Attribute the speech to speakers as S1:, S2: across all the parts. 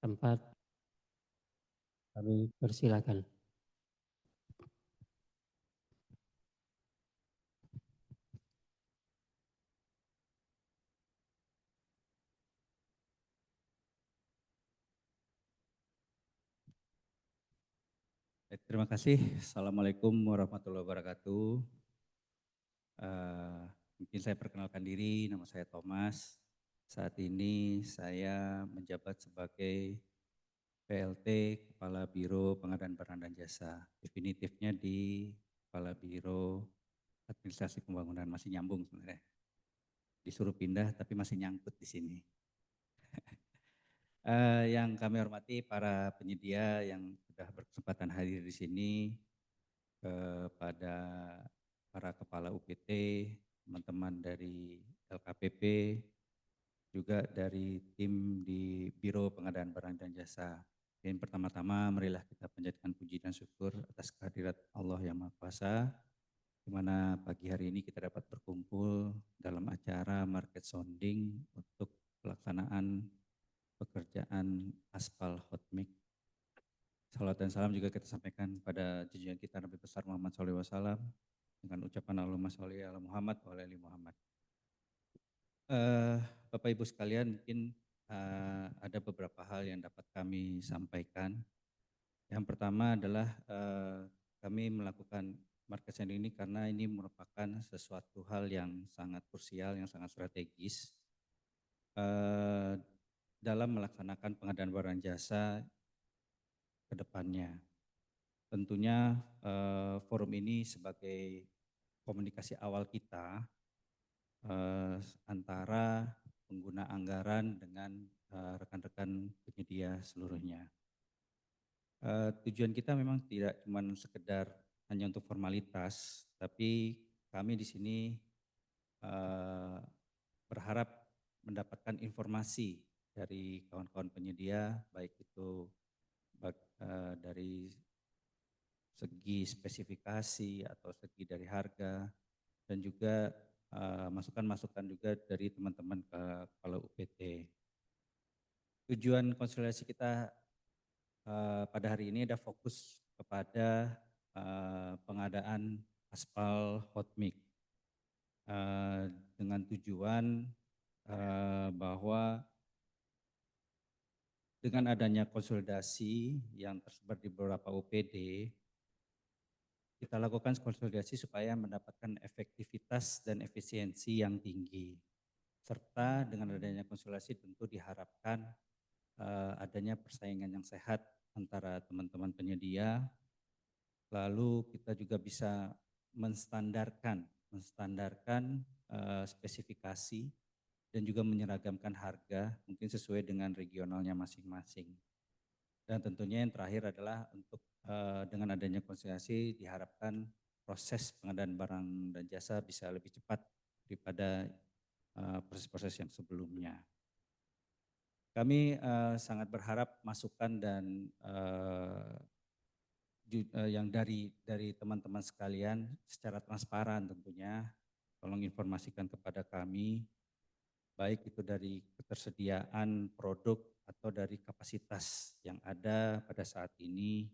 S1: tempat, kami persilakan.
S2: Terima kasih. Assalamualaikum warahmatullahi wabarakatuh. Eh, Mungkin saya perkenalkan diri, nama saya Thomas. Saat ini saya menjabat sebagai PLT Kepala Biro Pengadaan Barang dan Jasa. Definitifnya di Kepala Biro Administrasi Pembangunan, masih nyambung sebenarnya. Disuruh pindah tapi masih nyangkut di sini. Yang kami hormati para penyedia yang sudah berkesempatan hadir di sini, kepada para kepala UPT, teman-teman dari LKPP, juga dari tim di Biro Pengadaan Barang dan Jasa. Yang pertama-tama marilah kita panjatkan puji dan syukur atas kehadirat Allah yang Maha Kuasa, di mana pagi hari ini kita dapat berkumpul dalam acara market sounding untuk pelaksanaan pekerjaan aspal hot mix. Salam dan salam juga kita sampaikan pada junjungan kita Nabi besar Muhammad SAW dengan ucapan Allahumma sholli ala Muhammad wa ala ali Muhammad. Bapak Ibu sekalian, mungkin ada beberapa hal yang dapat kami sampaikan. Yang pertama adalah kami melakukan market sounding ini karena ini merupakan sesuatu hal yang sangat krusial, yang sangat strategis dalam melaksanakan pengadaan barang jasa ke depannya. Tentunya forum ini sebagai komunikasi awal kita antara pengguna anggaran dengan rekan-rekan penyedia seluruhnya. Tujuan kita memang tidak cuma sekedar hanya untuk formalitas, tapi kami di sini berharap mendapatkan informasi dari kawan-kawan penyedia, baik itu dari segi spesifikasi atau segi dari harga, dan juga masukan-masukan juga dari teman-teman kepala UPT. Tujuan konsolidasi kita pada hari ini ada fokus kepada pengadaan aspal hot mix dengan tujuan bahwa dengan adanya konsolidasi yang tersebar di beberapa UPD, kita lakukan konsolidasi supaya mendapatkan efektivitas dan efisiensi yang tinggi. Serta dengan adanya konsolidasi tentu diharapkan adanya persaingan yang sehat antara teman-teman penyedia. Lalu kita juga bisa menstandarkan spesifikasi dan juga menyeragamkan harga mungkin sesuai dengan regionalnya masing-masing. Dan tentunya yang terakhir adalah untuk dengan adanya konsolidasi diharapkan proses pengadaan barang dan jasa bisa lebih cepat daripada proses-proses yang sebelumnya. Kami sangat berharap masukan dan yang dari teman-teman sekalian secara transparan tentunya, tolong informasikan kepada kami, baik itu dari ketersediaan produk atau dari kapasitas yang ada pada saat ini.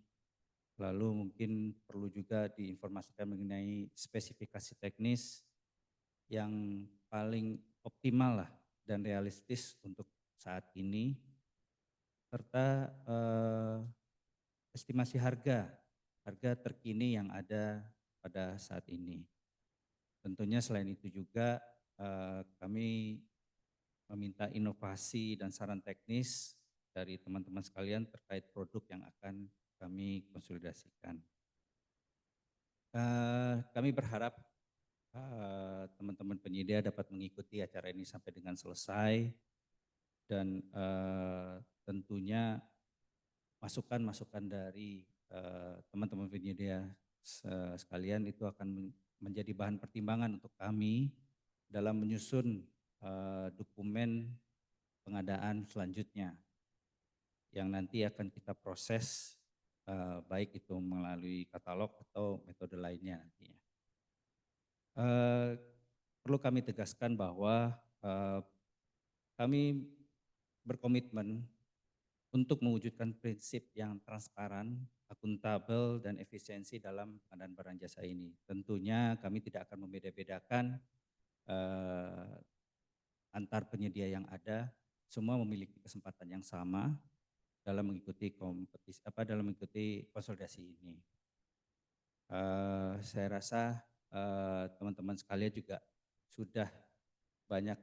S2: Lalu mungkin perlu juga diinformasikan mengenai spesifikasi teknis yang paling optimal lah dan realistis untuk saat ini, serta estimasi harga terkini yang ada pada saat ini. Tentunya selain itu juga kami meminta inovasi dan saran teknis dari teman-teman sekalian terkait produk yang akan kami konsolidasikan. Kami berharap teman-teman penyedia dapat mengikuti acara ini sampai dengan selesai, dan tentunya masukan-masukan dari teman-teman penyedia sekalian itu akan menjadi bahan pertimbangan untuk kami dalam menyusun dokumen pengadaan selanjutnya yang nanti akan kita proses baik itu melalui katalog atau metode lainnya nantinya. Perlu kami tegaskan bahwa kami berkomitmen untuk mewujudkan prinsip yang transparan, akuntabel, dan efisiensi dalam pengadaan barang jasa ini. Tentunya kami tidak akan membeda-bedakan antar penyedia yang ada, semua memiliki kesempatan yang sama dalam mengikuti kompetisi dalam mengikuti konsolidasi ini. Saya rasa teman-teman sekalian juga sudah banyak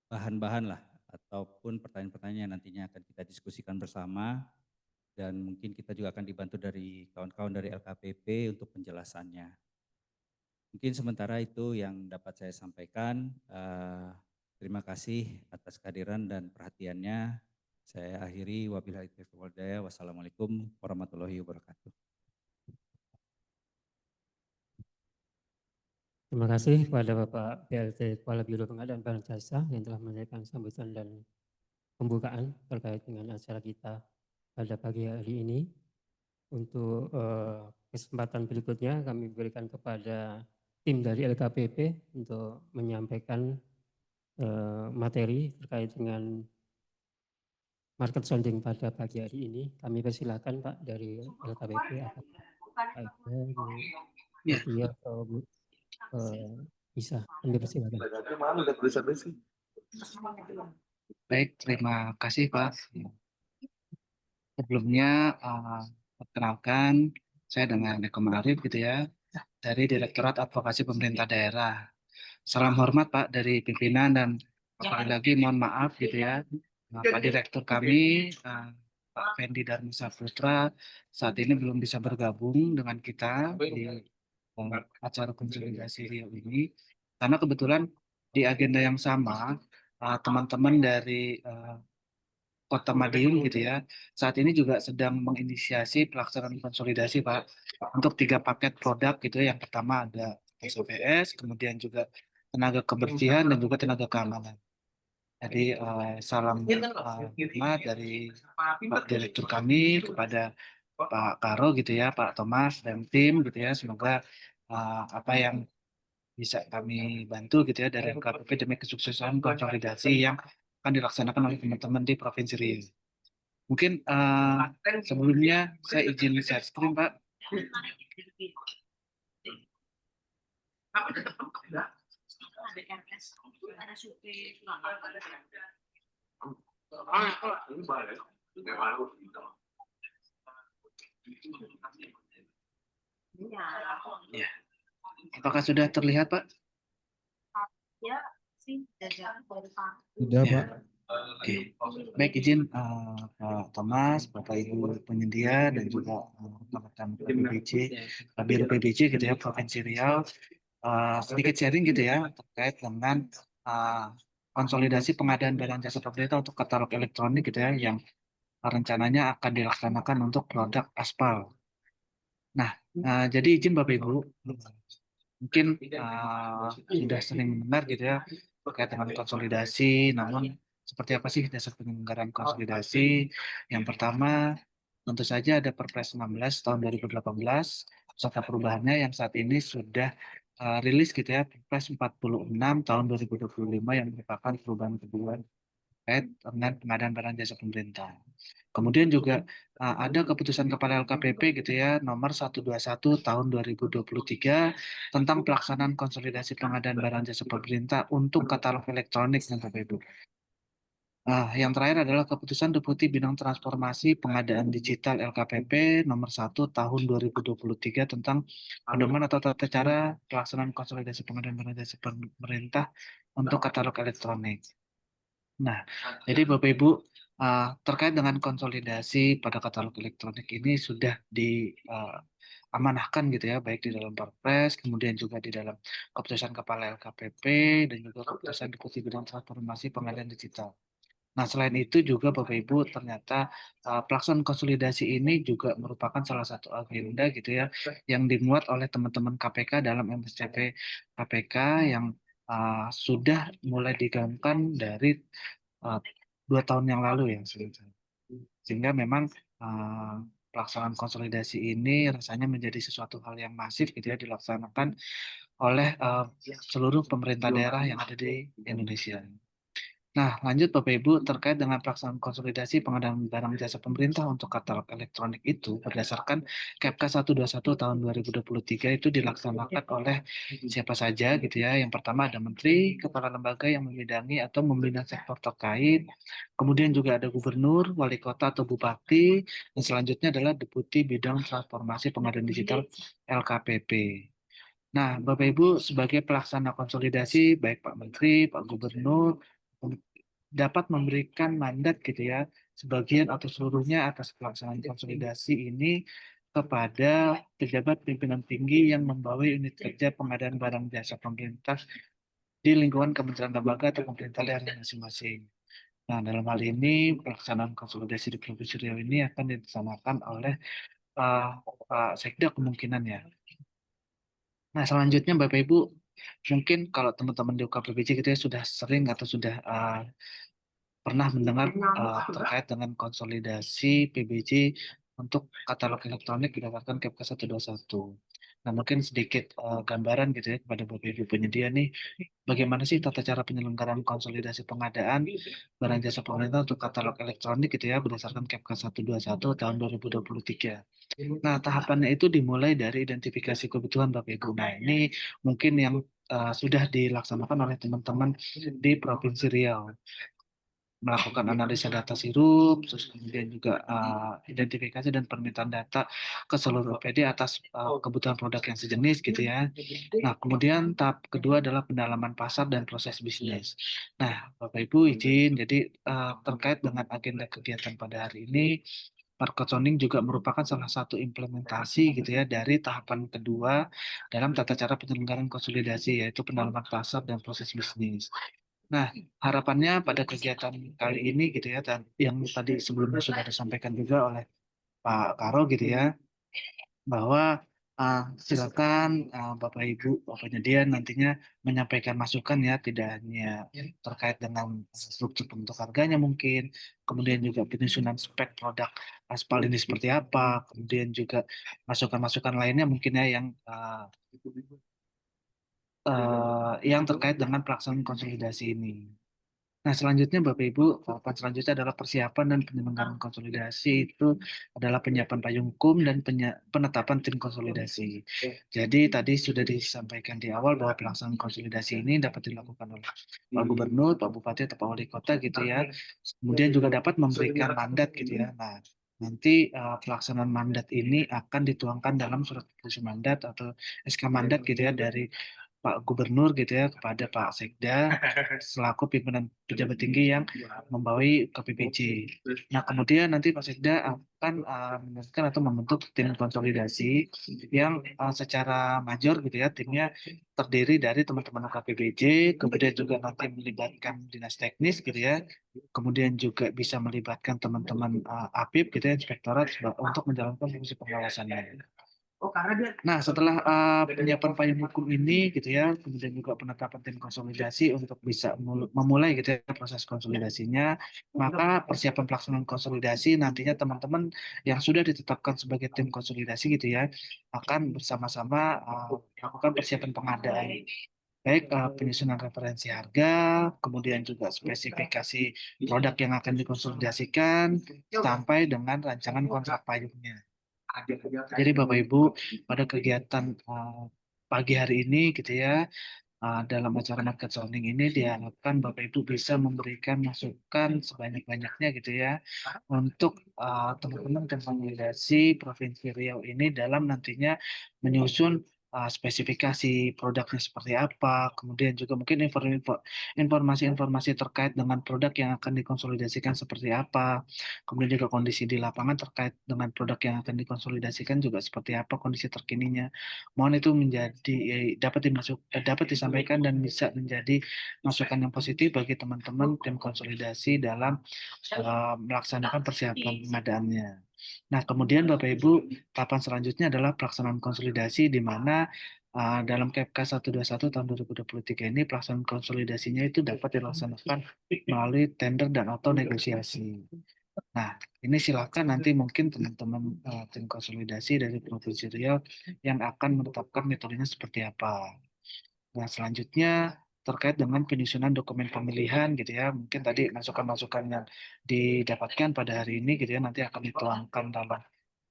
S2: bahan-bahan lah ataupun pertanyaan-pertanyaan yang nantinya akan kita diskusikan bersama, dan mungkin kita juga akan dibantu dari kawan-kawan dari LKPP untuk penjelasannya. Mungkin sementara itu yang dapat saya sampaikan. Terima kasih atas kehadiran dan perhatiannya. Saya akhiri, wabillahi taufiq wal hidayah. Wassalamualaikum warahmatullahi wabarakatuh.
S1: Terima kasih kepada Bapak PLT Kepala Biro Pengadaan Barang Jasa yang telah menyampaikan sambutan dan pembukaan terkait dengan acara kita pada pagi hari ini. Untuk kesempatan berikutnya kami berikan kepada tim dari LKPP untuk menyampaikan materi terkait dengan market sounding pada pagi hari ini. Kami persilakan Pak dari LKPP, apakah Pak Iqbal, Bu Mutia atau Bu Isa. Kami persilakan.
S3: Baik, terima kasih Pak. Sebelumnya perkenalkan, saya dengan Eko Marif gitu ya, dari Direktorat Advokasi Pemerintah Daerah. Salam hormat Pak dari pimpinan, dan sekali lagi mohon maaf gitu ya, Pak Direktur kami Pak Fendi Darmisa Putra saat ini belum bisa bergabung dengan kita di acara konsolidasi Rio ini, karena kebetulan di agenda yang sama teman-teman dari Kota Madiun gitu ya, saat ini juga sedang menginisiasi pelaksanaan konsolidasi Pak untuk 3 paket produk gitu ya. Yang pertama ada SOPS, kemudian juga tenaga kebersihan dan juga tenaga keamanan. Jadi salam hormat dari Pak Direktur kami kepada Pak Karo gitu ya, Pak Thomas dan tim gitu ya. Semoga apa yang bisa kami bantu gitu ya dari LKPP demi kesuksesan konsolidasi yang akan dilaksanakan oleh teman-teman di Provinsi Riau. Mungkin sebelumnya saya izin share screen Pak. Ya. Apakah sudah terlihat Pak?
S4: Sudah Pak.
S3: Oke. Baik, izin Pak Thomas, Bapak Ibu penyedia dan juga rekan-rekan PBC, Biro PBC gitu ya, Provinsi Riau, sedikit sharing gitu ya terkait dengan konsolidasi pengadaan barang jasa pemerintah untuk katalog elektronik gitu ya, yang rencananya akan dilaksanakan untuk produk aspal. Nah, jadi izin Bapak Ibu, mungkin sudah sering mendengar gitu ya terkait dengan konsolidasi, namun seperti apa sih dasar penyelenggaraan konsolidasi? Yang pertama, tentu saja ada Perpres 16 tahun 2018, serta perubahannya yang saat ini sudah rilis gitu ya, Perpres 46 tahun 2025 yang merupakan perubahan kedua terkait dengan pengadaan barang jasa pemerintah. Kemudian juga ada keputusan Kepala LKPP gitu ya, nomor 121 tahun 2023 tentang pelaksanaan konsolidasi pengadaan barang jasa pemerintah untuk katalog elektronik dan Bapak Ibu. Yang terakhir adalah keputusan Deputi Bidang Transformasi Pengadaan Digital LKPP nomor 1 tahun 2023 tentang pedoman atau tata cara pelaksanaan konsolidasi pengadaan barang jasa pemerintah untuk katalog elektronik. Nah, jadi Bapak Ibu terkait dengan konsolidasi pada katalog elektronik ini sudah diamanahkan gitu ya, baik di dalam Perpres, kemudian juga di dalam keputusan Kepala LKPP dan juga keputusan Deputi Bidang Transformasi Pengadaan Digital. Nah, selain itu juga Bapak Ibu ternyata pelaksanaan konsolidasi ini juga merupakan salah satu agenda gitu ya yang dimuat oleh teman-teman KPK dalam MSCP KPK yang sudah mulai digaungkan dari 2 tahun yang lalu ya. Sehingga memang pelaksanaan konsolidasi ini rasanya menjadi sesuatu hal yang masif gitu ya dilaksanakan oleh seluruh pemerintah daerah yang ada di Indonesia. Nah, lanjut Bapak Ibu, terkait dengan pelaksanaan konsolidasi pengadaan barang jasa pemerintah untuk katalog elektronik itu berdasarkan Kepka 121 tahun 2023 itu dilaksanakan oleh siapa saja gitu ya. Yang pertama ada menteri, kepala lembaga yang membidangi atau membina sektor terkait. Kemudian juga ada gubernur, wali kota atau bupati. Dan selanjutnya adalah deputi bidang transformasi pengadaan digital LKPP. Nah, Bapak Ibu sebagai pelaksana konsolidasi, baik Pak Menteri, Pak Gubernur, dapat memberikan mandat gitu ya, sebagian atau seluruhnya atas pelaksanaan konsolidasi ini kepada pejabat pimpinan tinggi yang membawahi unit kerja pengadaan barang jasa pemerintah di lingkungan kementerian lembaga atau pemerintah daerah masing-masing. Nah, dalam hal ini pelaksanaan konsolidasi di Provinsi Riau ini akan dilaksanakan oleh Pak Sekda kemungkinan ya. Nah, selanjutnya Bapak Ibu, mungkin kalau teman-teman di UKPBC gitu ya sudah sering atau sudah pernah mendengar terkait dengan konsolidasi PBJ untuk katalog elektronik berdasarkan Kepka 121. Nah, mungkin sedikit gambaran gitu ya kepada Bapak Ibu penyedia nih, bagaimana sih tata cara penyelenggaraan konsolidasi pengadaan barang jasa pemerintah untuk katalog elektronik gitu ya berdasarkan Kepka 121 tahun 2023. Nah, tahapannya itu dimulai dari identifikasi kebutuhan Bapak Ibu. Nah, ini mungkin yang sudah dilaksanakan oleh teman-teman di Provinsi Riau, melakukan analisa data sirup, terus kemudian juga identifikasi dan permintaan data ke seluruh PD atas kebutuhan produk yang sejenis gitu ya. Nah, kemudian tahap kedua adalah pendalaman pasar dan proses bisnis. Nah, Bapak Ibu izin, jadi terkait dengan agenda kegiatan pada hari ini, market sounding juga merupakan salah satu implementasi gitu ya dari tahapan kedua dalam tata cara penyelenggaraan konsolidasi, yaitu pendalaman pasar dan proses bisnis. Nah, harapannya pada kegiatan kali ini gitu ya, dan yang tadi sebelumnya sudah disampaikan juga oleh Pak Karo gitu ya, bahwa silakan Bapak Ibu penyedia nantinya menyampaikan masukan ya, tidak hanya terkait dengan struktur bentuk harganya mungkin, kemudian juga penyusunan spek produk aspal ini seperti apa, kemudian juga masukan-masukan lainnya mungkin ya yang terkait dengan pelaksanaan konsolidasi ini. Nah, selanjutnya Bapak Ibu, tahapan selanjutnya adalah persiapan dan penyelenggaraan konsolidasi itu adalah penyiapan payung hukum dan penetapan tim konsolidasi. Jadi tadi sudah disampaikan di awal bahwa pelaksanaan konsolidasi ini dapat dilakukan oleh Pak Gubernur, Pak Bupati, atau Pak Wali Kota gitu ya. Kemudian juga dapat memberikan mandat gitu ya. Nah, nanti pelaksanaan mandat ini akan dituangkan dalam surat keputusan mandat atau SK mandat gitu ya dari Pak Gubernur gitu ya kepada Pak Sekda selaku pimpinan pejabat tinggi yang membawahi KPPJ. Nah, kemudian nanti Pak Sekda akan menentukan atau membentuk tim konsolidasi yang secara major gitu ya, timnya terdiri dari teman-teman KPPJ, kemudian juga nanti melibatkan dinas teknis gitu ya, kemudian juga bisa melibatkan teman-teman APIP gitu ya, inspektorat untuk menjalankan fungsi pengawasannya. Nah, setelah penyiapan payung hukum ini gitu ya, kemudian juga penetapan tim konsolidasi untuk bisa memulai gitu ya proses konsolidasinya, maka persiapan pelaksanaan konsolidasi nantinya teman-teman yang sudah ditetapkan sebagai tim konsolidasi gitu ya, akan bersama-sama melakukan persiapan pengadaan. Baik penyusunan referensi harga, kemudian juga spesifikasi produk yang akan dikonsolidasikan, sampai dengan rancangan kontrak payungnya. Jadi Bapak Ibu pada kegiatan pagi hari ini gitu ya, dalam acara market sounding ini diharapkan Bapak Ibu bisa memberikan masukan sebanyak-banyaknya gitu ya untuk teman-teman konsolidasi Provinsi Riau ini dalam nantinya menyusun spesifikasi produknya seperti apa, kemudian juga mungkin informasi-informasi terkait dengan produk yang akan dikonsolidasikan seperti apa, kemudian juga kondisi di lapangan terkait dengan produk yang akan dikonsolidasikan juga seperti apa kondisi terkininya. Mohon itu menjadi dapat disampaikan dan bisa menjadi masukan yang positif bagi teman-teman tim konsolidasi dalam melaksanakan persiapan pengadaannya. Nah, kemudian Bapak Ibu, tahapan selanjutnya adalah pelaksanaan konsolidasi di mana dalam Kepka 121 tahun 2023 ini pelaksanaan konsolidasinya itu dapat dilaksanakan melalui tender dan atau negosiasi. Nah, ini silakan nanti mungkin teman-teman tim konsolidasi dari Provinsi Riau yang akan menetapkan metodenya seperti apa. Nah, selanjutnya terkait dengan penyusunan dokumen pemilihan gitu ya. Mungkin tadi masukan-masukan yang didapatkan pada hari ini gitu ya nanti akan dituangkan dalam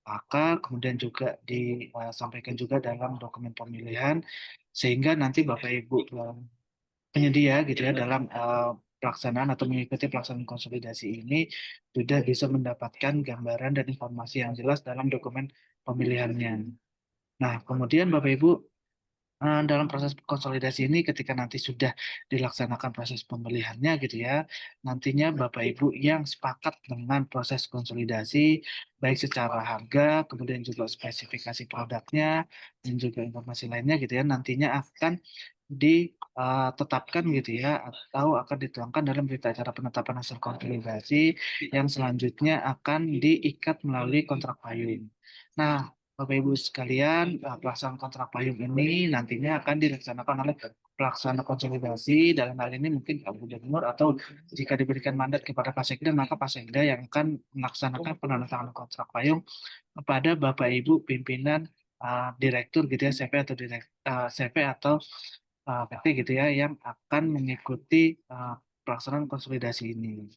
S3: AK, kemudian juga disampaikan juga dalam dokumen pemilihan sehingga nanti Bapak Ibu penyedia gitu ya dalam pelaksanaan atau mengikuti pelaksanaan konsolidasi ini sudah bisa mendapatkan gambaran dan informasi yang jelas dalam dokumen pemilihannya. Nah, kemudian Bapak Ibu dalam proses konsolidasi ini ketika nanti sudah dilaksanakan proses pemilihannya gitu ya, nantinya Bapak Ibu yang sepakat dengan proses konsolidasi baik secara harga, kemudian juga spesifikasi produknya dan juga informasi lainnya gitu ya, nantinya akan ditetapkan gitu ya atau akan dituangkan dalam berita acara penetapan hasil konsolidasi yang selanjutnya akan diikat melalui kontrak payung. Nah, Bapak Ibu sekalian, pelaksanaan kontrak payung ini nantinya akan dilaksanakan oleh pelaksana konsolidasi, dalam hal ini mungkin Pak Gubernur atau jika diberikan mandat kepada Pak Sekda, maka Pak Sekda yang akan melaksanakan penandatanganan kontrak payung kepada Bapak Ibu pimpinan direktur gitu ya, CV atau CV atau PT gitu ya, yang akan mengikuti pelaksanaan konsolidasi ini.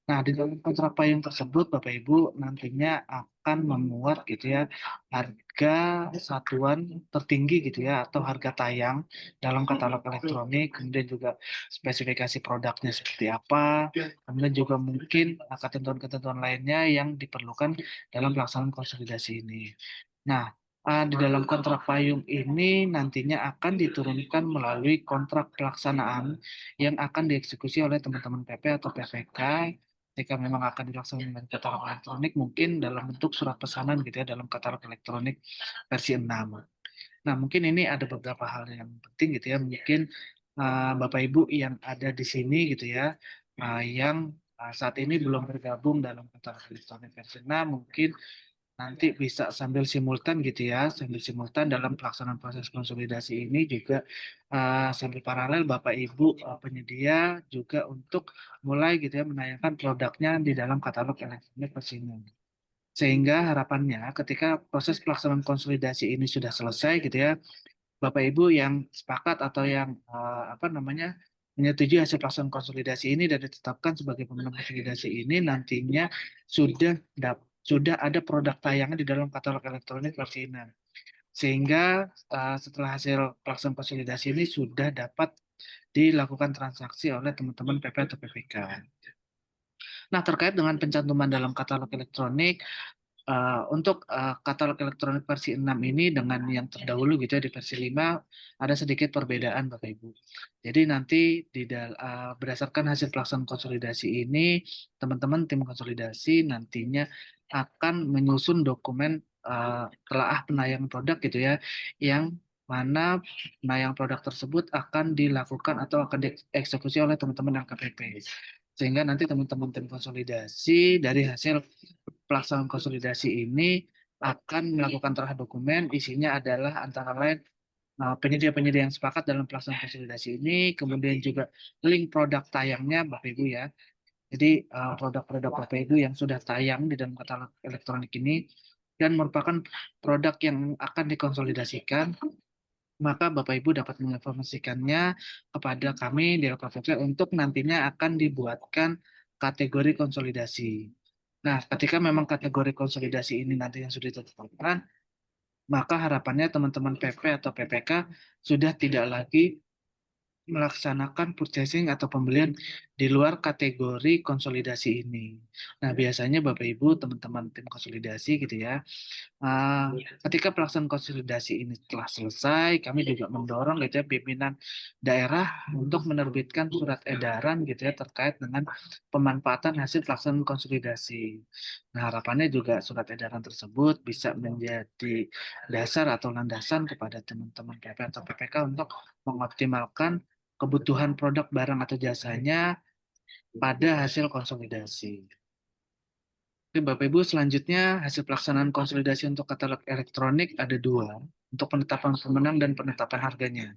S3: Nah, di dalam kontrak payung tersebut, Bapak Ibu nantinya akan memuat gitu ya harga satuan tertinggi gitu ya atau harga tayang dalam katalog elektronik, kemudian juga spesifikasi produknya seperti apa, kemudian juga mungkin ketentuan-ketentuan lainnya yang diperlukan dalam pelaksanaan konsolidasi ini. Nah, di dalam kontrak payung ini nantinya akan diturunkan melalui kontrak pelaksanaan yang akan dieksekusi oleh teman-teman PP atau PPK ketika memang akan dilaksanakan dengan katalog elektronik mungkin dalam bentuk surat pesanan gitu ya dalam katalog elektronik versi 6. Nah, mungkin ini ada beberapa hal yang penting gitu ya. Mungkin Bapak Ibu yang ada di sini gitu ya yang saat ini belum bergabung dalam katalog elektronik versi 6 mungkin nanti bisa sambil simultan gitu ya, sambil simultan dalam pelaksanaan proses konsolidasi ini juga sambil paralel Bapak Ibu penyedia juga untuk mulai gitu ya menayangkan produknya di dalam katalog elektronik Persino. Sehingga harapannya ketika proses pelaksanaan konsolidasi ini sudah selesai gitu ya, Bapak Ibu yang sepakat atau yang menyetujui hasil pelaksanaan konsolidasi ini dan ditetapkan sebagai pemenang konsolidasi ini nantinya sudah ada produk tayangan di dalam katalog elektronik versi 6. Sehingga setelah hasil pelaksanaan konsolidasi ini sudah dapat dilakukan transaksi oleh teman-teman PP atau PPK. Nah, terkait dengan pencantuman dalam katalog elektronik, untuk katalog elektronik versi 6 ini dengan yang terdahulu gitu ya di versi 5 ada sedikit perbedaan Bapak Ibu. Jadi nanti berdasarkan hasil pelaksanaan konsolidasi ini, teman-teman tim konsolidasi nantinya akan menyusun dokumen telaah penayangan produk gitu ya, yang mana penayangan produk tersebut akan dilakukan atau akan dieksekusi oleh teman-teman LKPP. Sehingga nanti teman-teman tim konsolidasi dari hasil pelaksanaan konsolidasi ini akan melakukan telaah dokumen, isinya adalah antara lain penyedia-penyedia yang sepakat dalam pelaksanaan konsolidasi ini, kemudian juga link produk tayangnya Bapak Ibu ya. Jadi produk-produk Bapak Ibu yang sudah tayang di dalam katalog elektronik ini dan merupakan produk yang akan dikonsolidasikan, maka Bapak Ibu dapat menginformasikannya kepada kami di LKPP untuk nantinya akan dibuatkan kategori konsolidasi. Nah, ketika memang kategori konsolidasi ini nanti yang sudah ditetapkan, maka harapannya teman-teman PP atau PPK sudah tidak lagi melaksanakan purchasing atau pembelian di luar kategori konsolidasi ini. Nah, biasanya Bapak Ibu, teman-teman tim konsolidasi gitu ya, ketika pelaksanaan konsolidasi ini telah selesai, kami juga mendorong gitu ya pimpinan daerah untuk menerbitkan surat edaran gitu ya terkait dengan pemanfaatan hasil pelaksanaan konsolidasi. Nah, harapannya juga surat edaran tersebut bisa menjadi dasar atau landasan kepada teman-teman PP atau PPK untuk mengoptimalkan kebutuhan produk barang atau jasanya pada hasil konsolidasi. Oke, Bapak Ibu, selanjutnya hasil pelaksanaan konsolidasi untuk katalog elektronik ada dua, untuk penetapan pemenang dan penetapan harganya.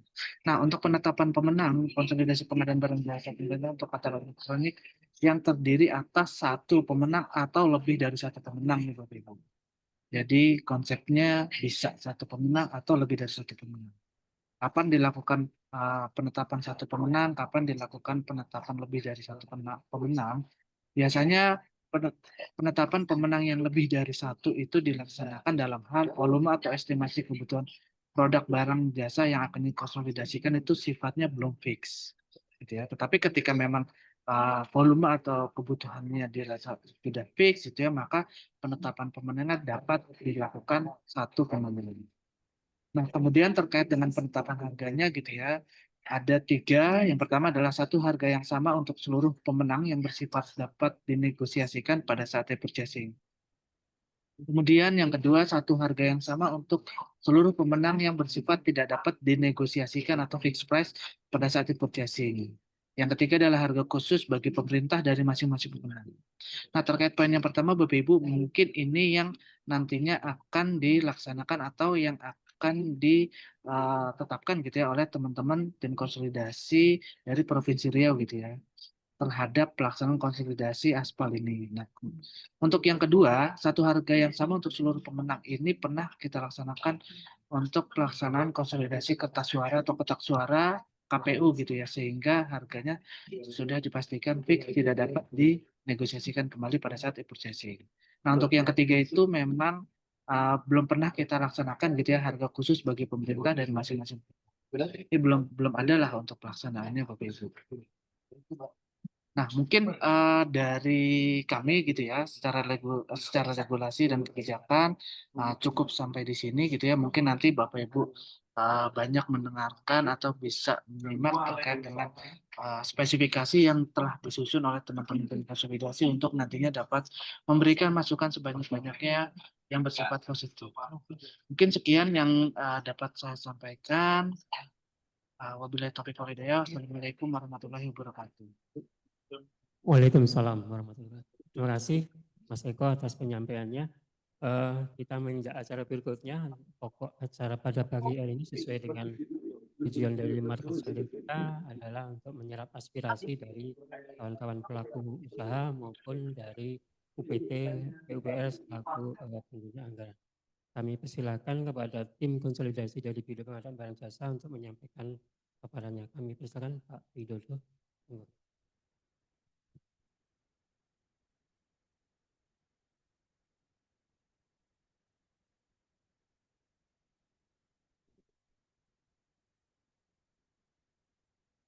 S3: Nah, untuk penetapan pemenang, konsolidasi pengadaan barang jasa pidana untuk katalog elektronik yang terdiri atas satu pemenang atau lebih dari satu pemenang, nih Bapak Ibu. Jadi konsepnya bisa satu pemenang atau lebih dari satu pemenang. Kapan dilakukan penetapan satu pemenang, kapan dilakukan penetapan lebih dari satu pemenang. Biasanya penetapan pemenang yang lebih dari satu itu dilaksanakan dalam hal volume atau estimasi kebutuhan produk barang jasa yang akan dikonsolidasikan itu sifatnya belum fix, gitu ya. Tetapi ketika memang volume atau kebutuhannya dirasa sudah fix, gitu ya, maka penetapan pemenangnya dapat dilakukan satu pemenang. Nah, kemudian terkait dengan penetapan harganya, gitu ya, ada tiga. Yang pertama adalah satu harga yang sama untuk seluruh pemenang yang bersifat dapat dinegosiasikan pada saat purchasing. Kemudian yang kedua, satu harga yang sama untuk seluruh pemenang yang bersifat tidak dapat dinegosiasikan atau fixed price pada saat purchasing. Yang ketiga adalah harga khusus bagi pemerintah dari masing-masing pemenang. Nah, terkait poin yang pertama, Bapak Ibu, mungkin ini yang nantinya akan dilaksanakan atau yang akan ditetapkan gitu ya oleh teman-teman tim konsolidasi dari Provinsi Riau gitu ya terhadap pelaksanaan konsolidasi aspal ini. Nah, untuk yang kedua, satu harga yang sama untuk seluruh pemenang ini pernah kita laksanakan untuk pelaksanaan konsolidasi kertas suara atau kotak suara KPU gitu ya, sehingga harganya sudah dipastikan fix tidak dapat dinegosiasikan kembali pada saat e-purchasing. Nah, untuk yang ketiga itu memang belum pernah kita laksanakan gitu ya harga khusus bagi pemerintah dari masing-masing. Ini belum ada lah untuk pelaksanaannya Bapak Ibu. Nah, mungkin dari kami gitu ya, secara regulasi dan kebijakan cukup sampai di sini gitu ya. Mungkin nanti Bapak Ibu banyak mendengarkan atau bisa menyimak terkait dengan spesifikasi yang telah disusun oleh teman-teman dari konsolidasi untuk nantinya dapat memberikan masukan sebanyak-banyaknya yang bersifat positif. Mungkin sekian yang dapat saya sampaikan. Wabillahi taufiq wal hidayah. Wassalamualaikum warahmatullahi wabarakatuh.
S1: Waalaikumsalam warahmatullahi wabarakatuh. Terima kasih Mas Eko atas penyampaiannya. Kita menginjak acara berikutnya. Pokok acara pada pagi hari ini sesuai dengan tujuan dari markas kita adalah untuk menyerap aspirasi dari kawan-kawan pelaku usaha maupun dari UPT, PUPR selaku pengguna anggaran. Kami persilakan kepada tim konsolidasi dari Bidang Pengadaan Barang Jasa untuk menyampaikan paparannya. Kami persilakan Pak Widodo.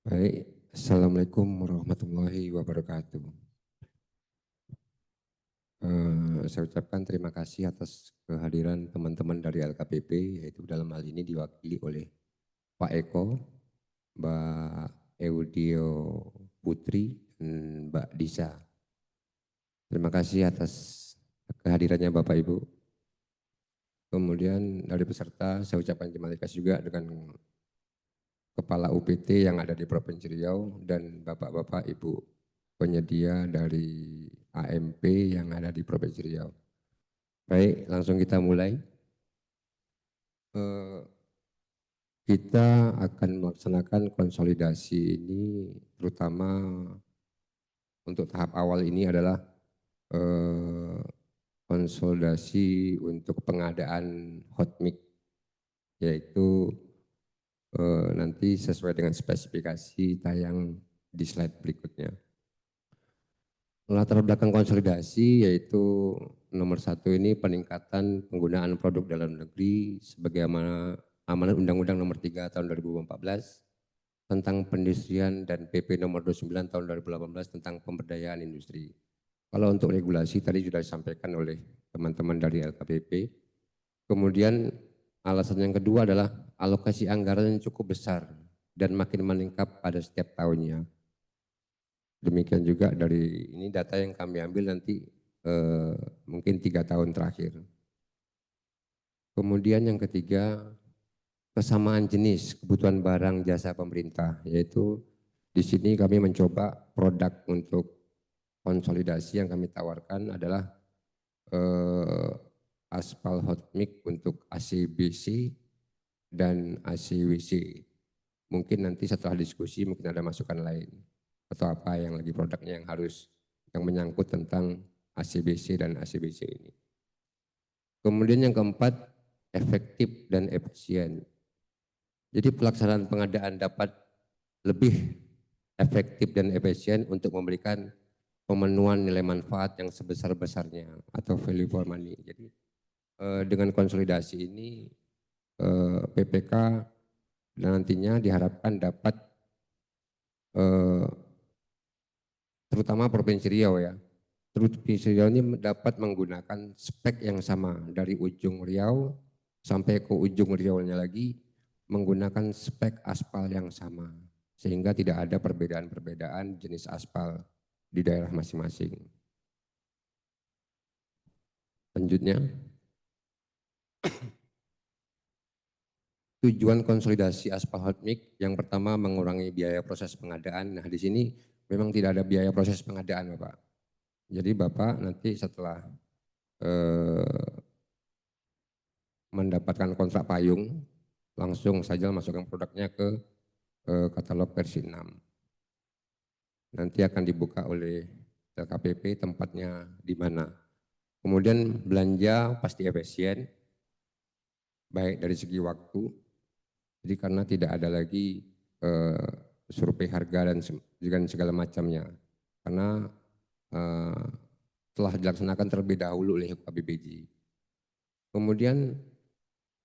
S5: Baik, Assalamualaikum warahmatullahi wabarakatuh. Saya ucapkan terima kasih atas kehadiran teman-teman dari LKPP, yaitu dalam hal ini diwakili oleh Pak Eko, Mbak Eudio Putri, dan Mbak Disa. Terima kasih atas kehadirannya Bapak Ibu. Kemudian dari peserta saya ucapkan terima kasih juga dengan Kepala UPT yang ada di Provinsi Riau dan Bapak-Bapak Ibu penyedia dari AMP yang ada di Provinsi Riau. Baik, langsung kita mulai. Kita akan melaksanakan konsolidasi ini terutama untuk tahap awal ini adalah konsolidasi untuk pengadaan hot mic, yaitu nanti sesuai dengan spesifikasi tayang di slide berikutnya. Latar belakang konsolidasi yaitu nomor satu ini peningkatan penggunaan produk dalam negeri sebagaimana amanat Undang-Undang nomor 3 tahun 2014 tentang pendistribusian dan PP nomor 29 tahun 2018 tentang pemberdayaan industri. Kalau untuk regulasi tadi sudah disampaikan oleh teman-teman dari LKPP. Kemudian alasan yang kedua adalah alokasi anggaran yang cukup besar dan makin meningkat pada setiap tahunnya. Demikian juga dari ini data yang kami ambil nanti mungkin 3 tahun terakhir. Kemudian yang ketiga, kesamaan jenis kebutuhan barang jasa pemerintah, yaitu di sini kami mencoba produk untuk konsolidasi yang kami tawarkan adalah aspal hot mix untuk ACBC dan ACWC. Mungkin nanti setelah diskusi mungkin ada masukan lain atau apa yang lagi produknya yang menyangkut tentang ACBC dan ACBC ini. Kemudian yang keempat, efektif dan efisien. Jadi pelaksanaan pengadaan dapat lebih efektif dan efisien untuk memberikan pemenuhan nilai manfaat yang sebesar-besarnya atau value for money. Jadi dengan konsolidasi ini PPK nantinya diharapkan dapat terutama Provinsi Riau ya. Provinsi Riau ini dapat menggunakan spek yang sama dari ujung Riau sampai ke ujung Riau-nya lagi menggunakan spek aspal yang sama sehingga tidak ada perbedaan-perbedaan jenis aspal di daerah masing-masing. Selanjutnya, tujuan konsolidasi aspal hot mix yang pertama mengurangi biaya proses pengadaan. Nah di sini memang tidak ada biaya proses pengadaan Bapak. Jadi Bapak nanti setelah mendapatkan kontrak payung langsung saja masukkan produknya ke katalog versi 6. Nanti akan dibuka oleh LKPP tempatnya di mana. Kemudian belanja pasti efisien, baik dari segi waktu, jadi karena tidak ada lagi survei harga dan segala macamnya. Karena telah dilaksanakan terlebih dahulu oleh KBBJ. Kemudian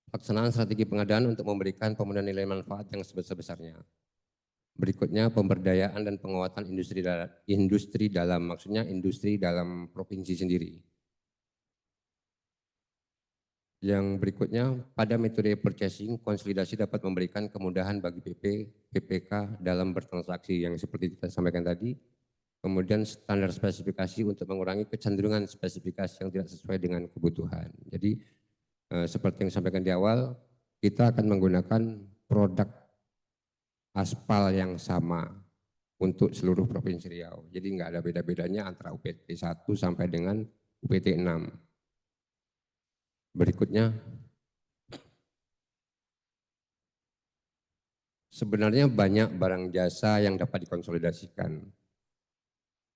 S5: pelaksanaan strategi pengadaan untuk memberikan pemenuhan nilai manfaat yang sebesar-besarnya. Berikutnya pemberdayaan dan penguatan industri dalam provinsi sendiri. Yang berikutnya, pada metode purchasing, konsolidasi dapat memberikan kemudahan bagi PPK dalam bertransaksi yang seperti kita sampaikan tadi. Kemudian standar spesifikasi untuk mengurangi kecenderungan spesifikasi yang tidak sesuai dengan kebutuhan. Jadi seperti yang disampaikan di awal, kita akan menggunakan produk aspal yang sama untuk seluruh Provinsi Riau. Jadi nggak ada beda-bedanya antara UPT 1 sampai dengan UPT 6. Berikutnya, sebenarnya banyak barang jasa yang dapat dikonsolidasikan.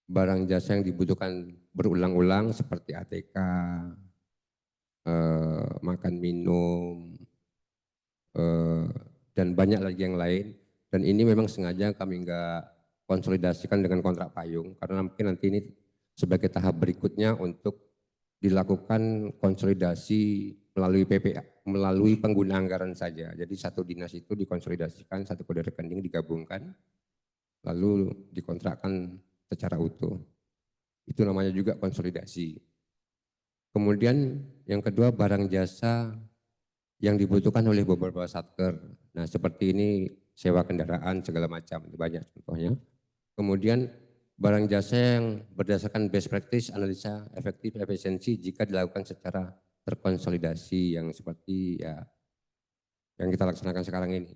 S5: Barang jasa yang dibutuhkan berulang-ulang seperti ATK, makan minum, dan banyak lagi yang lain. Dan ini memang sengaja kami enggak konsolidasikan dengan kontrak payung, karena mungkin nanti ini sebagai tahap berikutnya untuk dilakukan konsolidasi melalui PPA, melalui pengguna anggaran saja. Jadi satu dinas itu dikonsolidasikan, satu kode rekening digabungkan, lalu dikontrakkan secara utuh. Itu namanya juga konsolidasi. Kemudian yang kedua barang jasa yang dibutuhkan oleh beberapa satker. Nah seperti ini sewa kendaraan segala macam, itu banyak contohnya. Kemudian barang jasa yang berdasarkan best practice analisa efektif efisiensi jika dilakukan secara terkonsolidasi yang seperti ya yang kita laksanakan sekarang ini.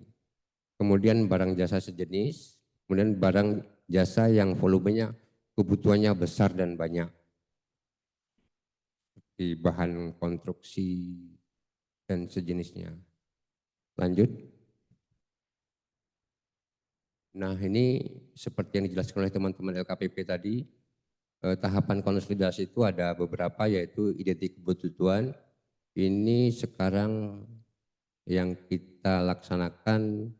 S5: Kemudian barang jasa sejenis, kemudian barang jasa yang volumenya kebutuhannya besar dan banyak. Di bahan konstruksi dan sejenisnya. Lanjut. Nah ini seperti yang dijelaskan oleh teman-teman LKPP tadi, tahapan konsolidasi itu ada beberapa yaitu identik kebutuhan. Ini sekarang yang kita laksanakan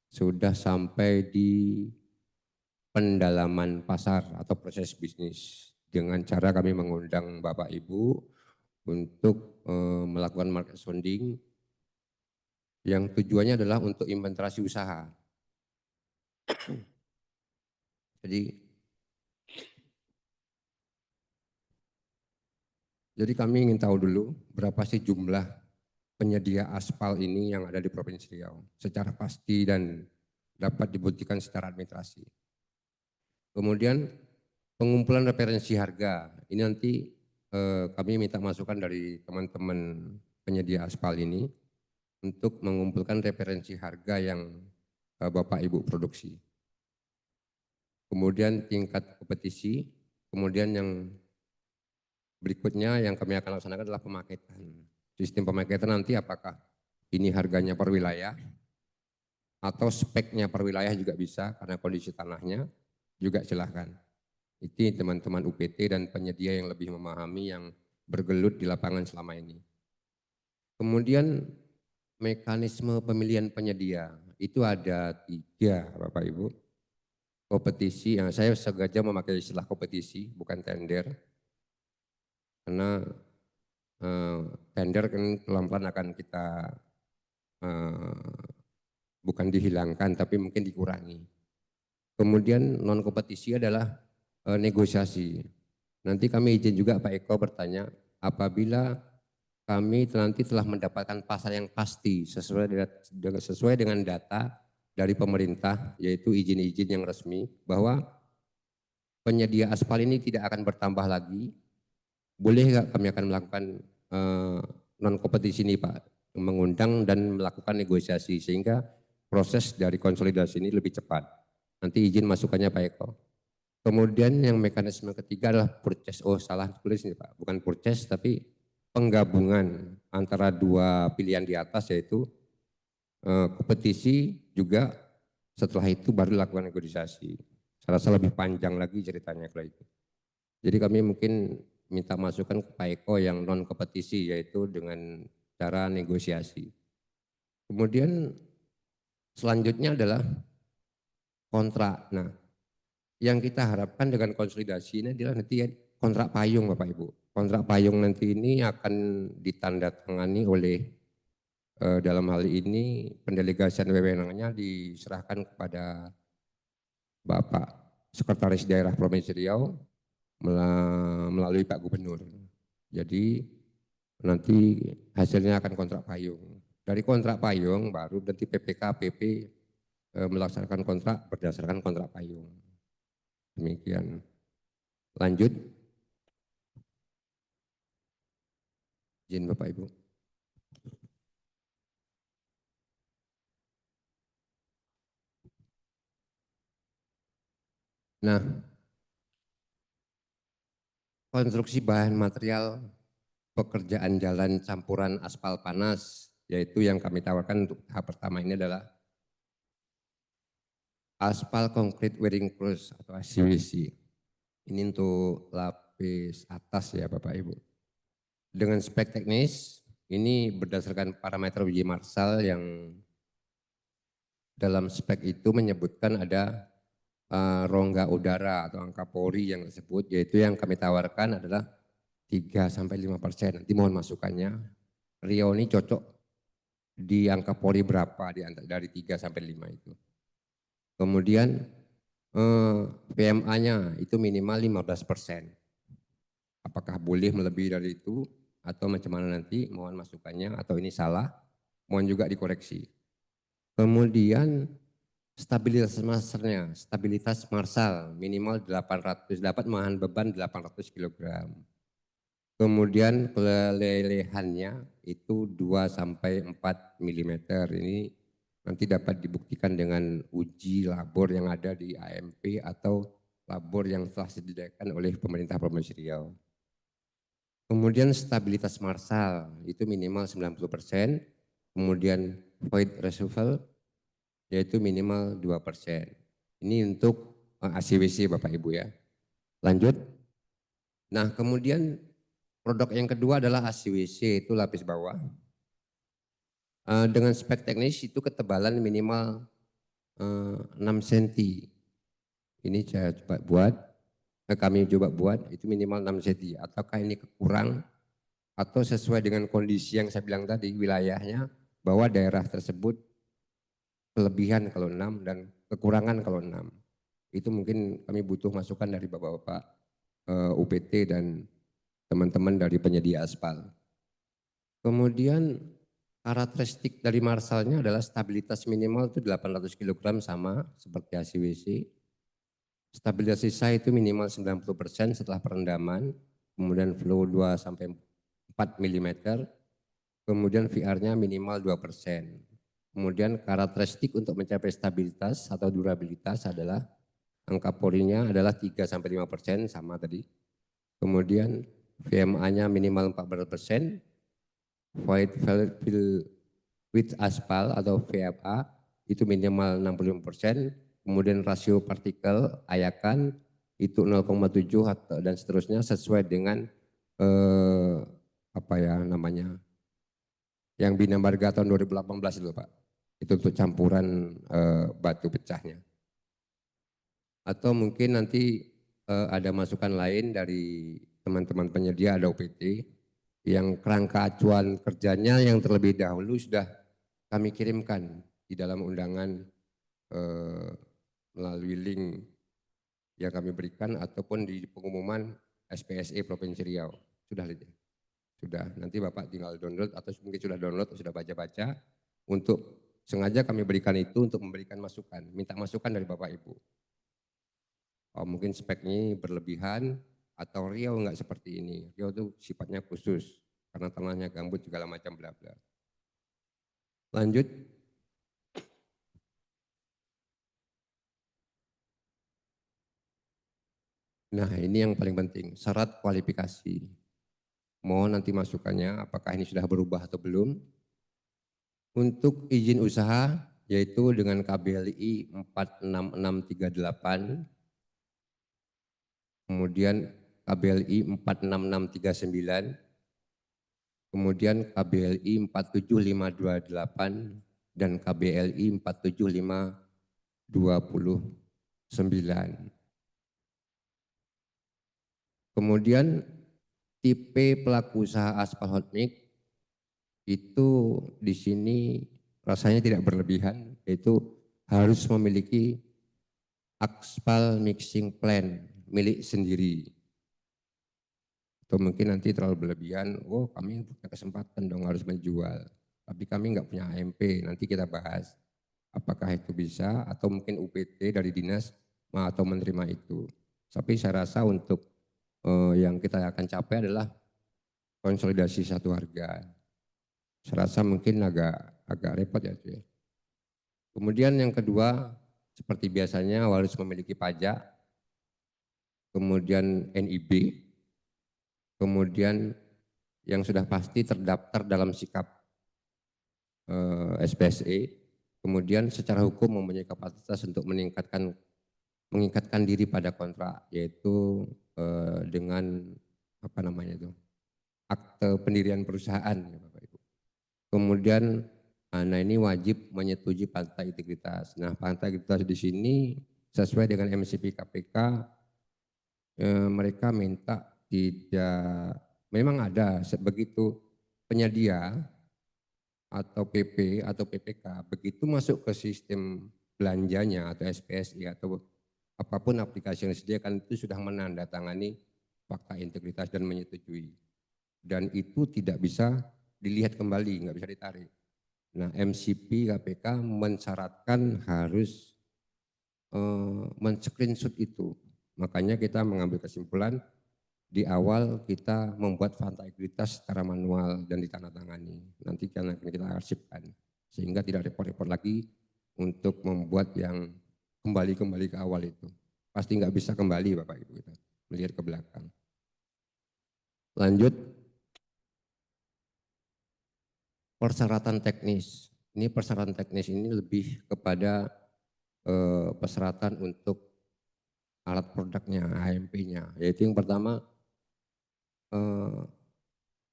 S5: sudah sampai di pendalaman pasar atau proses bisnis. Dengan cara kami mengundang Bapak Ibu untuk melakukan market sounding yang tujuannya adalah untuk inventarisasi usaha. Jadi kami ingin tahu dulu berapa sih jumlah penyedia aspal ini yang ada di Provinsi Riau secara pasti dan dapat dibuktikan secara administrasi. Kemudian pengumpulan referensi harga, ini nanti kami minta masukan dari teman-teman penyedia aspal ini untuk mengumpulkan referensi harga yang Bapak Ibu produksi. Kemudian tingkat kompetisi, kemudian yang berikutnya yang kami akan laksanakan adalah pemaketan. Sistem pemaketan nanti apakah ini harganya per wilayah atau speknya per wilayah juga bisa karena kondisi tanahnya juga silahkan. Itu teman-teman UPT dan penyedia yang lebih memahami yang bergelut di lapangan selama ini. Kemudian mekanisme pemilihan penyedia. itu ada 3 Bapak Ibu. Kompetisi, yang saya sengaja memakai istilah kompetisi bukan tender. Karena tender kan pelan-pelan akan kita bukan dihilangkan tapi mungkin dikurangi. Kemudian non kompetisi adalah negosiasi. Nanti kami izin juga Pak Eko bertanya, apabila kami nanti telah mendapatkan pasar yang pasti sesuai dengan data dari pemerintah, yaitu izin-izin yang resmi, bahwa penyedia aspal ini tidak akan bertambah lagi, boleh nggak kami akan melakukan non kompetisi ini Pak, mengundang dan melakukan negosiasi sehingga proses dari konsolidasi ini lebih cepat. Nanti izin masukannya Pak Eko. Kemudian yang mekanisme ketiga adalah purchase. Oh salah tulis ini Pak, bukan purchase tapi penggabungan antara 2 pilihan di atas, yaitu kompetisi juga setelah itu baru lakukan negosiasi. Saya rasa lebih panjang lagi ceritanya kalau itu. Jadi kami mungkin minta masukan ke Pak Eko yang non kompetisi, yaitu dengan cara negosiasi. Kemudian selanjutnya adalah kontrak. Nah, yang kita harapkan dengan konsolidasi ini adalah nanti kontrak payung Bapak Ibu. Kontrak payung nanti ini akan ditandatangani oleh dalam hal ini pendelegasian wewenangnya diserahkan kepada Bapak Sekretaris Daerah Provinsi Riau melalui Pak Gubernur. Jadi nanti hasilnya akan kontrak payung. Dari kontrak payung baru nanti PPK, PP melaksanakan kontrak berdasarkan kontrak payung. Demikian. Lanjut. Izin Bapak Ibu. Nah, konstruksi bahan material pekerjaan jalan campuran aspal panas, yaitu yang kami tawarkan untuk tahap pertama ini adalah aspal konkrit wearing cross atau ACWC. Ini untuk lapis atas ya Bapak Ibu. Dengan spek teknis, ini berdasarkan parameter uji marsal yang dalam spek itu menyebutkan ada rongga udara atau angka pori yang disebut, yaitu yang kami tawarkan adalah 3-5%. Nanti mohon masukannya. Rio ini cocok di angka pori berapa dari 3-5 itu. Kemudian PMA-nya itu minimal 15%. Apakah boleh melebihi dari itu atau macam mana nanti, mohon masukannya, atau ini salah, mohon juga dikoreksi. Kemudian stabilitas marsal minimal 800, dapat menahan beban 800 kg. Kemudian kelelehannya itu 2-4 mm. Ini nanti dapat dibuktikan dengan uji labor yang ada di AMP atau labor yang telah disediakan oleh pemerintah Provinsi Riau. Kemudian stabilitas marsal itu minimal 90%. Kemudian void reservoir yaitu minimal 2%. Ini untuk ACWC Bapak Ibu ya. Lanjut. Nah kemudian produk yang kedua adalah ACWC, itu lapis bawah. Dengan spek teknis itu ketebalan minimal 6 cm. Ini saya coba buat, kami coba buat itu minimal 6 cm. Ataukah ini kurang atau sesuai dengan kondisi yang saya bilang tadi, wilayahnya, bahwa daerah tersebut kelebihan kalau 6 dan kekurangan kalau 6. Itu mungkin kami butuh masukan dari Bapak-Bapak UPT dan teman-teman dari penyedia aspal. Kemudian karakteristik dari marsalnya adalah stabilitas minimal itu 800 kg sama seperti ACWC. Stabilitas sisa itu minimal 90% setelah perendaman. Kemudian flow 2-4 mm. Kemudian VR-nya minimal 2%. Kemudian karakteristik untuk mencapai stabilitas atau durabilitas adalah angka porinya adalah 3-5% sama tadi. Kemudian VMA-nya minimal 14%, void fill with aspal atau VFA itu minimal 65%, kemudian rasio partikel ayakan itu 0,7 dan seterusnya sesuai dengan apa ya namanya yang Bina Marga tahun 2018 itu Pak. itu untuk campuran batu pecahnya. Atau mungkin nanti ada masukan lain dari teman-teman penyedia, ada UPT yang kerangka acuan kerjanya yang terlebih dahulu sudah kami kirimkan di dalam undangan melalui link yang kami berikan ataupun di pengumuman SPSE Provinsi Riau. Sudah lihat ya? Sudah, nanti Bapak tinggal download atau mungkin sudah download atau sudah baca-baca, untuk sengaja kami berikan itu untuk memberikan masukan, minta masukan dari Bapak Ibu. Oh, mungkin speknya berlebihan atau Riau enggak seperti ini. Riau itu sifatnya khusus karena tanahnya gambut segala macam bla bla. Lanjut. Nah, ini yang paling penting, syarat kualifikasi. Mohon nanti masukannya apakah ini sudah berubah atau belum. Untuk izin usaha yaitu dengan KBLI 46638, kemudian KBLI 46639, kemudian KBLI 47528 dan KBLI 47529. Kemudian tipe pelaku usaha aspal hot mix itu di sini rasanya tidak berlebihan, yaitu harus memiliki aspal mixing plant milik sendiri. Atau mungkin nanti terlalu berlebihan, oh kami punya kesempatan dong harus menjual, tapi kami nggak punya AMP, nanti kita bahas apakah itu bisa atau mungkin UPT dari dinas atau menerima itu. Tapi saya rasa untuk yang kita akan capai adalah konsolidasi satu harga. Saya rasa mungkin agak repot ya itu ya. Kemudian yang kedua, seperti biasanya harus memiliki pajak, kemudian NIB, kemudian yang sudah pasti terdaftar dalam sikap SPSE, kemudian secara hukum mempunyai kapasitas untuk mengikatkan diri pada kontrak, yaitu dengan apa namanya itu, akte pendirian perusahaan ya Bapak Ibu. Kemudian nah ini wajib menyetujui fakta integritas. Nah fakta integritas di sini sesuai dengan MCP KPK mereka minta tidak, memang ada begitu penyedia atau PP atau PPK begitu masuk ke sistem belanjanya atau SPSI atau apapun aplikasi yang disediakan itu sudah menandatangani fakta integritas dan menyetujui, dan itu tidak bisa dilihat kembali, nggak bisa ditarik. Nah MCP KPK mensyaratkan harus men-screenshot itu, makanya kita mengambil kesimpulan di awal kita membuat fakta integritas secara manual dan ditandatangani, nanti karena kita arsipkan sehingga tidak repot-repot lagi untuk membuat yang kembali ke awal itu. Pasti nggak bisa kembali Bapak Ibu kita melihat ke belakang. Lanjut, persyaratan teknis. Ini persyaratan teknis ini lebih kepada persyaratan untuk alat produknya, AMP-nya. Yaitu yang pertama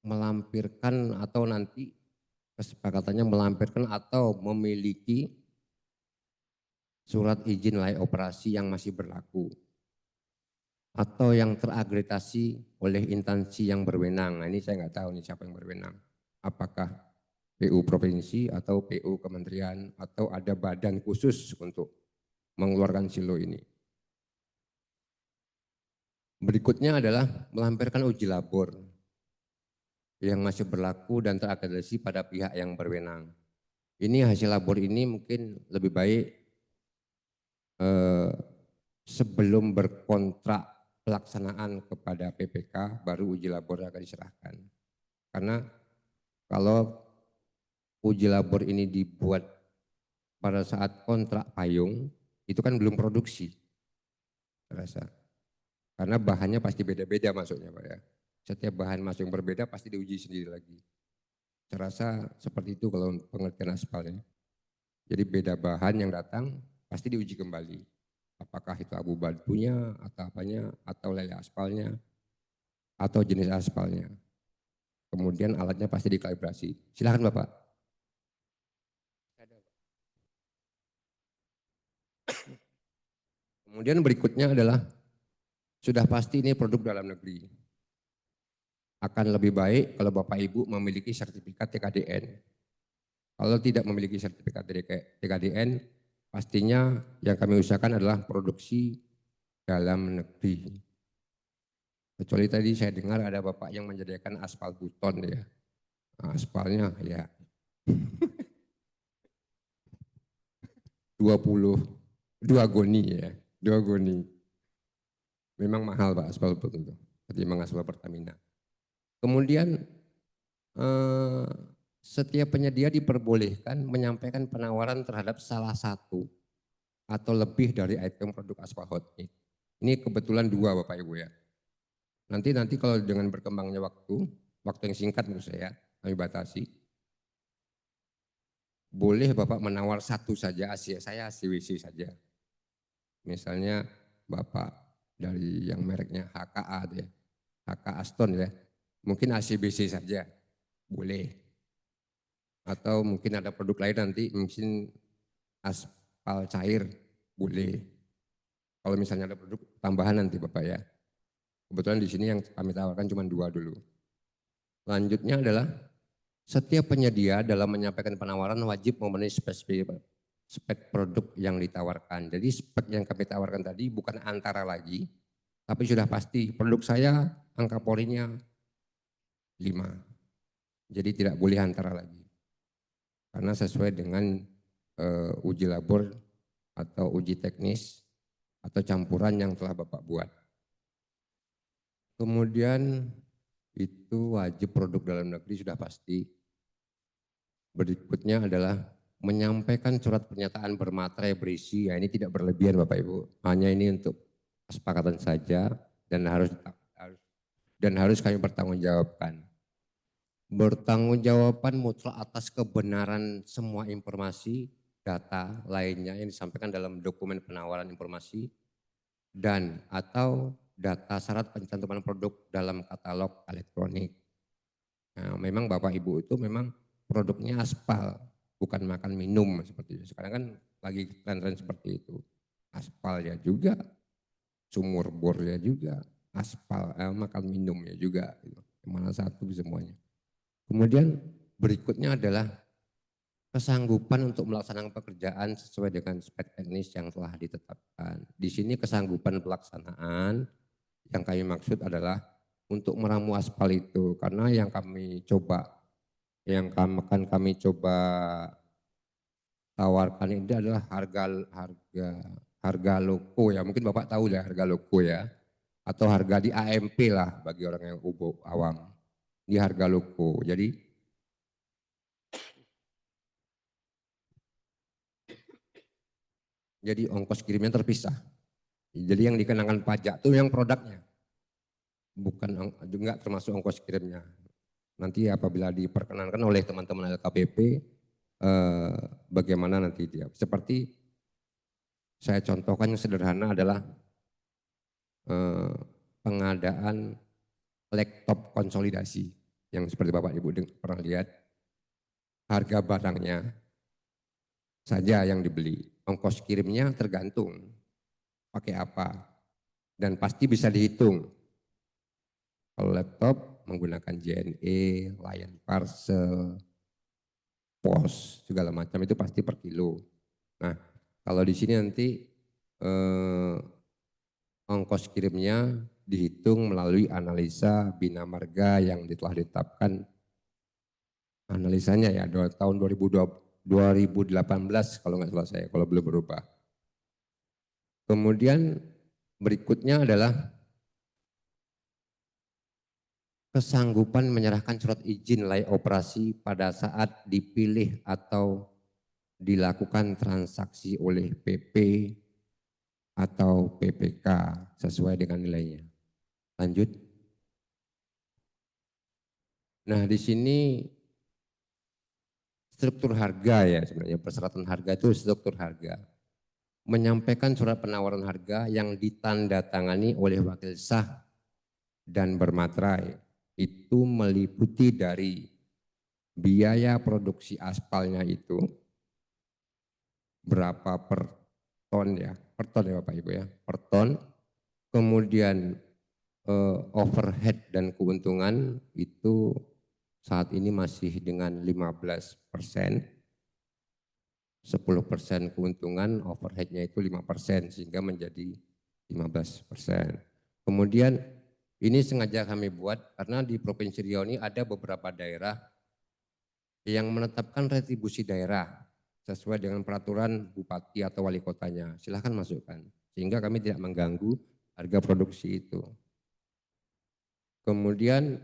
S5: melampirkan atau nanti kesepakatannya melampirkan atau memiliki surat izin layak operasi yang masih berlaku atau yang terakreditasi oleh instansi yang berwenang. Nah, ini saya nggak tahu nih siapa yang berwenang. Apakah PU provinsi atau PU kementerian atau ada badan khusus untuk mengeluarkan silo ini. Berikutnya adalah melampirkan uji labor yang masih berlaku dan terakreditasi pada pihak yang berwenang. Ini hasil labor ini mungkin lebih baik sebelum berkontrak pelaksanaan kepada PPK baru uji labor akan diserahkan. Karena kalau uji labor ini dibuat pada saat kontrak payung itu kan belum produksi, saya rasa. Karena bahannya pasti beda-beda masuknya Pak ya. Setiap bahan masuk yang berbeda pasti diuji sendiri lagi. Saya rasa seperti itu kalau pengertian aspalnya. Jadi beda bahan yang datang pasti diuji kembali. Apakah itu abu batunya atau apanya atau lele aspalnya atau jenis aspalnya. Kemudian alatnya pasti dikalibrasi. Silakan Bapak. Kemudian berikutnya adalah sudah pasti ini produk dalam negeri. Akan lebih baik kalau Bapak Ibu memiliki sertifikat TKDN. Kalau tidak memiliki sertifikat TKDN, pastinya yang kami usahakan adalah produksi dalam negeri. Kecuali tadi saya dengar ada Bapak yang menyediakan aspal buton ya. Aspalnya ya 2 goni ya, 2 goni. Memang mahal Pak aspal buton itu, ketimbang aspal Pertamina. Kemudian setiap penyedia diperbolehkan menyampaikan penawaran terhadap salah satu atau lebih dari item produk aspal hot mix. Ini kebetulan 2 Bapak Ibu ya. Nanti kalau dengan berkembangnya waktu yang singkat menurut saya, kami batasi. Boleh Bapak menawar satu saja, saya ACWC saja. Misalnya Bapak dari yang mereknya HKA ya, HK Aston ya, mungkin ACBC saja, boleh. Atau mungkin ada produk lain nanti, mungkin aspal cair, boleh. Kalau misalnya ada produk tambahan nanti Bapak ya. Kebetulan di sini yang kami tawarkan cuma 2 dulu. Lanjutnya adalah setiap penyedia dalam menyampaikan penawaran wajib memenuhi spek produk yang ditawarkan. Jadi spek yang kami tawarkan tadi bukan antara lagi, tapi sudah pasti produk saya angka porinya 5. Jadi tidak boleh antara lagi. Karena sesuai dengan uji labor atau uji teknis atau campuran yang telah Bapak buat. Kemudian itu wajib produk dalam negeri sudah pasti. Berikutnya adalah menyampaikan surat pernyataan bermaterai berisi, ya ini tidak berlebihan Bapak Ibu, hanya ini untuk kesepakatan saja dan harus kami bertanggungjawabkan. Bertanggungjawaban mutlak atas kebenaran semua informasi, data lainnya yang disampaikan dalam dokumen penawaran informasi dan atau data syarat pencantuman produk dalam katalog elektronik. Nah, memang Bapak Ibu itu memang produknya aspal, bukan makan minum seperti itu. Sekarang kan lagi tren-tren seperti itu. Aspal ya juga, sumur bor ya juga, aspal makan minum ya juga. Gitu. Mana satu semuanya. Kemudian berikutnya adalah kesanggupan untuk melaksanakan pekerjaan sesuai dengan spek teknis yang telah ditetapkan. Di sini kesanggupan pelaksanaan yang kami maksud adalah untuk meramu aspal itu, karena yang kami coba tawarkan ini adalah harga loko ya, mungkin Bapak tahu ya harga loko ya, atau harga di AMP lah bagi orang yang awam, di harga loko. Jadi ongkos kirimnya terpisah. Jadi yang dikenakan pajak itu yang produknya, bukan juga termasuk ongkos kirimnya. Nanti apabila diperkenankan oleh teman-teman LKPP, bagaimana nanti dia. Seperti saya contohkan yang sederhana adalah pengadaan laptop konsolidasi yang seperti Bapak Ibu pernah lihat, harga barangnya saja yang dibeli, ongkos kirimnya tergantung pakai apa dan pasti bisa dihitung. Kalau laptop menggunakan JNE, Lion Parcel, pos segala macam itu pasti per kilo. Nah, kalau di sini nanti ongkos kirimnya dihitung melalui analisa Bina Marga yang telah ditetapkan analisanya ya tahun 2018 kalau nggak salah saya, kalau belum berubah. Kemudian berikutnya adalah kesanggupan menyerahkan surat izin layak operasi pada saat dipilih atau dilakukan transaksi oleh PP atau PPK sesuai dengan nilainya. Lanjut. Nah, di sini struktur harga ya sebenarnya, persyaratan harga itu struktur harga. Menyampaikan surat penawaran harga yang ditandatangani oleh wakil sah dan bermaterai itu meliputi dari biaya produksi aspalnya itu berapa per ton ya, per ton ya Bapak Ibu ya, per ton. Kemudian overhead dan keuntungan itu saat ini masih dengan 15%, 10% keuntungan, overheadnya itu 5%, sehingga menjadi 15%. Kemudian ini sengaja kami buat karena di Provinsi Riau ini ada beberapa daerah yang menetapkan retribusi daerah sesuai dengan peraturan bupati atau wali kotanya. Silahkan masukkan, sehingga kami tidak mengganggu harga produksi itu. Kemudian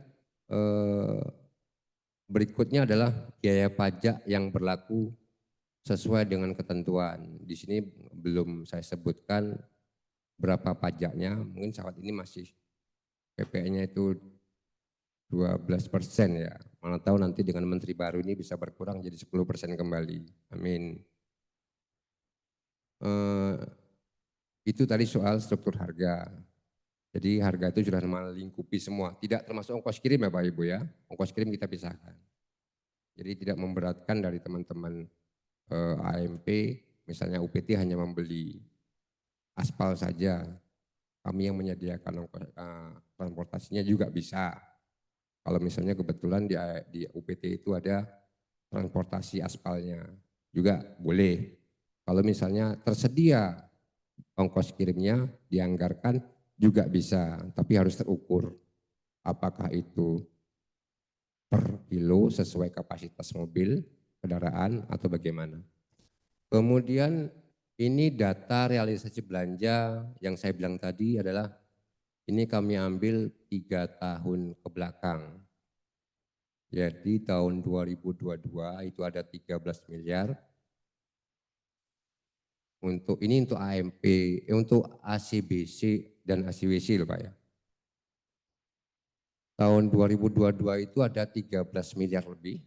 S5: berikutnya adalah biaya pajak yang berlaku sesuai dengan ketentuan. Di sini belum saya sebutkan berapa pajaknya, mungkin saat ini masih PPN-nya itu 12% ya. Mana tahu nanti dengan menteri baru ini bisa berkurang jadi 10% kembali. Amin. Itu tadi soal struktur harga. Jadi harga itu sudah melingkupi semua, tidak termasuk ongkos kirim ya Pak Ibu ya. Ongkos kirim kita pisahkan. Jadi tidak memberatkan dari teman-teman AMP, misalnya UPT hanya membeli aspal saja. Kami yang menyediakan transportasinya juga bisa. Kalau misalnya kebetulan di UPT itu ada transportasi aspalnya, juga boleh. Kalau misalnya tersedia ongkos kirimnya dianggarkan juga bisa, tapi harus terukur. Apakah itu per kilo sesuai kapasitas mobil, kendaraan, atau bagaimana. Kemudian ini data realisasi belanja yang saya bilang tadi adalah ini kami ambil 3 tahun ke belakang. Jadi tahun 2022 itu ada 13 miliar. Untuk AMP, untuk ACBC dan ACWC loh Pak ya. Tahun 2022 itu ada 13 miliar lebih.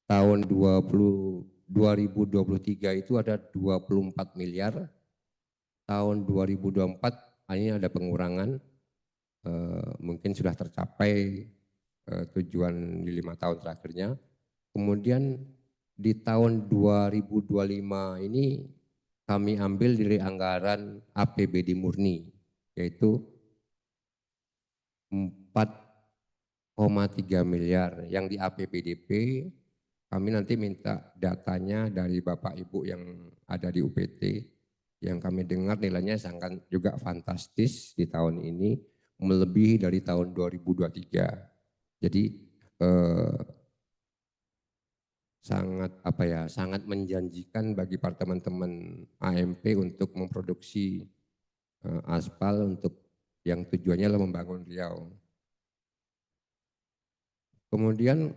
S5: Tahun 2023 itu ada 24 miliar. Tahun 2024 ini ada pengurangan, mungkin sudah tercapai tujuan di 5 tahun terakhirnya. Kemudian di tahun 2025 ini kami ambil dari anggaran APBD murni, yaitu 4,3 miliar. Yang di APBDP kami nanti minta datanya dari Bapak Ibu yang ada di UPT, yang kami dengar nilainya sangat juga fantastis di tahun ini, melebihi dari tahun 2023. Jadi sangat menjanjikan bagi para teman-teman AMP untuk memproduksi aspal untuk yang tujuannya adalah membangun Riau. Kemudian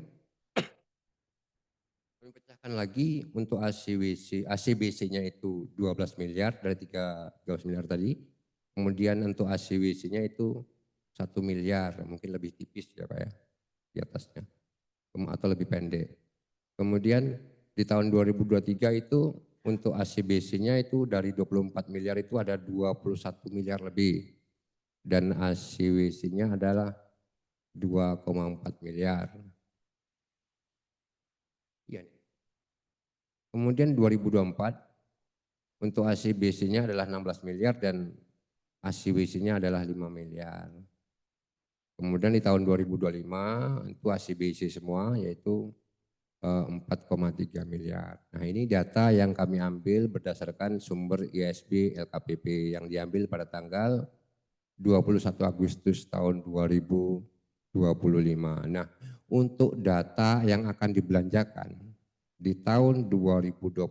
S5: kami pecahkan lagi untuk ACBC-nya itu 12 miliar dari 13 miliar tadi. Kemudian untuk ACWC-nya itu 1 miliar, mungkin lebih tipis ya Pak ya, di atasnya, atau lebih pendek. Kemudian di tahun 2023 itu untuk ACBC-nya itu dari 24 miliar itu ada 21 miliar lebih. Dan ACWC-nya adalah 2,4 miliar. Ya. Kemudian 2024 untuk ACBC-nya adalah 16 miliar dan ACWC-nya adalah 5 miliar. Kemudian di tahun 2025 itu ACBC semua yaitu 4,3 miliar. Nah ini data yang kami ambil berdasarkan sumber ISB LKPP yang diambil pada tanggal 21 Agustus tahun 2025. Nah untuk data yang akan dibelanjakan di tahun 2025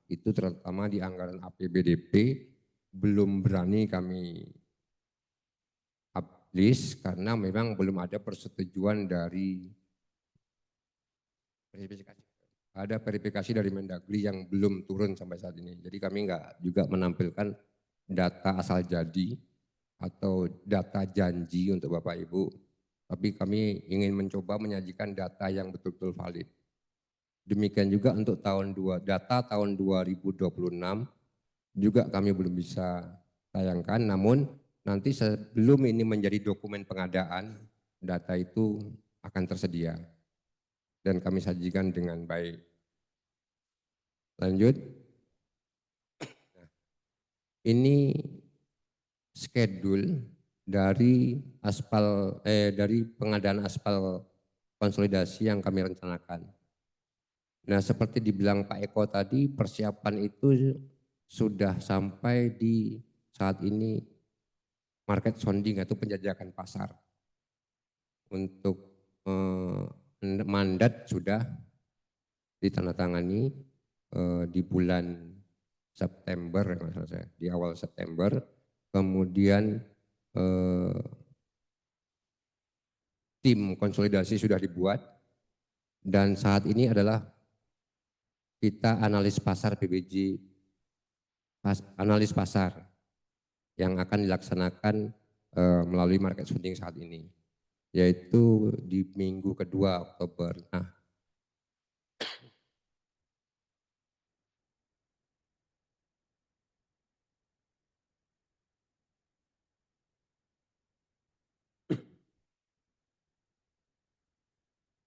S5: itu terutama di anggaran APBDP belum berani kami publish karena memang belum ada persetujuan dari verifikasi dari Mendagri yang belum turun sampai saat ini. Jadi kami enggak juga menampilkan data asal jadi atau data janji untuk Bapak Ibu. Tapi kami ingin mencoba menyajikan data yang betul-betul valid. Demikian juga untuk data tahun 2026 juga kami belum bisa tayangkan, namun nanti sebelum ini menjadi dokumen pengadaan, data itu akan tersedia dan kami sajikan dengan baik. Lanjut. ini schedule dari dari pengadaan aspal konsolidasi yang kami rencanakan. Nah, seperti dibilang Pak Eko tadi, persiapan itu sudah sampai di saat ini market sounding atau penjajakan pasar. Untuk mandat sudah ditandatangani di bulan September, di awal September. Kemudian tim konsolidasi sudah dibuat dan saat ini adalah kita analis pasar PBJ, analis pasar yang akan dilaksanakan melalui market sounding saat ini, yaitu di minggu kedua Oktober. Nah,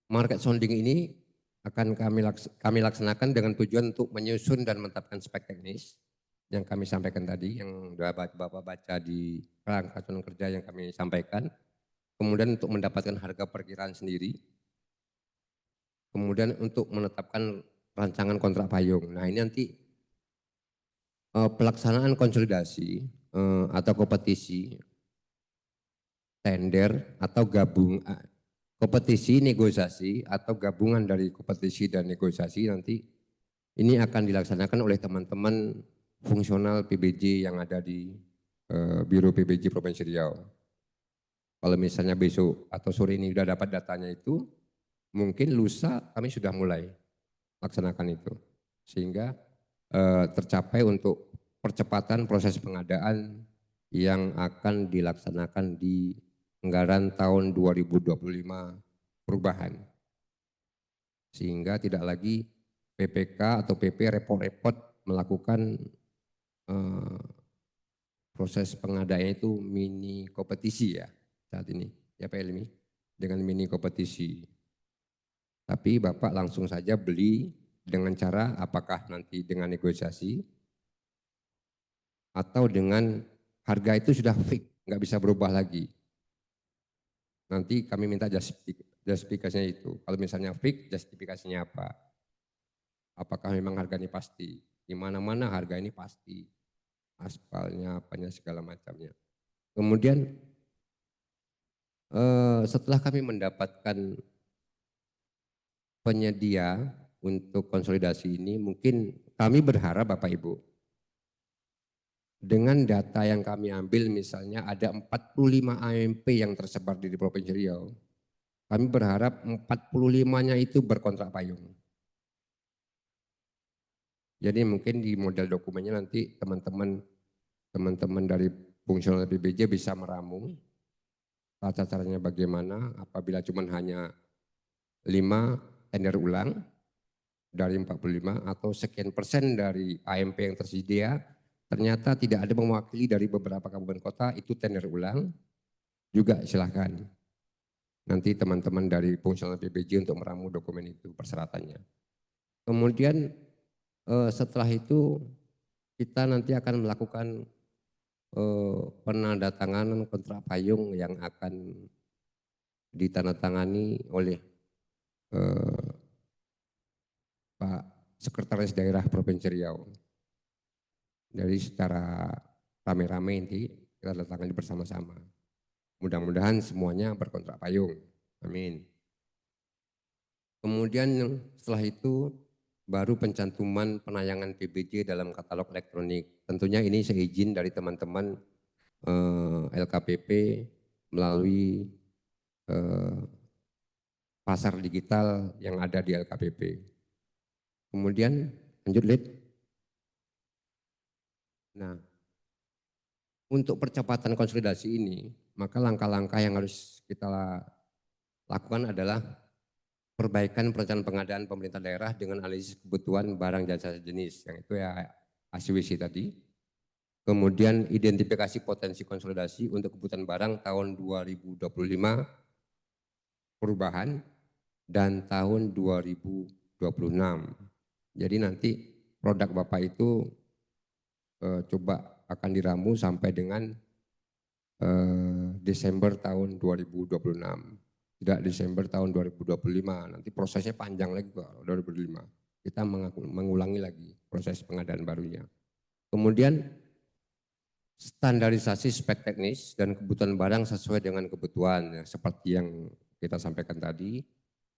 S5: market sounding ini akan kami laksanakan dengan tujuan untuk menyusun dan menetapkan spek teknis yang kami sampaikan tadi, yang sudah Bapak baca di kerangka kerja yang kami sampaikan. Kemudian untuk mendapatkan harga perkiraan sendiri. Kemudian untuk menetapkan rancangan kontrak payung. Nah, ini nanti pelaksanaan konsolidasi atau kompetisi, tender atau kompetisi, negosiasi atau gabungan dari kompetisi dan negosiasi nanti ini akan dilaksanakan oleh teman-teman fungsional PBJ yang ada di Biro PBJ Provinsi Riau. Kalau misalnya besok atau sore ini sudah dapat datanya itu, mungkin lusa kami sudah mulai laksanakan itu. Sehingga tercapai untuk percepatan proses pengadaan yang akan dilaksanakan di anggaran tahun 2025 perubahan. Sehingga tidak lagi PPK atau PP repot-repot melakukan proses pengadaan itu mini kompetisi ya saat ini. Ya Pak Elmi, dengan mini kompetisi. Tapi Bapak langsung saja beli dengan cara apakah nanti dengan negosiasi atau dengan harga itu sudah fix, nggak bisa berubah lagi. Nanti kami minta justifikasinya itu. Kalau misalnya fix, justifikasinya apa? Apakah memang harga ini pasti? Di mana-mana harga ini pasti. Aspalnya, apanya, segala macamnya. Kemudian setelah kami mendapatkan penyedia untuk konsolidasi ini, mungkin kami berharap Bapak Ibu, dengan data yang kami ambil misalnya ada 45 AMP yang tersebar di Provinsi Riau. Kami berharap 45-nya itu berkontrak payung. Jadi mungkin di model dokumennya nanti teman-teman dari fungsional PBJ bisa meramu tata caranya bagaimana apabila cuma hanya 5 tender ulang dari 45 atau sekian persen dari AMP yang tersedia ternyata tidak ada mewakili dari beberapa kabupaten kota, itu tender ulang, juga silahkan. Nanti teman-teman dari fungsional PBJ untuk meramu dokumen itu persyaratannya. Kemudian setelah itu kita nanti akan melakukan penandatanganan kontrak payung yang akan ditandatangani oleh Pak Sekretaris Daerah Provinsi Riau. Dari secara rame-rame nanti kita datangkan bersama-sama. Mudah-mudahan semuanya berkontrak payung. Amin. Kemudian setelah itu baru pencantuman penayangan PBJ dalam katalog elektronik. Tentunya ini seizin dari teman-teman LKPP melalui pasar digital yang ada di LKPP. Kemudian lanjut Lid. Nah, untuk percepatan konsolidasi ini, maka langkah-langkah yang harus kita lakukan adalah perbaikan perencanaan pengadaan pemerintah daerah dengan analisis kebutuhan barang jasa jenis, yang itu ya ACWC tadi. Kemudian identifikasi potensi konsolidasi untuk kebutuhan barang tahun 2025 perubahan dan tahun 2026. Jadi nanti produk Bapak itu coba akan diramu sampai dengan Desember tahun 2026. Tidak Desember tahun 2025. Nanti prosesnya panjang lagi Pak, 2025. Kita mengulangi lagi proses pengadaan barunya. Kemudian standarisasi spek teknis dan kebutuhan barang sesuai dengan kebutuhan, ya, seperti yang kita sampaikan tadi.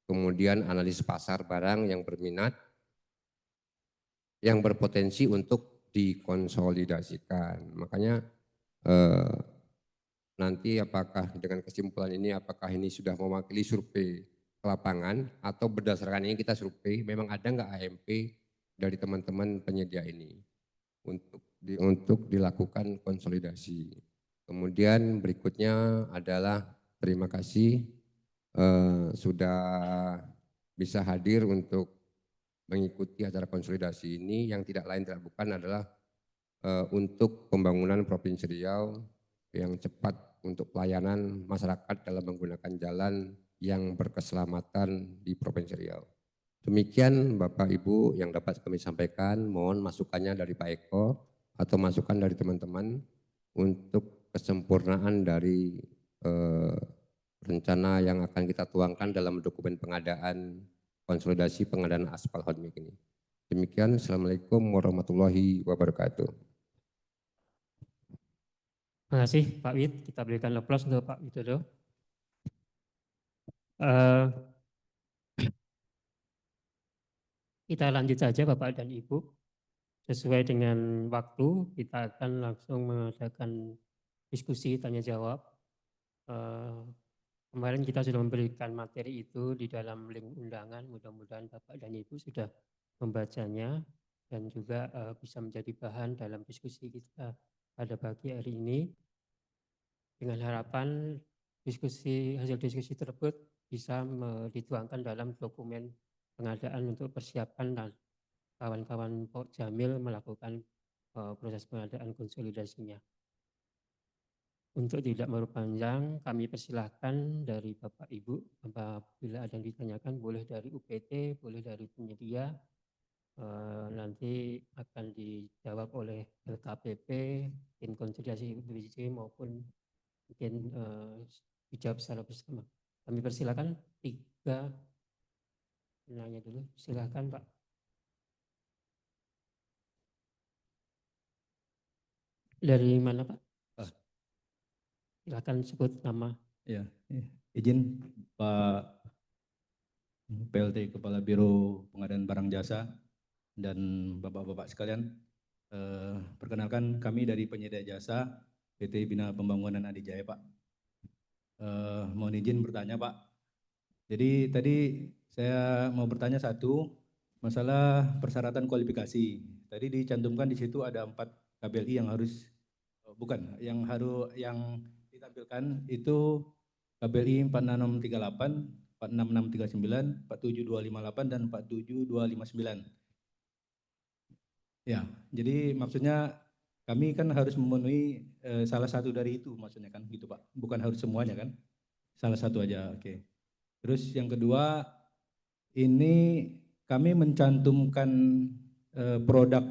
S5: Kemudian analisis pasar barang yang berminat, yang berpotensi untuk dikonsolidasikan. Makanya nanti apakah dengan kesimpulan ini, apakah ini sudah mewakili survei ke lapangan atau berdasarkan ini kita survei, memang ada nggak AMP dari teman-teman penyedia ini untuk dilakukan konsolidasi. Kemudian berikutnya adalah terima kasih sudah bisa hadir untuk mengikuti acara konsolidasi ini, yang tidak lain tidak bukan adalah untuk pembangunan Provinsi Riau yang cepat untuk pelayanan masyarakat dalam menggunakan jalan yang berkeselamatan di Provinsi Riau. Demikian Bapak Ibu yang dapat kami sampaikan, mohon masukannya dari Pak Eko atau masukan dari teman-teman untuk kesempurnaan dari rencana yang akan kita tuangkan dalam dokumen pengadaan konsolidasi pengadaan aspal hotmix ini. Demikian, Assalamualaikum warahmatullahi wabarakatuh.
S1: Terima kasih Pak Wid, kita berikan aplaus untuk Pak Widodo. Kita lanjut saja Bapak dan Ibu. Sesuai dengan waktu, kita akan langsung mengadakan diskusi tanya jawab. Kemarin kita sudah memberikan materi itu di dalam link undangan, mudah-mudahan Bapak dan Ibu sudah membacanya dan juga bisa menjadi bahan dalam diskusi kita pada pagi hari ini. Dengan harapan hasil diskusi tersebut bisa dituangkan dalam dokumen pengadaan untuk persiapan dan kawan-kawan Pak Jamil melakukan proses pengadaan konsolidasinya. Untuk tidak berpanjang, kami persilahkan dari Bapak Ibu, apabila ada yang ditanyakan boleh dari UPT, boleh dari penyedia, nanti akan dijawab oleh LKPP, tim konsolidasi BPJJ maupun mungkin dijawab secara bersama. Kami persilahkan 3 penanya dulu, silakan Pak. Dari mana Pak? Silakan sebut nama.
S2: Ya, izin Pak PLT Kepala Biro Pengadaan Barang Jasa dan Bapak-Bapak sekalian, perkenalkan kami dari penyedia jasa PT Bina Pembangunan Adijaya Pak. Mohon izin bertanya Pak. Jadi tadi saya mau bertanya satu, masalah persyaratan kualifikasi. Tadi dicantumkan di situ ada 4 KBLI yang harus, yang ditampilkan itu KBLI 46638, 46639, 47258 dan 47259. Ya, jadi maksudnya kami kan harus memenuhi salah satu dari itu maksudnya kan gitu Pak. Bukan harus semuanya kan? Salah satu aja, oke. Terus yang kedua, ini kami mencantumkan produk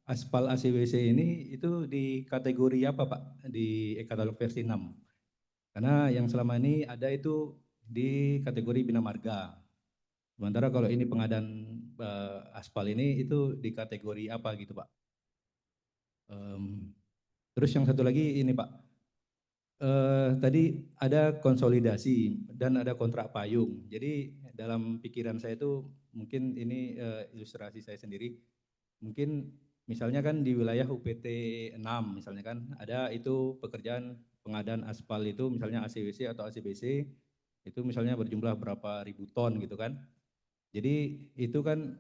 S2: aspal ACWC ini itu di kategori apa Pak? Di e-katalog versi 6. Karena yang selama ini ada itu di kategori Bina Marga. Sementara kalau ini pengadaan aspal ini itu di kategori apa gitu Pak? Terus yang satu lagi ini Pak, tadi ada konsolidasi dan ada kontrak payung. Jadi dalam pikiran saya itu mungkin ini ilustrasi saya sendiri. Mungkin misalnya kan di wilayah UPT 6 misalnya kan ada itu pekerjaan pengadaan aspal itu misalnya ACWC atau ACBC itu misalnya berjumlah berapa ribu ton gitu kan. Jadi itu kan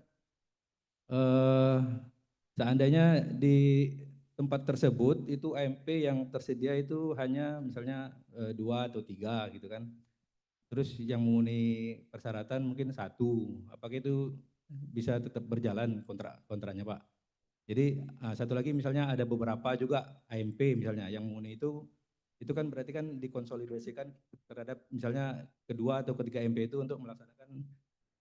S2: seandainya di tempat tersebut itu AMP yang tersedia itu hanya misalnya 2 atau 3 gitu kan. Terus yang memenuhi persyaratan mungkin 1. Apakah itu bisa tetap berjalan kontraknya Pak? Jadi satu lagi misalnya ada beberapa juga AMP misalnya yang memenuhi itu kan berarti kan dikonsolidasikan terhadap misalnya kedua atau ketiga AMP itu untuk melaksanakan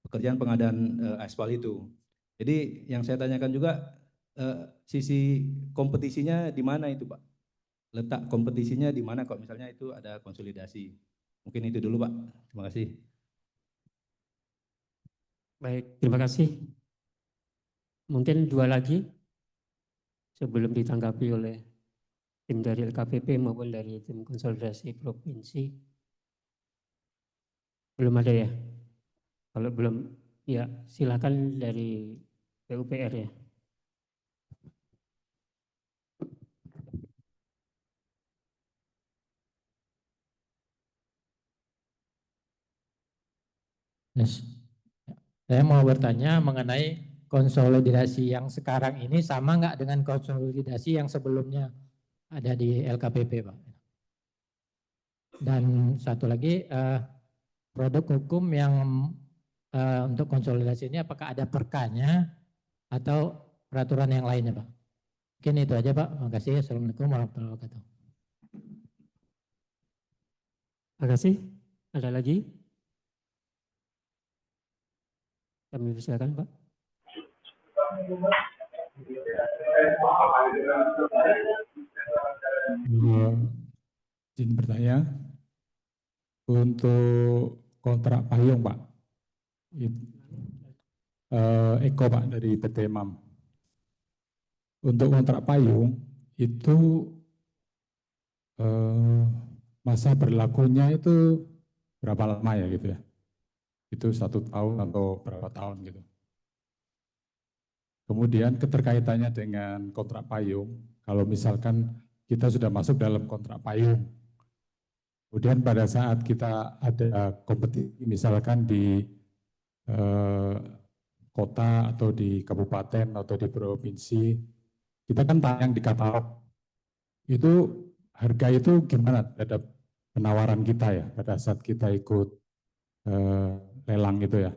S2: pekerjaan pengadaan aspal itu. Jadi yang saya tanyakan juga
S6: sisi kompetisinya di mana itu Pak? Letak kompetisinya di mana kok misalnya itu ada konsolidasi? Mungkin itu dulu Pak. Terima kasih.
S1: Baik, terima kasih. Mungkin dua lagi sebelum ditanggapi oleh tim dari LKPP maupun dari tim konsolidasi provinsi. Belum ada ya? Kalau belum, ya silakan dari PUPR ya.
S7: Yes. Saya mau bertanya mengenai konsolidasi yang sekarang ini sama nggak dengan konsolidasi yang sebelumnya ada di LKPP, Pak? Dan satu lagi, produk hukum yang untuk konsolidasi ini apakah ada perkanya atau peraturan yang lainnya, Pak? Mungkin itu aja, Pak. Terima kasih. Assalamualaikum warahmatullahi wabarakatuh.
S1: Terima kasih. Ada lagi? Kami silakan Pak.
S8: Izin bertanya, untuk kontrak payung Pak, Eko Pak dari PT MAM. Untuk kontrak payung itu masa berlakunya itu berapa lama ya gitu ya? Itu 1 tahun atau berapa tahun gitu. Kemudian keterkaitannya dengan kontrak payung, kalau misalkan kita sudah masuk dalam kontrak payung, kemudian pada saat kita ada kompetisi misalkan di kota atau di kabupaten atau di provinsi, kita kan tayang di katalog. Itu harga itu gimana terhadap penawaran kita ya pada saat kita ikut lelang gitu ya?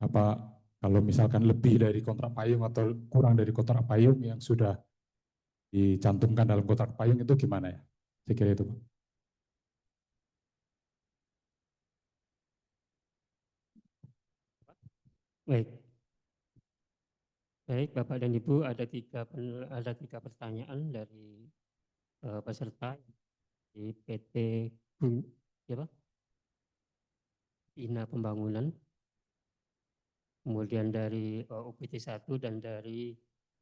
S8: Apa kalau misalkan lebih dari kontrak payung atau kurang dari kontrak payung yang sudah dicantumkan dalam kontrak payung itu gimana ya? Saya kira itu Pak.
S1: Baik. Baik, Bapak dan Ibu, ada tiga pertanyaan dari peserta di PT Bina Pembangunan, kemudian dari UPT 1 dan dari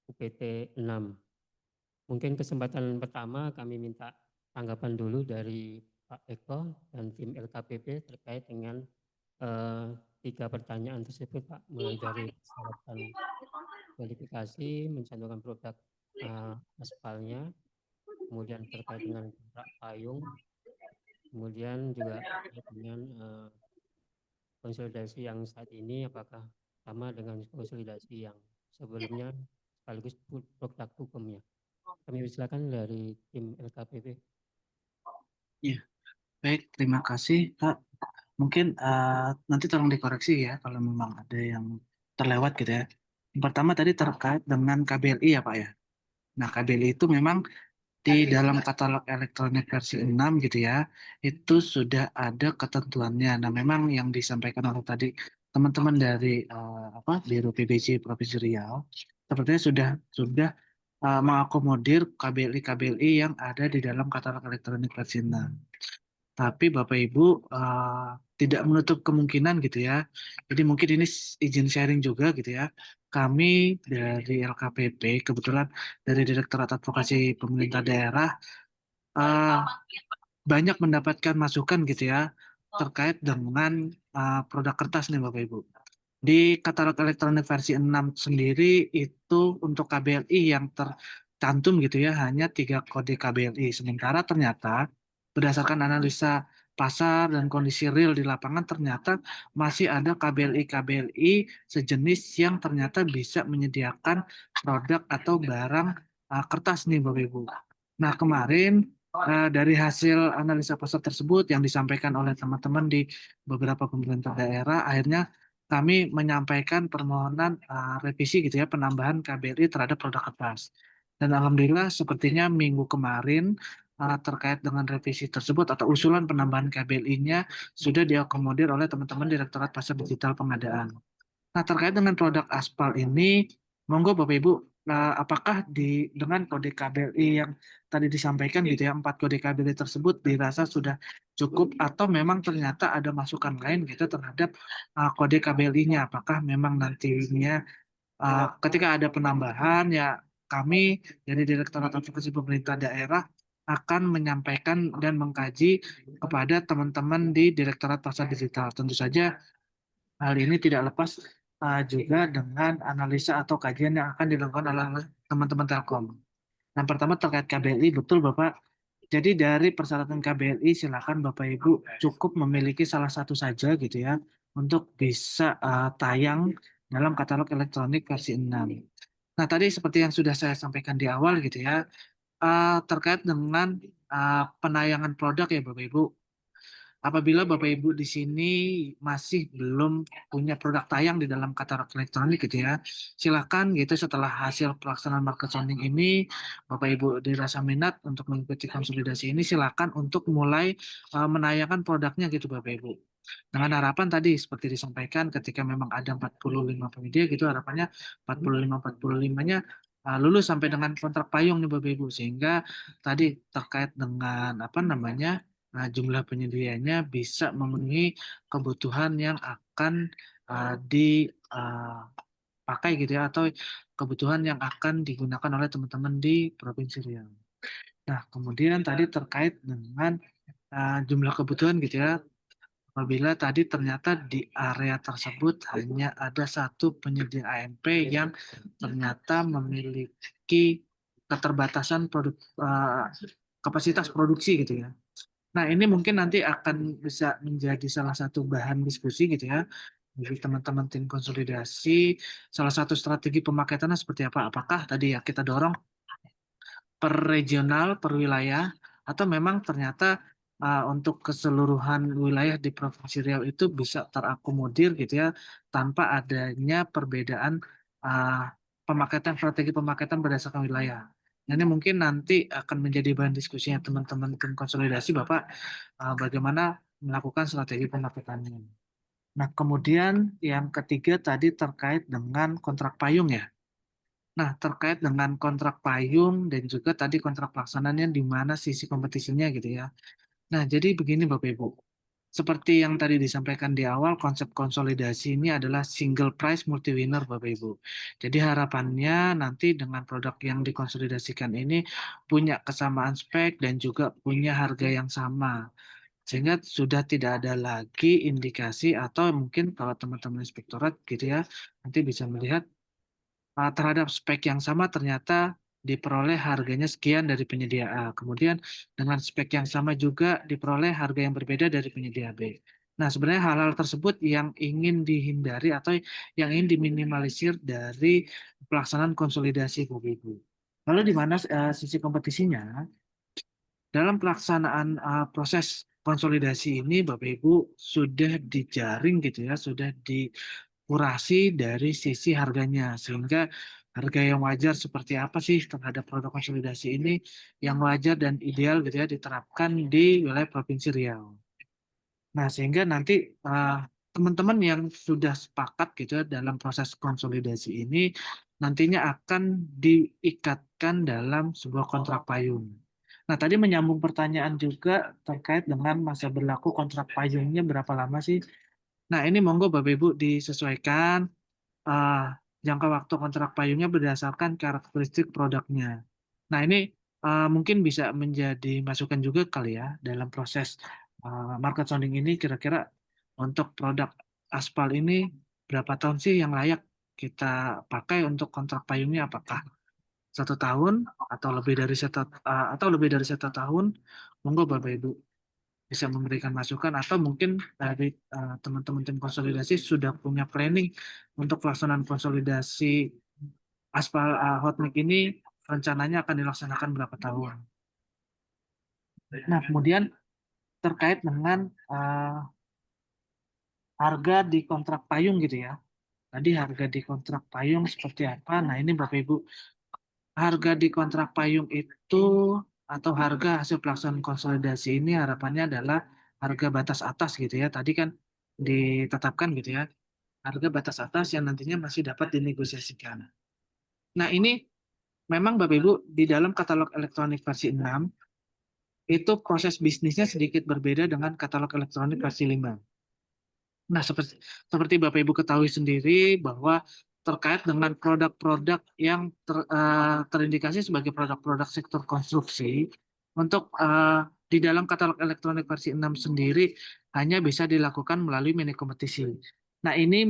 S1: UPT 6. Mungkin kesempatan pertama kami minta tanggapan dulu dari Pak Eko dan tim LKPP terkait dengan tiga pertanyaan tersebut Pak, mulai dari persyaratan kualifikasi, mencantumkan produk aspalnya, kemudian terkait dengan kontrak payung, kemudian juga terkait dengan konsolidasi yang saat ini apakah sama dengan konsolidasi yang sebelumnya sekaligus produk hukumnya. Kami silakan dari tim LKPP.
S3: Iya, baik, terima kasih Pak. Mungkin nanti tolong dikoreksi ya kalau memang ada yang terlewat gitu ya. Yang pertama tadi terkait dengan KBLI ya Pak ya. Nah KBLI itu memang di dalam katalog elektronik versi 6 gitu ya, itu sudah ada ketentuannya. Nah memang yang disampaikan oleh tadi teman-teman dari Biro PBJ Provinsi Riau, sepertinya sudah mengakomodir KBLI yang ada di dalam katalog elektronik versi 6. Tapi Bapak Ibu tidak menutup kemungkinan gitu ya. Jadi mungkin ini izin sharing juga gitu ya. Kami dari LKPP, kebetulan dari Direktorat Advokasi Pemerintah Daerah, banyak mendapatkan masukan gitu ya, terkait dengan produk kertas nih Bapak Ibu. Di katalog elektronik versi 6 sendiri itu untuk KBLI yang tercantum gitu ya, hanya 3 kode KBLI. Sementara ternyata berdasarkan analisa pasar dan kondisi real di lapangan ternyata masih ada KBLI sejenis yang ternyata bisa menyediakan produk atau barang kertas nih Bapak Ibu. Nah kemarin dari hasil analisa pasar tersebut yang disampaikan oleh teman-teman di beberapa pemerintah daerah, akhirnya kami menyampaikan permohonan revisi gitu ya, penambahan KBLI terhadap produk kertas. Dan alhamdulillah sepertinya minggu kemarin terkait dengan revisi tersebut atau usulan penambahan KBLI-nya sudah diakomodir oleh teman-teman Direktorat Pasar Digital Pengadaan. Nah terkait dengan produk aspal ini, monggo Bapak Ibu apakah dengan kode KBLI yang tadi disampaikan gitu ya, 4 kode KBLI tersebut dirasa sudah cukup atau memang ternyata ada masukan lain gitu terhadap kode KBLI-nya. Apakah memang nantinya ketika ada penambahan ya kami dari Direktorat Advokasi Pemerintah Daerah akan menyampaikan dan mengkaji kepada teman-teman di Direktorat Pasar Digital. Tentu saja hal ini tidak lepas juga dengan analisa atau kajian yang akan dilakukan oleh teman-teman Telkom. Yang pertama terkait KBLI, betul Bapak. Jadi dari persyaratan KBLI silakan Bapak Ibu cukup memiliki salah satu saja gitu ya untuk bisa tayang dalam katalog elektronik versi 6. Nah tadi seperti yang sudah saya sampaikan di awal gitu ya, terkait dengan penayangan produk ya Bapak Ibu. Apabila Bapak Ibu di sini masih belum punya produk tayang di dalam katalog elektronik gitu ya, silakan gitu setelah hasil pelaksanaan market sounding ini, Bapak Ibu dirasa minat untuk mengikuti konsolidasi ini, silakan untuk mulai menayangkan produknya gitu Bapak Ibu. Dengan harapan tadi seperti disampaikan ketika memang ada 45 penyedia gitu, harapannya 45-45-nya lulus sampai dengan kontrak payung nih Bapak Ibu, sehingga tadi terkait dengan apa namanya jumlah penyedianya bisa memenuhi kebutuhan yang akan dipakai gitu ya, atau kebutuhan yang akan digunakan oleh teman-teman di Provinsi Riau. Nah, kemudian tadi terkait dengan jumlah kebutuhan gitu ya, apabila tadi ternyata di area tersebut hanya ada satu penyedia ANP yang ternyata memiliki keterbatasan kapasitas produksi gitu ya. Nah, ini mungkin nanti akan bisa menjadi salah satu bahan diskusi gitu ya bagi teman-teman tim konsolidasi. Salah satu strategi pemaketannya seperti apa? Apakah tadi ya kita dorong per regional, per wilayah, atau memang ternyata untuk keseluruhan wilayah di Provinsi Riau itu bisa terakomodir gitu ya tanpa adanya perbedaan pemaketan strategi pemaketan berdasarkan wilayah. Ini mungkin nanti akan menjadi bahan diskusinya teman-teman tim konsolidasi Bapak bagaimana melakukan strategi pemaketannya. Nah, kemudian yang ketiga tadi terkait dengan kontrak payung ya. Nah, terkait dengan kontrak payung dan juga tadi kontrak pelaksanaannya di mana sisi kompetisinya gitu ya. Nah, jadi begini Bapak Ibu. Seperti yang tadi disampaikan di awal, konsep konsolidasi ini adalah single price multi winner Bapak Ibu. Jadi harapannya nanti dengan produk yang dikonsolidasikan ini punya kesamaan spek dan juga punya harga yang sama. Sehingga sudah tidak ada lagi indikasi atau mungkin kalau teman-teman inspektorat gitu ya, nanti bisa melihat terhadap spek yang sama ternyata diperoleh harganya sekian dari penyedia A. Kemudian dengan spek yang sama juga diperoleh harga yang berbeda dari penyedia B. Nah, sebenarnya hal-hal tersebut yang ingin dihindari atau yang ingin diminimalisir dari pelaksanaan konsolidasi Bapak Ibu. Lalu di mana sisi kompetisinya? Dalam pelaksanaan proses konsolidasi ini Bapak Ibu sudah dijaring gitu ya, sudah dikurasi dari sisi harganya sehingga harga yang wajar seperti apa sih terhadap produk konsolidasi ini yang wajar dan ideal gitu ya diterapkan di wilayah Provinsi Riau. Nah, sehingga nanti teman-teman yang sudah sepakat gitu ya dalam proses konsolidasi ini nantinya akan diikatkan dalam sebuah kontrak payung. Nah, tadi menyambung pertanyaan juga terkait dengan masa berlaku kontrak payungnya berapa lama sih? Nah, ini monggo Bapak Ibu disesuaikan jangka waktu kontrak payungnya berdasarkan karakteristik produknya. Nah, ini mungkin bisa menjadi masukan juga kali ya dalam proses market sounding ini kira-kira untuk produk aspal ini berapa tahun sih yang layak kita pakai untuk kontrak payungnya, apakah 1 tahun atau lebih dari 1 tahun? Monggo Bapak Ibu bisa memberikan masukan atau mungkin dari teman-teman tim konsolidasi sudah punya planning untuk pelaksanaan konsolidasi aspal hot mic ini rencananya akan dilaksanakan berapa tahun. Nah, kemudian terkait dengan harga di kontrak payung gitu ya. Tadi harga di kontrak payung seperti apa? Nah, ini Bapak Ibu, harga di kontrak payung itu atau harga hasil pelaksanaan konsolidasi ini harapannya adalah harga batas atas gitu ya. Tadi kan ditetapkan gitu ya. Harga batas atas yang nantinya masih dapat dinegosiasikan. Nah, ini memang Bapak Ibu di dalam katalog elektronik versi 6 itu proses bisnisnya sedikit berbeda dengan katalog elektronik versi 5. Nah, seperti Bapak Ibu ketahui sendiri bahwa terkait dengan produk-produk yang terindikasi sebagai produk-produk sektor konstruksi, untuk di dalam katalog elektronik versi 6 sendiri hanya bisa dilakukan melalui mini kompetisi. Nah, ini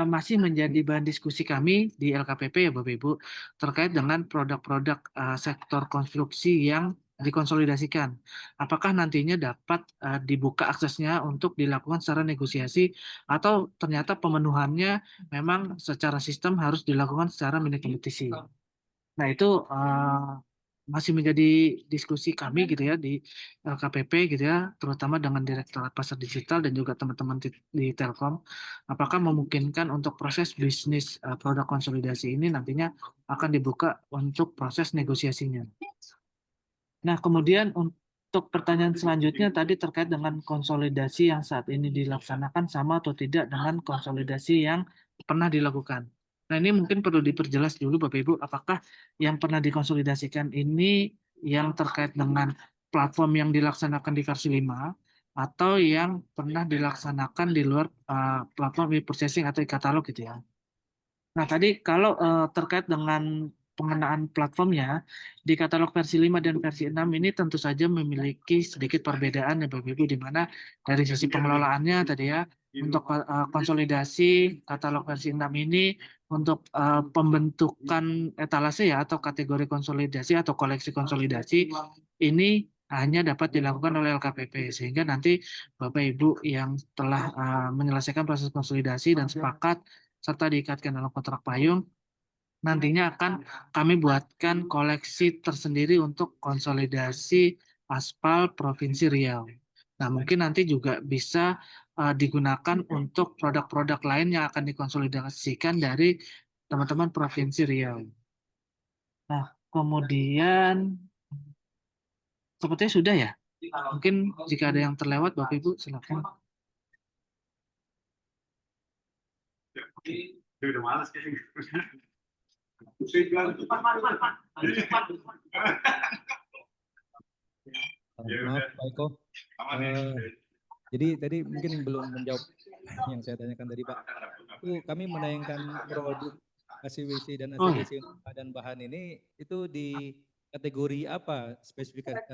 S3: masih menjadi bahan diskusi kami di LKPP ya Bapak Ibu, terkait dengan produk-produk sektor konstruksi yang dikonsolidasikan. Apakah nantinya dapat dibuka aksesnya untuk dilakukan secara negosiasi atau ternyata pemenuhannya memang secara sistem harus dilakukan secara mini kompetisi. Nah, itu masih menjadi diskusi kami gitu ya di LKPP gitu ya, terutama dengan Direktorat Pasar Digital dan juga teman-teman di Telkom. Apakah memungkinkan untuk proses bisnis produk konsolidasi ini nantinya akan dibuka untuk proses negosiasinya. Nah, kemudian untuk pertanyaan selanjutnya tadi terkait dengan konsolidasi yang saat ini dilaksanakan sama atau tidak dengan konsolidasi yang pernah dilakukan. Nah, ini mungkin perlu diperjelas dulu Bapak Ibu, apakah yang pernah dikonsolidasikan ini yang terkait dengan platform yang dilaksanakan di versi 5 atau yang pernah dilaksanakan di luar platform e-purchasing atau e-katalog gitu ya. Nah, tadi kalau terkait dengan pengenaan platformnya, di katalog versi 5 dan versi 6 ini tentu saja memiliki sedikit perbedaan ya Bapak Ibu, di mana dari sisi pengelolaannya tadi ya, untuk konsolidasi katalog versi 6 ini, untuk pembentukan etalase ya, atau kategori konsolidasi atau koleksi konsolidasi, ini hanya dapat dilakukan oleh LKPP, sehingga nanti Bapak Ibu yang telah menyelesaikan proses konsolidasi dan sepakat serta diikatkan dalam kontrak payung, nantinya akan kami buatkan koleksi tersendiri untuk konsolidasi aspal Provinsi Riau. Nah, mungkin nanti juga bisa digunakan untuk produk-produk lain yang akan dikonsolidasikan dari teman-teman Provinsi Riau. Nah, kemudian sepertinya sudah ya. Mungkin jika ada yang terlewat, Bapak Ibu silakan.
S6: Maaf Pak Eko. Jadi tadi mungkin belum menjawab yang saya tanyakan tadi Pak. Itu kami menayangkan produk ACWC dan ACBC untuk bahan bahan ini itu di kategori apa spesifiknya Pak?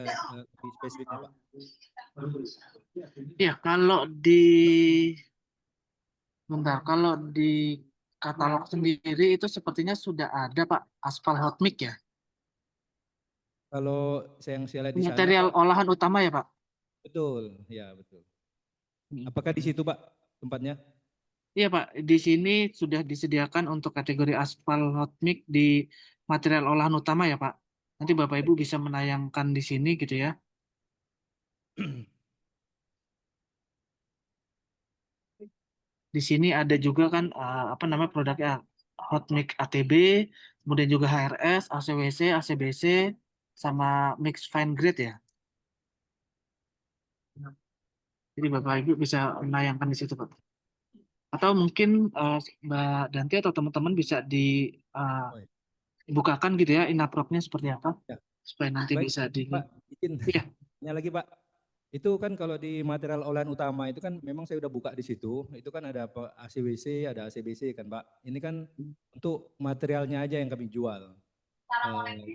S3: Ya, kalau di katalog sendiri itu sepertinya sudah ada Pak, aspal hot mix ya.
S6: Kalau yang saya lihat di sana
S3: Material
S6: Pak,
S3: olahan utama ya Pak.
S6: betul, ya betul. Apakah di situ Pak tempatnya?
S3: Iya Pak, di sini sudah disediakan untuk kategori aspal hot mix di material olahan utama ya Pak. Nanti Bapak Ibu bisa menayangkan di sini gitu ya. Di sini ada juga kan apa namanya produknya hot mix ATB, kemudian juga HRS, ACWC, ACBC, sama mix fine grade ya. Jadi Bapak Ibu bisa menayangkan di situ Pak. Atau mungkin Mbak Danti atau teman-teman bisa dibukakan gitu ya inaproknya seperti apa,
S6: Ya.
S3: supaya nanti
S6: Baik,
S3: bisa di.
S6: Pak, izin.
S3: Iya.
S6: Lagi Pak. Itu kan kalau di material olahan utama itu kan memang saya udah buka di situ. Itu kan ada ACWC, ada ACBC kan Pak. Ini kan untuk materialnya aja yang kami jual.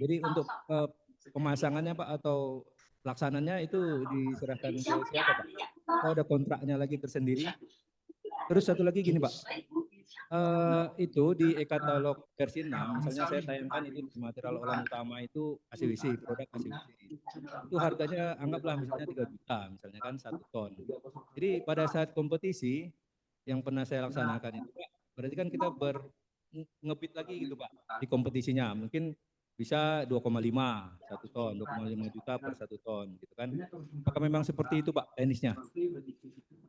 S6: Jadi untuk pemasangannya Pak atau pelaksananya itu diserahkan ke siapa Pak? Atau ada kontraknya lagi tersendiri? Terus satu lagi gini Pak, itu di e-katalog versi 6, misalnya saya tayangkan itu di material olahan utama itu ACWC, produk ACWC. Itu harganya anggaplah misalnya 3 juta, misalnya kan 1 ton. Jadi pada saat kompetisi yang pernah saya laksanakan itu Pak, berarti kan kita ngebit lagi gitu Pak di kompetisinya. Mungkin bisa 2,5 1 ton, 2,5 juta per 1 ton gitu kan. Apakah memang seperti itu Pak teknisnya?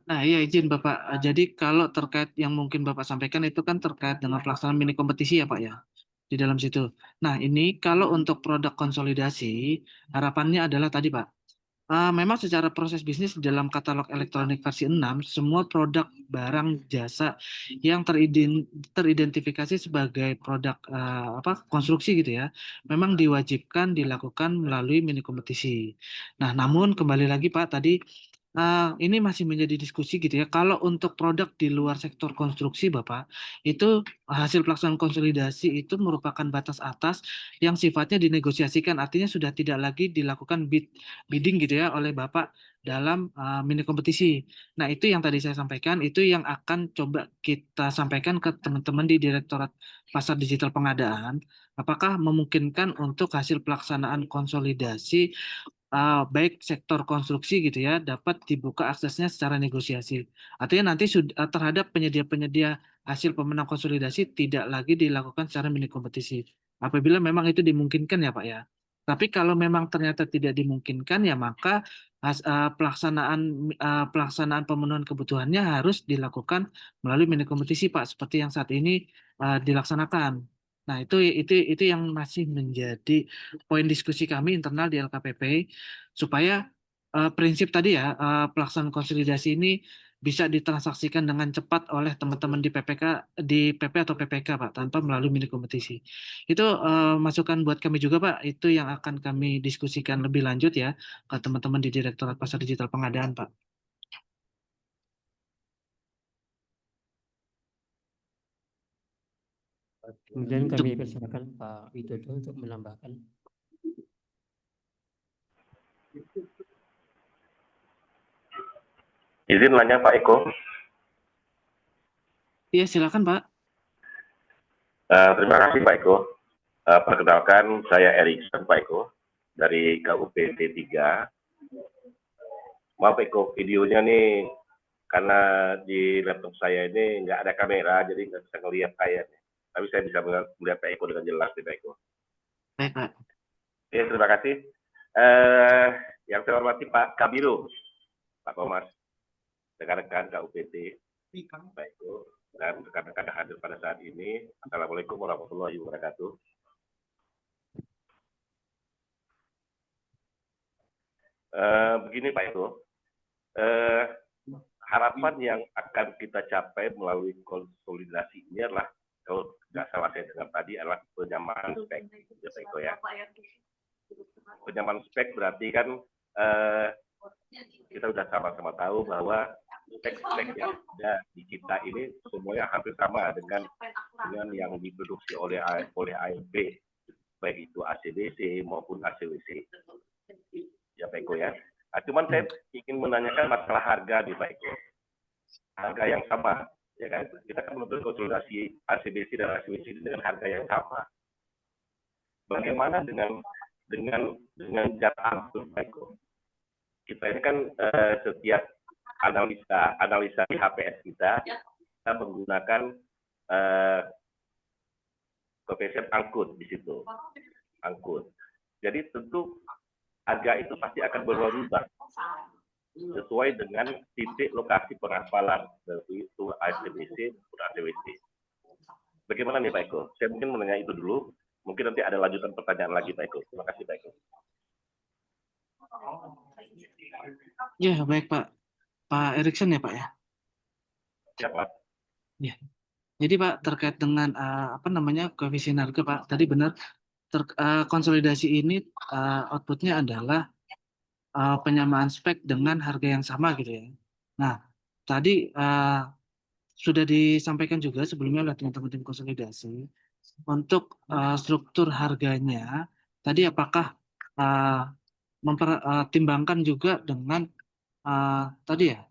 S3: Nah, iya izin Bapak. Jadi kalau terkait yang mungkin Bapak sampaikan itu kan terkait dengan pelaksanaan mini kompetisi ya Pak ya, di dalam situ. Nah, ini kalau untuk produk konsolidasi, harapannya adalah tadi Pak, Memang secara proses bisnis di dalam katalog elektronik versi 6, semua produk, barang, jasa yang teridentifikasi sebagai produk konstruksi gitu ya, memang diwajibkan dilakukan melalui mini kompetisi. Nah, namun kembali lagi Pak, tadi ini masih menjadi diskusi gitu ya. Kalau untuk produk di luar sektor konstruksi Bapak, itu hasil pelaksanaan konsolidasi itu merupakan batas atas yang sifatnya dinegosiasikan, artinya sudah tidak lagi dilakukan bidding gitu ya oleh Bapak dalam mini kompetisi. Nah, itu yang tadi saya sampaikan, itu yang akan coba kita sampaikan ke teman-teman di Direktorat Pasar Digital Pengadaan, apakah memungkinkan untuk hasil pelaksanaan konsolidasi baik sektor konstruksi gitu ya dapat dibuka aksesnya secara negosiasi. Artinya nanti terhadap penyedia-penyedia hasil pemenang konsolidasi tidak lagi dilakukan secara mini kompetisi. Apabila memang itu dimungkinkan ya Pak ya. Tapi kalau memang ternyata tidak dimungkinkan ya maka pelaksanaan pemenuhan kebutuhannya harus dilakukan melalui mini kompetisi Pak, seperti yang saat ini dilaksanakan. Nah, itu yang masih menjadi poin diskusi kami internal di LKPP supaya prinsip tadi ya pelaksanaan konsolidasi ini bisa ditransaksikan dengan cepat oleh teman-teman di PP atau PPK Pak, tanpa melalui mini kompetisi. Itu masukan buat kami juga Pak, itu yang akan kami diskusikan lebih lanjut ya ke teman-teman di Direktorat Pasar Digital Pengadaan Pak.
S1: Kemudian kami persilakan Pak Widodo untuk menambahkan.
S9: Izin nanya Pak Eko.
S3: Iya silakan Pak.
S9: Terima kasih Pak Eko. Perkenalkan saya Erikson Pak Eko dari KUPT 3. Maaf Eko, videonya nih karena di laptop saya ini nggak ada kamera, jadi nggak bisa ngelihat saya. Tapi saya bisa melihat Pak Eko dengan jelas nih Pak Eko.
S3: Baik Pak.
S9: Oke, terima kasih. Yang saya hormati Pak Kabiro, Pak Thomas, rekan-rekan KUPT, Pak Eko, dan rekan-rekan yang hadir pada saat ini. Assalamualaikum warahmatullahi wabarakatuh. Begini Pak Eko, harapan yang akan kita capai melalui konsolidasi ini adalah, kalau nggak salah saya dengar tadi, adalah penyamaan spek, ya Pak Eko ya. Penyamaan spek berarti kan kita sudah sama-sama tahu bahwa spek-spek yang ada di kita ini semuanya hampir sama dengan yang diproduksi oleh ALB, baik itu ACDC maupun ACWC. Ya Pak Eko ya. Nah, cuman saya ingin menanyakan masalah harga di Pak Eko. Harga yang sama, ya kan? Kita kan melakukan konsolidasi ACDC dan ACWC dengan harga yang sama. Bagaimana dengan jatah Pak Eko? Kita ini kan setiap analisa di HPS kita menggunakan koefisien angkut di situ, angkut. Jadi tentu harga itu pasti akan berubah sesuai dengan titik lokasi pengaspalan, dari itu ACDC maupun ACWC. Bagaimana nih Pak Eko? Saya mungkin menanya itu dulu. Mungkin nanti ada lanjutan pertanyaan lagi Pak Eko. Terima kasih Pak Eko.
S3: Ya baik Pak. Pak Erikson ya Pak ya.
S9: Siapa?
S3: Ya. Jadi Pak terkait dengan koefisien harga Pak, tadi benar konsolidasi ini outputnya adalah penyamaan spek dengan harga yang sama gitu ya. Nah tadi sudah disampaikan juga sebelumnya oleh teman-teman tim konsolidasi untuk struktur harganya. Tadi apakah mempertimbangkan juga dengan tadi ya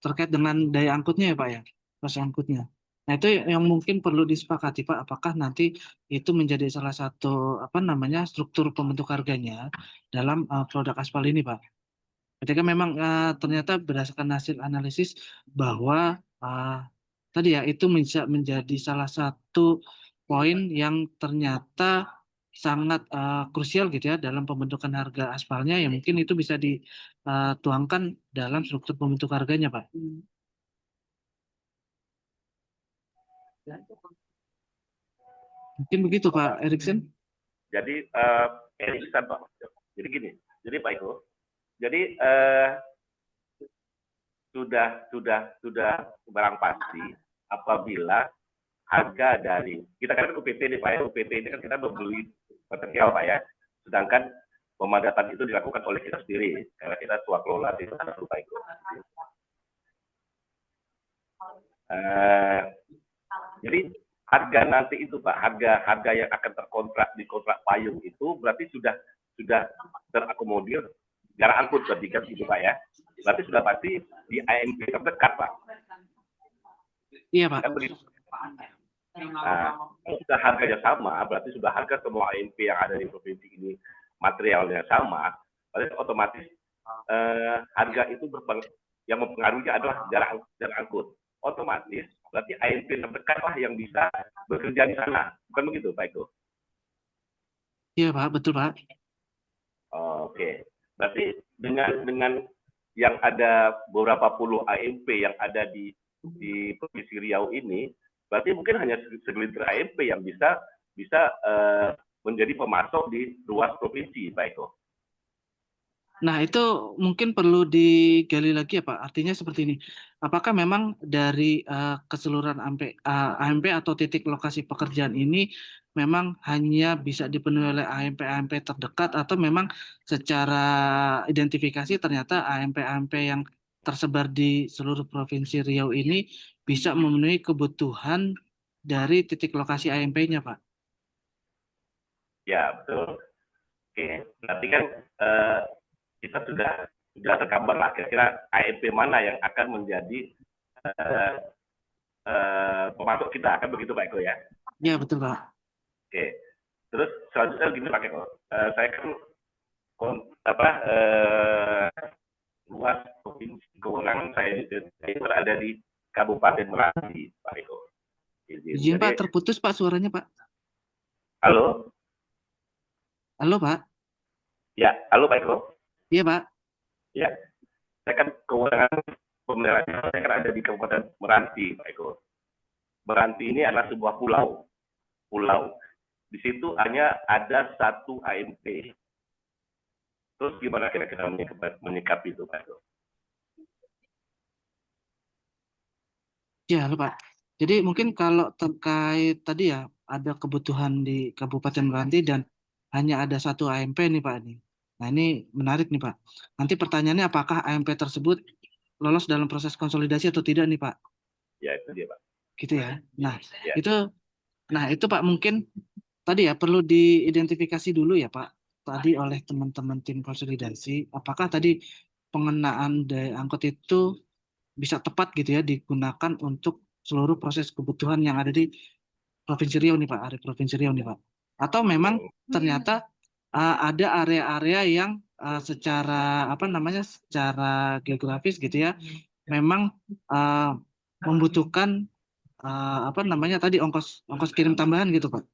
S3: terkait dengan daya angkutnya ya Pak ya, proses angkutnya. Nah itu yang mungkin perlu disepakati Pak, apakah nanti itu menjadi salah satu struktur pembentuk harganya dalam produk aspal ini Pak. Ketika memang ternyata berdasarkan hasil analisis bahwa tadi ya itu bisa menjadi salah satu poin yang ternyata sangat krusial gitu ya dalam pembentukan harga aspalnya, ya mungkin itu bisa dituangkan dalam struktur pembentuk harganya Pak. Mungkin begitu Pak Erikson.
S9: Jadi Erikson Pak. Jadi gini, Jadi Pak Eko, jadi sudah barang pasti apabila harga dari kita kan UPT nih Pak ya, UPT ini kan kita membeli material Pak ya, sedangkan pemadatan itu dilakukan oleh kita sendiri karena kita swaklola di sana Pak Eko. Jadi harga nanti itu Pak, harga yang akan terkontrak di kontrak payung itu berarti sudah terakomodir jarak angkut berarti kan gitu Pak ya. Berarti sudah pasti di AMP terdekat Pak.
S10: Iya Pak.
S9: Kan begitu. Nah, kalau sudah harganya sama, berarti sudah harga semua AMP yang ada di provinsi ini materialnya sama, berarti otomatis harga itu yang mempengaruhi adalah jarak angkut. Otomatis berarti AMP terdekat lah yang bisa bekerja di sana, bukan begitu Pak Eko?
S10: Iya Pak, betul Pak.
S9: Oke, berarti dengan yang ada beberapa puluh AMP yang ada di provinsi Riau ini, berarti mungkin hanya segelintir AMP yang bisa menjadi pemasok di luar provinsi Pak Eko.
S10: Nah, itu mungkin perlu digali lagi ya Pak. Artinya seperti ini. Apakah memang dari keseluruhan AMP atau titik lokasi pekerjaan ini memang hanya bisa dipenuhi oleh AMP terdekat atau memang secara identifikasi ternyata AMP yang tersebar di seluruh provinsi Riau ini bisa memenuhi kebutuhan dari titik lokasi AMP-nya Pak?
S9: Ya, betul. Oke, berarti kan kita sudah tergambar lah kira-kira AMP mana yang akan menjadi pemasok kita, kan begitu Pak Eko ya?
S10: Iya betul Pak.
S9: Oke, terus selanjutnya gini Pak Eko, saya kan luas provinsi kewenangan saya berada di Kabupaten Meranti Pak Eko.
S10: Izin Pak, terputus Pak suaranya Pak.
S9: Halo?
S10: Halo Pak?
S9: Ya, halo Pak Eko?
S10: Iya Pak.
S9: Ya, saya kan kewenangan pemeliharaan saya kan ada di Kabupaten Meranti, Pak Eko. Meranti ini adalah sebuah pulau. Di situ hanya ada satu AMP. Terus gimana kira-kira menyikapi itu, Pak Eko?
S10: Ya, halo Pak. Jadi mungkin kalau terkait tadi ya, ada kebutuhan di Kabupaten Meranti dan hanya ada satu AMP nih Pak nih. Nah ini menarik nih Pak. Nanti pertanyaannya apakah AMP tersebut lolos dalam proses konsolidasi atau tidak nih Pak?
S9: Ya itu dia Pak.
S10: Gitu ya. Nah
S9: ya.
S10: itu Pak mungkin tadi ya perlu diidentifikasi dulu ya Pak. Tadi oleh teman-teman tim konsolidasi, apakah tadi pengenaan daya angkut itu bisa tepat gitu ya digunakan untuk seluruh proses kebutuhan yang ada di Provinsi Riau nih Pak, area Provinsi Riau nih Pak. Atau memang ternyata ada area-area yang secara secara geografis gitu ya, memang membutuhkan tadi ongkos kirim tambahan gitu Pak.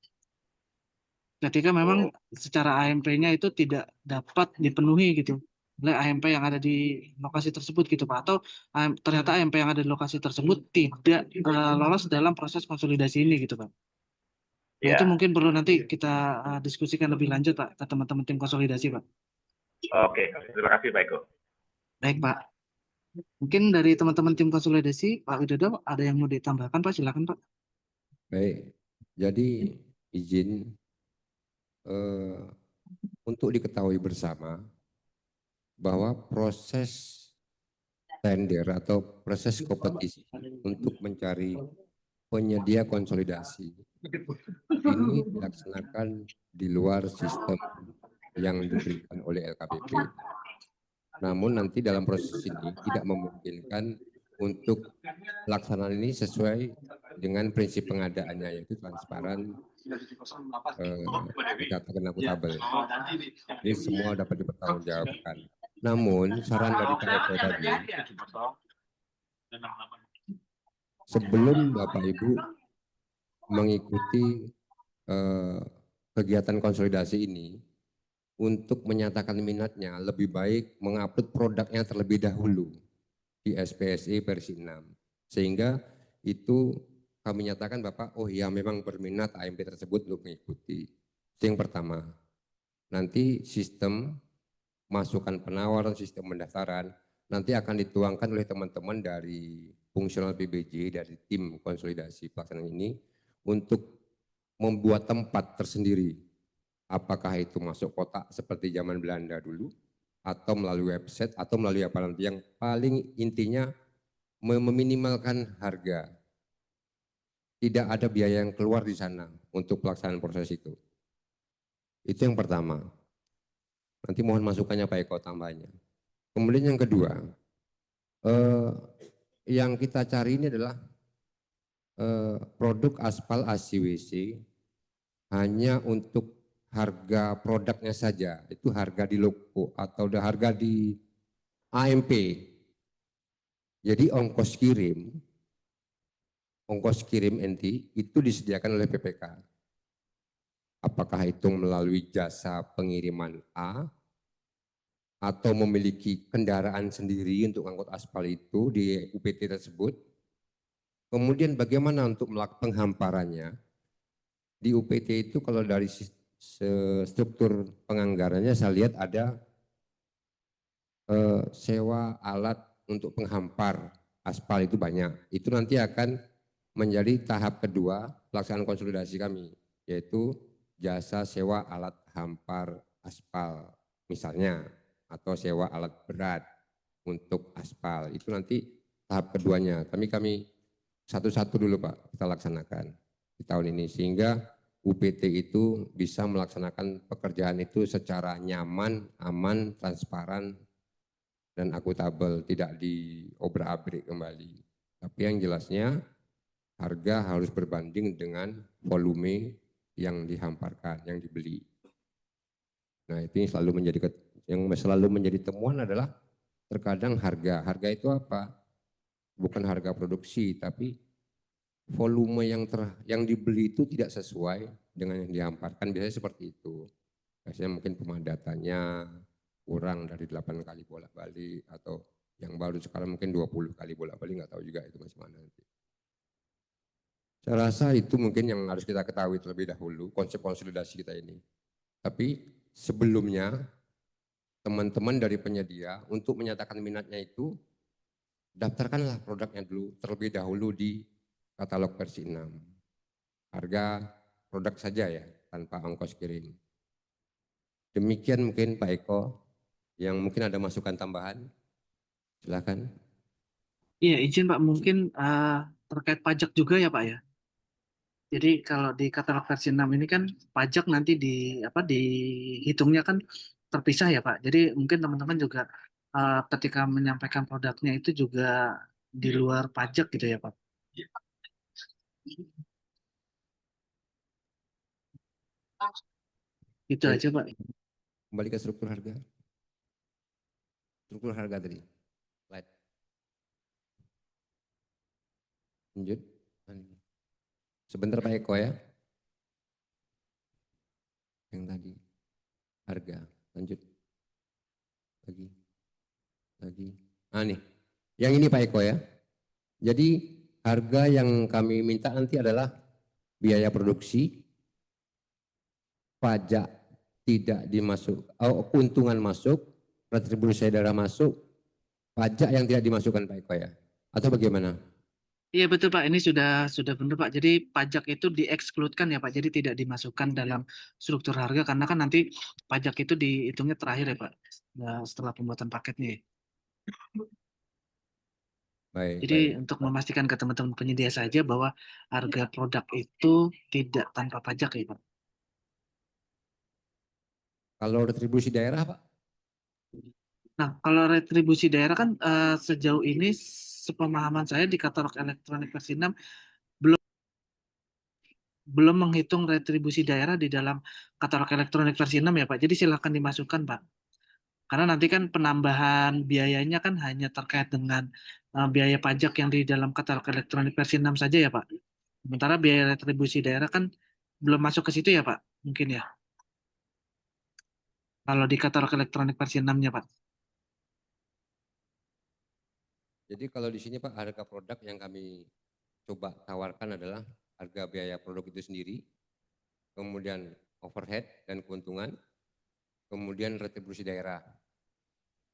S10: Ketika memang secara AMP-nya itu tidak dapat dipenuhi gitu oleh AMP yang ada di lokasi tersebut gitu Pak, atau ternyata AMP yang ada di lokasi tersebut tidak lolos dalam proses konsolidasi ini gitu Pak. Nah, itu mungkin perlu nanti kita diskusikan lebih lanjut Pak ke teman-teman tim konsolidasi Pak.
S9: Oke, terima kasih Pak Eko.
S10: Baik Pak. Mungkin dari teman-teman tim konsolidasi Pak Widodo ada yang mau ditambahkan Pak, silakan Pak.
S5: Baik, jadi izin untuk diketahui bersama bahwa proses tender atau proses kompetisi untuk mencari penyedia konsolidasi ini dilaksanakan di luar sistem yang diberikan oleh LKPP. Namun nanti dalam proses ini tidak memungkinkan untuk pelaksanaan ini sesuai dengan prinsip pengadaannya, yaitu transparan, dikatakan akuntabel. Ini semua dapat dipertanggungjawabkan. Namun saran dari KFP tadi, sebelum Bapak Ibu mengikuti kegiatan konsolidasi ini, untuk menyatakan minatnya lebih baik mengupload produknya terlebih dahulu di SPSE versi 6. Sehingga itu kami nyatakan Bapak, oh ya memang berminat AMP tersebut untuk mengikuti. Itu yang pertama. Nanti sistem masukan penawaran, sistem pendaftaran, nanti akan dituangkan oleh teman-teman dari fungsional PBJ, dari tim konsolidasi pelaksanaan ini untuk membuat tempat tersendiri. Apakah itu masuk kotak seperti zaman Belanda dulu, atau melalui website, atau melalui apa nanti, yang paling intinya meminimalkan harga. Tidak ada biaya yang keluar di sana untuk pelaksanaan proses itu. Itu yang pertama. Nanti mohon masukannya Pak Eko tambahnya. Kemudian yang kedua, yang kita cari ini adalah produk aspal ACWC hanya untuk harga produknya saja. Itu harga di loko atau harga di AMP. Jadi ongkos kirim NT itu disediakan oleh PPK. Apakah itu melalui jasa pengiriman A atau memiliki kendaraan sendiri untuk angkut aspal itu di UPT tersebut. Kemudian bagaimana untuk melakukan penghamparannya. Di UPT itu kalau dari struktur penganggarannya saya lihat ada sewa alat untuk penghampar aspal itu banyak. Itu nanti akan menjadi tahap kedua pelaksanaan konsolidasi kami, yaitu jasa sewa alat hampar aspal misalnya, atau sewa alat berat untuk aspal. Itu nanti tahap keduanya. Kami satu-satu dulu Pak kita laksanakan di tahun ini, sehingga UPT itu bisa melaksanakan pekerjaan itu secara nyaman, aman, transparan, dan akuntabel, tidak diobrak-abrik kembali. Tapi yang jelasnya harga harus berbanding dengan volume yang dihamparkan, yang dibeli. Nah itu yang selalu menjadi temuan adalah terkadang harga. Harga itu apa? Bukan harga produksi, tapi volume yang dibeli itu tidak sesuai dengan yang dihamparkan. Biasanya seperti itu. Biasanya mungkin pemadatannya kurang dari 8 kali bolak-balik, atau yang baru sekarang mungkin 20 kali bolak-balik, nggak tahu juga itu masih mana nanti. Saya rasa itu mungkin yang harus kita ketahui terlebih dahulu, konsep konsolidasi kita ini. Tapi sebelumnya teman-teman dari penyedia untuk menyatakan minatnya itu, daftarkanlah produknya dulu terlebih dahulu di katalog versi 6. Harga produk saja ya, tanpa ongkos kirim. Demikian mungkin Pak Eko, yang mungkin ada masukan tambahan, silakan.
S10: Iya, izin Pak, mungkin terkait pajak juga ya Pak ya. Jadi kalau di katalog versi 6 ini kan pajak nanti dihitungnya kan terpisah ya Pak. Jadi mungkin teman-teman juga ketika menyampaikan produknya itu juga di luar pajak gitu ya Pak. Itu aja Pak.
S5: Kembali ke struktur harga. Struktur harga tadi. Slide. Lanjut. Sebentar Pak Eko ya. Yang tadi. Harga. Lanjut. Lagi. Nah nih. Yang ini Pak Eko ya. Jadi harga yang kami minta nanti adalah biaya produksi, pajak tidak dimasuk, keuntungan masuk, retribusi daerah masuk, pajak yang tidak dimasukkan Pak Eko ya. Atau bagaimana?
S10: Iya betul Pak, ini sudah benar Pak. Jadi pajak itu diekskludkan ya Pak. Jadi tidak dimasukkan dalam struktur harga karena kan nanti pajak itu dihitungnya terakhir ya Pak. Nah, setelah pembuatan paketnya.
S5: Baik,
S10: Jadi
S5: baik.
S10: untuk memastikan ke teman-teman penyedia saja bahwa harga produk itu tidak tanpa pajak ya Pak.
S5: Kalau retribusi daerah Pak?
S10: Nah, kalau retribusi daerah kan sejauh ini sepemahaman saya di katalog elektronik versi 6 belum menghitung retribusi daerah di dalam katalog elektronik versi 6 ya Pak. Jadi silakan dimasukkan Pak. Karena nanti kan penambahan biayanya kan hanya terkait dengan biaya pajak yang di dalam katalog elektronik versi 6 saja ya Pak. Sementara biaya retribusi daerah kan belum masuk ke situ ya Pak, mungkin ya. Kalau di katalog elektronik versi 6-nya Pak.
S5: Jadi kalau di sini Pak, harga produk yang kami coba tawarkan adalah harga biaya produk itu sendiri, kemudian overhead dan keuntungan, kemudian retribusi daerah.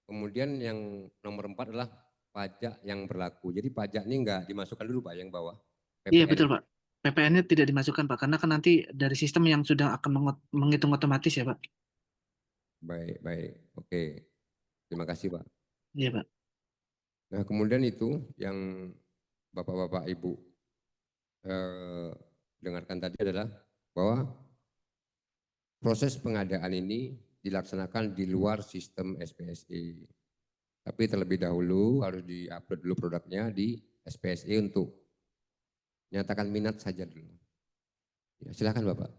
S5: Kemudian yang nomor 4 adalah pajak yang berlaku. Jadi pajak ini enggak dimasukkan dulu Pak yang bawah.
S10: Iya
S5: PPN.
S10: betul Pak. PPN-nya tidak dimasukkan Pak, karena kan nanti dari sistem yang sudah akan menghitung otomatis ya Pak.
S5: Baik, baik. Oke. Terima kasih Pak.
S10: Iya Pak.
S5: Nah kemudian itu yang Bapak-Bapak Ibu dengarkan tadi adalah bahwa proses pengadaan ini dilaksanakan di luar sistem SPSE. Tapi terlebih dahulu harus di-upload dulu produknya di SPSE untuk nyatakan minat saja dulu. Ya, silakan Bapak.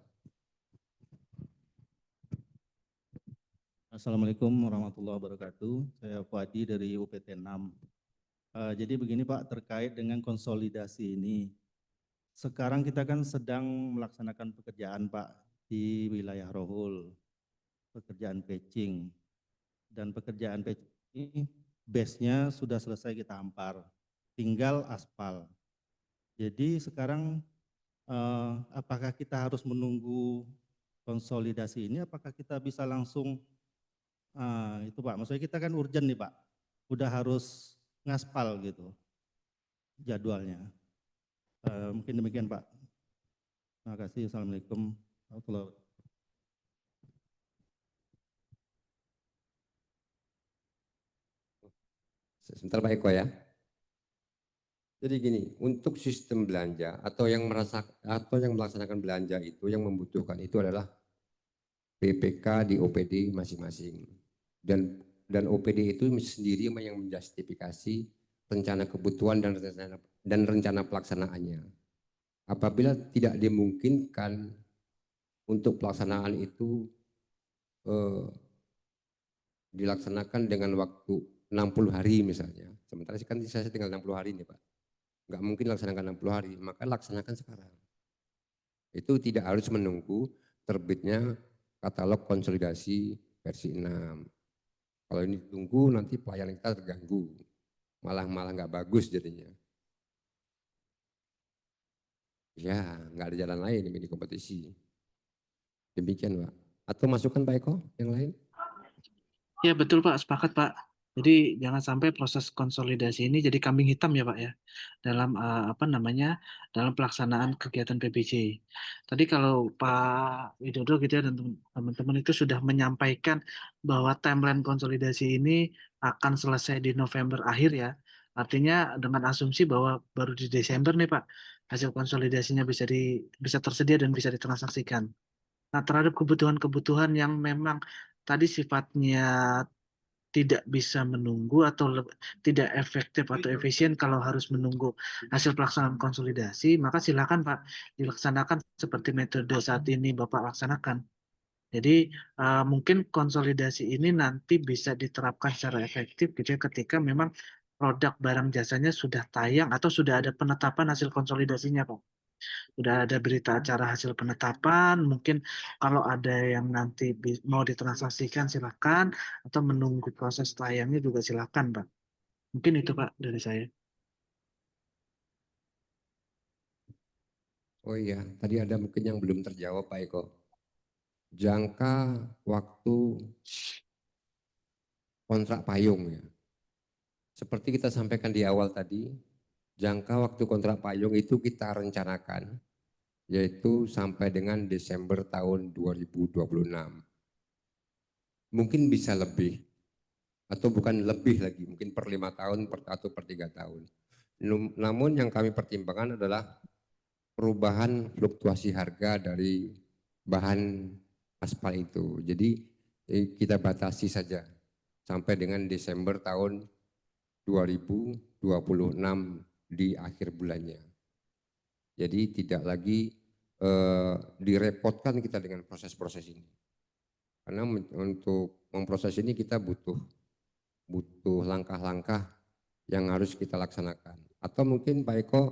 S11: Assalamualaikum warahmatullahi wabarakatuh. Saya Fuadi dari UPT 6. Jadi begini Pak, terkait dengan konsolidasi ini. Sekarang kita kan sedang melaksanakan pekerjaan Pak di wilayah Rohul. Pekerjaan patching. Dan pekerjaan patching ini base-nya sudah selesai kita ampar. Tinggal aspal. Jadi sekarang apakah kita harus menunggu konsolidasi ini, apakah kita bisa langsung itu Pak, maksudnya kita kan urgent nih Pak, udah harus ngaspal gitu jadwalnya. Mungkin demikian Pak. Terima kasih. Assalamualaikum warahmatullahi wabarakatuh.
S5: Sebentar Pak Eko ya. Jadi gini, untuk sistem belanja atau yang melaksanakan belanja itu yang membutuhkan itu adalah PPK di OPD masing-masing. Dan OPD itu sendiri yang menjustifikasi rencana kebutuhan dan rencana pelaksanaannya. Apabila tidak dimungkinkan untuk pelaksanaan itu dilaksanakan dengan waktu 60 hari misalnya. Sementara kan saya tinggal 60 hari nih Pak. Nggak mungkin laksanakan 60 hari, maka laksanakan sekarang. Itu tidak harus menunggu terbitnya katalog konsolidasi versi 6. Kalau ini tunggu nanti pelayanan kita terganggu, malah nggak bagus jadinya. Ya, nggak ada jalan lain ini kompetisi. Demikian Pak. Atau masukan Pak Eko yang lain?
S10: Ya betul Pak, sepakat Pak. Jadi jangan sampai proses konsolidasi ini jadi kambing hitam ya Pak ya dalam dalam pelaksanaan kegiatan PBJ. Tadi kalau Pak Widodo gitu ya dan teman-teman itu sudah menyampaikan bahwa timeline konsolidasi ini akan selesai di November akhir ya. Artinya dengan asumsi bahwa baru di Desember nih Pak hasil konsolidasinya bisa tersedia dan bisa ditransaksikan. Nah, terhadap kebutuhan-kebutuhan yang memang tadi sifatnya tidak bisa menunggu atau tidak efektif atau efisien kalau harus menunggu hasil pelaksanaan konsolidasi, maka silakan Pak dilaksanakan seperti metode saat ini Bapak laksanakan. Jadi mungkin konsolidasi ini nanti bisa diterapkan secara efektif gitu ya ketika memang produk barang jasanya sudah tayang atau sudah ada penetapan hasil konsolidasinya Pak. Sudah ada berita acara hasil penetapan, mungkin kalau ada yang nanti mau ditransaksikan silakan, atau menunggu proses tayangnya juga silakan Pak. Mungkin itu Pak dari saya.
S5: Oh iya, tadi ada mungkin yang belum terjawab Pak Eko. Jangka waktu kontrak payung ya. Seperti kita sampaikan di awal tadi, jangka waktu kontrak payung itu kita rencanakan yaitu sampai dengan Desember tahun 2026. Mungkin bisa lebih atau bukan lebih lagi, mungkin per 5 tahun atau per 3 tahun. Namun yang kami pertimbangkan adalah perubahan fluktuasi harga dari bahan aspal itu. Jadi kita batasi saja sampai dengan Desember tahun 2026 di akhir bulannya. Jadi tidak lagi direpotkan kita dengan proses-proses ini. Karena untuk memproses ini kita butuh langkah-langkah yang harus kita laksanakan. Atau mungkin Pak Eko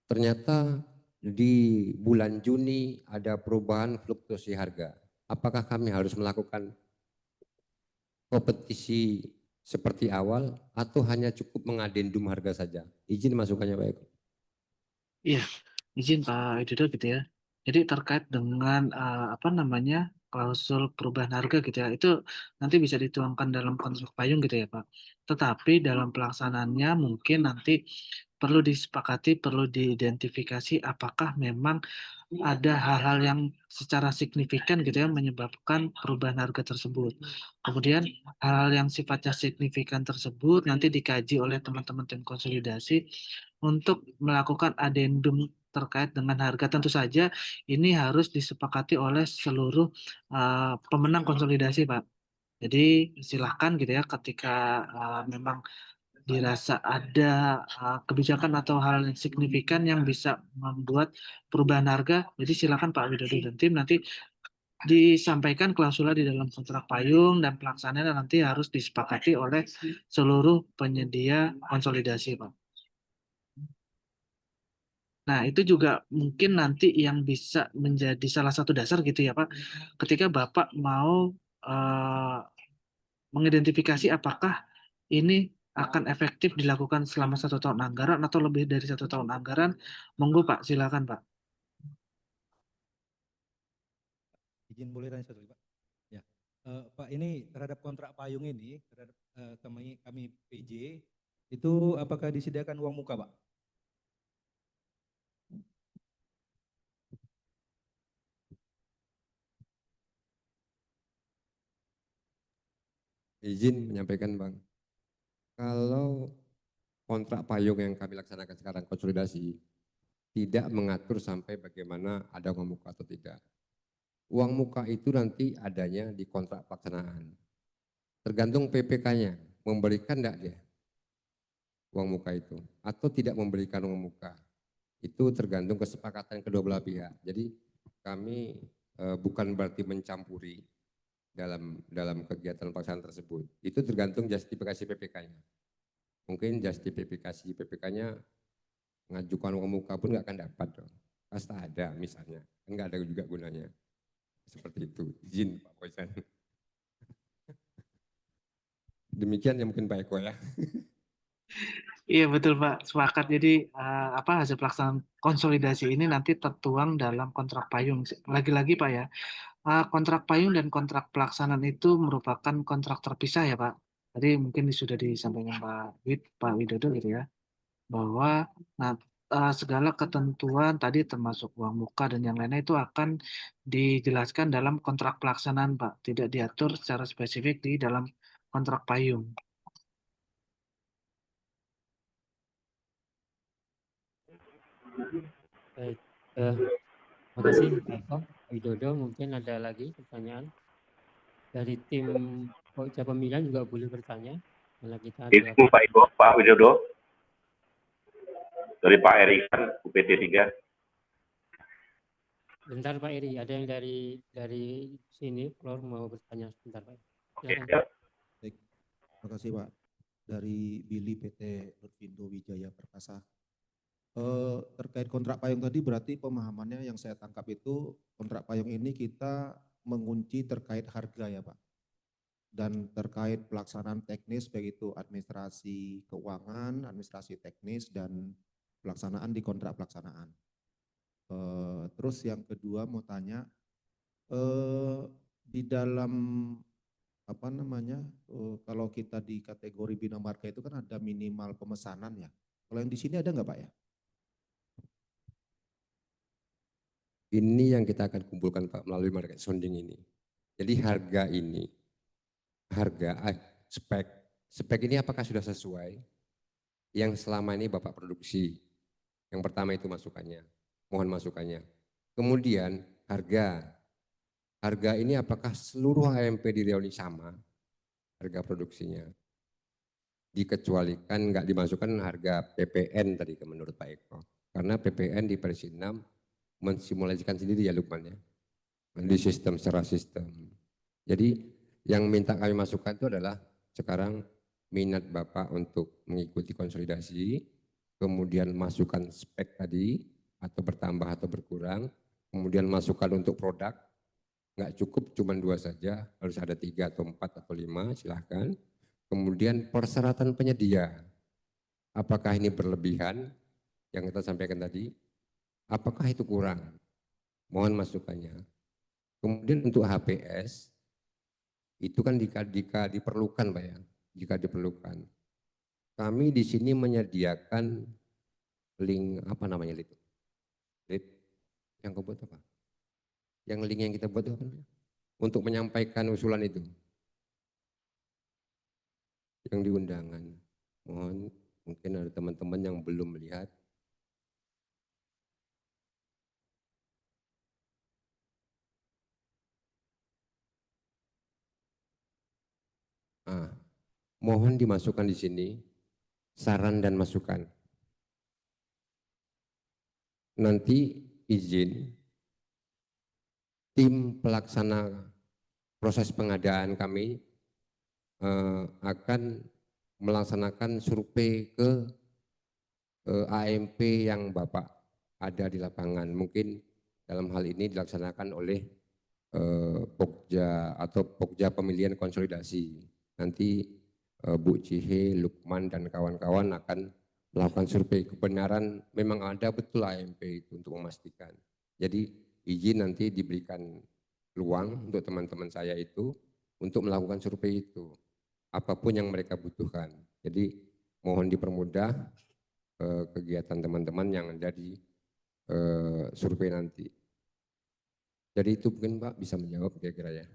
S5: ternyata di bulan Juni ada perubahan fluktuasi harga. Apakah kami harus melakukan kompetisi seperti awal atau hanya cukup mengadendum harga saja? Izin masukannya Pak Eko.
S10: Iya, izin Pak Widodo gitu ya. Jadi terkait dengan klausul perubahan harga gitu ya, itu nanti bisa dituangkan dalam kontrak payung gitu ya Pak. Tetapi dalam pelaksanaannya mungkin nanti perlu disepakati, perlu diidentifikasi apakah memang ada hal-hal yang secara signifikan gitu ya menyebabkan perubahan harga tersebut. Kemudian hal-hal yang sifatnya signifikan tersebut nanti dikaji oleh teman-teman tim konsolidasi untuk melakukan adendum terkait dengan harga. Tentu saja ini harus disepakati oleh seluruh pemenang konsolidasi, Pak. Jadi silahkan gitu ya ketika memang dirasa ada kebijakan atau hal yang signifikan yang bisa membuat perubahan harga, jadi silakan Pak Widodo dan tim nanti disampaikan klausulnya di dalam kontrak payung dan pelaksanaannya nanti harus disepakati oleh seluruh penyedia konsolidasi, Pak. Nah, itu juga mungkin nanti yang bisa menjadi salah satu dasar gitu ya, Pak. Ketika Bapak mau mengidentifikasi apakah ini akan efektif dilakukan selama 1 tahun anggaran atau lebih dari 1 tahun anggaran, monggo Pak, silakan Pak.
S6: Izin boleh tanya satu lagi Pak? Ya, Pak ini terhadap kontrak payung ini, terhadap kami PJ, itu apakah disediakan uang muka Pak?
S5: Izin menyampaikan Bang, kalau kontrak payung yang kami laksanakan sekarang konsolidasi tidak mengatur sampai bagaimana ada uang muka atau tidak. Uang muka itu nanti adanya di kontrak pelaksanaan. Tergantung PPK-nya, memberikan enggak dia uang muka itu atau tidak memberikan uang muka. Itu tergantung kesepakatan kedua belah pihak. Jadi kami bukan berarti mencampuri dalam kegiatan pelaksanaan tersebut. Itu tergantung justifikasi PPK-nya. Mungkin justifikasi PPK-nya ngajukan uang muka pun nggak akan dapat dong. Pasti ada misalnya, nggak ada juga gunanya. Seperti itu. Izin Pak Boysan. Demikian yang mungkin Pak Eko ya.
S10: Iya betul Pak, sepakat. Jadi hasil pelaksanaan konsolidasi ini nanti tertuang dalam kontrak payung. Lagi-lagi Pak ya, kontrak payung dan kontrak pelaksanaan itu merupakan kontrak terpisah ya Pak. Tadi mungkin sudah disampaikan Pak Widodo gitu ya, bahwa segala ketentuan tadi termasuk uang muka dan yang lainnya itu akan dijelaskan dalam kontrak pelaksanaan Pak, tidak diatur secara spesifik di dalam kontrak payung.
S1: Baik, terima kasih Pak Eko, Pak Widodo. Mungkin ada lagi pertanyaan dari tim Pokja Pemilihan juga boleh bertanya. Karena kita
S9: Itu Pak Ibu, Pak Widodo, dari Pak Erikan, UPT 3.
S1: Bentar Pak Eri, ada yang dari sini, Flor mau bertanya sebentar Pak.
S9: Oke,
S1: Silakan.
S9: ya.
S11: Baik, terima kasih Pak. Dari Billy PT Lutfindo Wijaya Perkasa. Terkait kontrak payung tadi berarti pemahamannya yang saya tangkap itu kontrak payung ini kita mengunci terkait harga ya Pak. Dan terkait pelaksanaan teknis baik itu administrasi keuangan, administrasi teknis dan pelaksanaan di kontrak pelaksanaan. Terus yang kedua mau tanya, di dalam apa namanya, kalau kita di kategori bina marga itu kan ada minimal pemesanan ya. Kalau yang di sini ada nggak Pak ya?
S5: Ini yang kita akan kumpulkan Pak melalui market sounding ini. Jadi spek ini apakah sudah sesuai yang selama ini Bapak produksi? Yang pertama itu masukannya, mohon masukannya. Kemudian harga ini apakah seluruh AMP di Riau ini sama harga produksinya? Dikecualikan nggak dimasukkan harga PPN tadi menurut Pak Eko. Karena PPN di Persi 6 mensimulasikan sendiri ya Lukman ya, di sistem secara sistem. Jadi yang minta kami masukkan itu adalah sekarang minat Bapak untuk mengikuti konsolidasi, kemudian masukkan spek tadi atau bertambah atau berkurang, kemudian masukkan untuk produk, nggak cukup cuma 2 saja, harus ada 3 atau 4 atau 5 silahkan. Kemudian persyaratan penyedia, apakah ini berlebihan yang kita sampaikan tadi, apakah itu kurang? Mohon masukannya. Kemudian untuk HPS itu kan jika diperlukan Pak ya, jika diperlukan. Kami di sini menyediakan link apa namanya itu? Lead yang kebuat apa? Yang link yang kita buat itu apa namanya? Untuk menyampaikan usulan itu. Yang di undangan. Mohon mungkin ada teman-teman yang belum melihat. Mohon dimasukkan di sini saran dan masukan. Nanti izin tim pelaksana proses pengadaan kami akan melaksanakan survei ke AMP yang Bapak ada di lapangan. Mungkin dalam hal ini dilaksanakan oleh Pokja atau Pokja Pemilihan Konsolidasi. Nanti Bu Cihe, Lukman dan kawan-kawan akan melakukan survei kebenaran memang ada betul AMP itu untuk memastikan. Jadi izin nanti diberikan peluang untuk teman-teman saya itu untuk melakukan survei itu. Apapun yang mereka butuhkan. Jadi mohon dipermudah kegiatan teman-teman yang ada di survei nanti. Jadi itu mungkin Pak bisa menjawab kira-kira ya.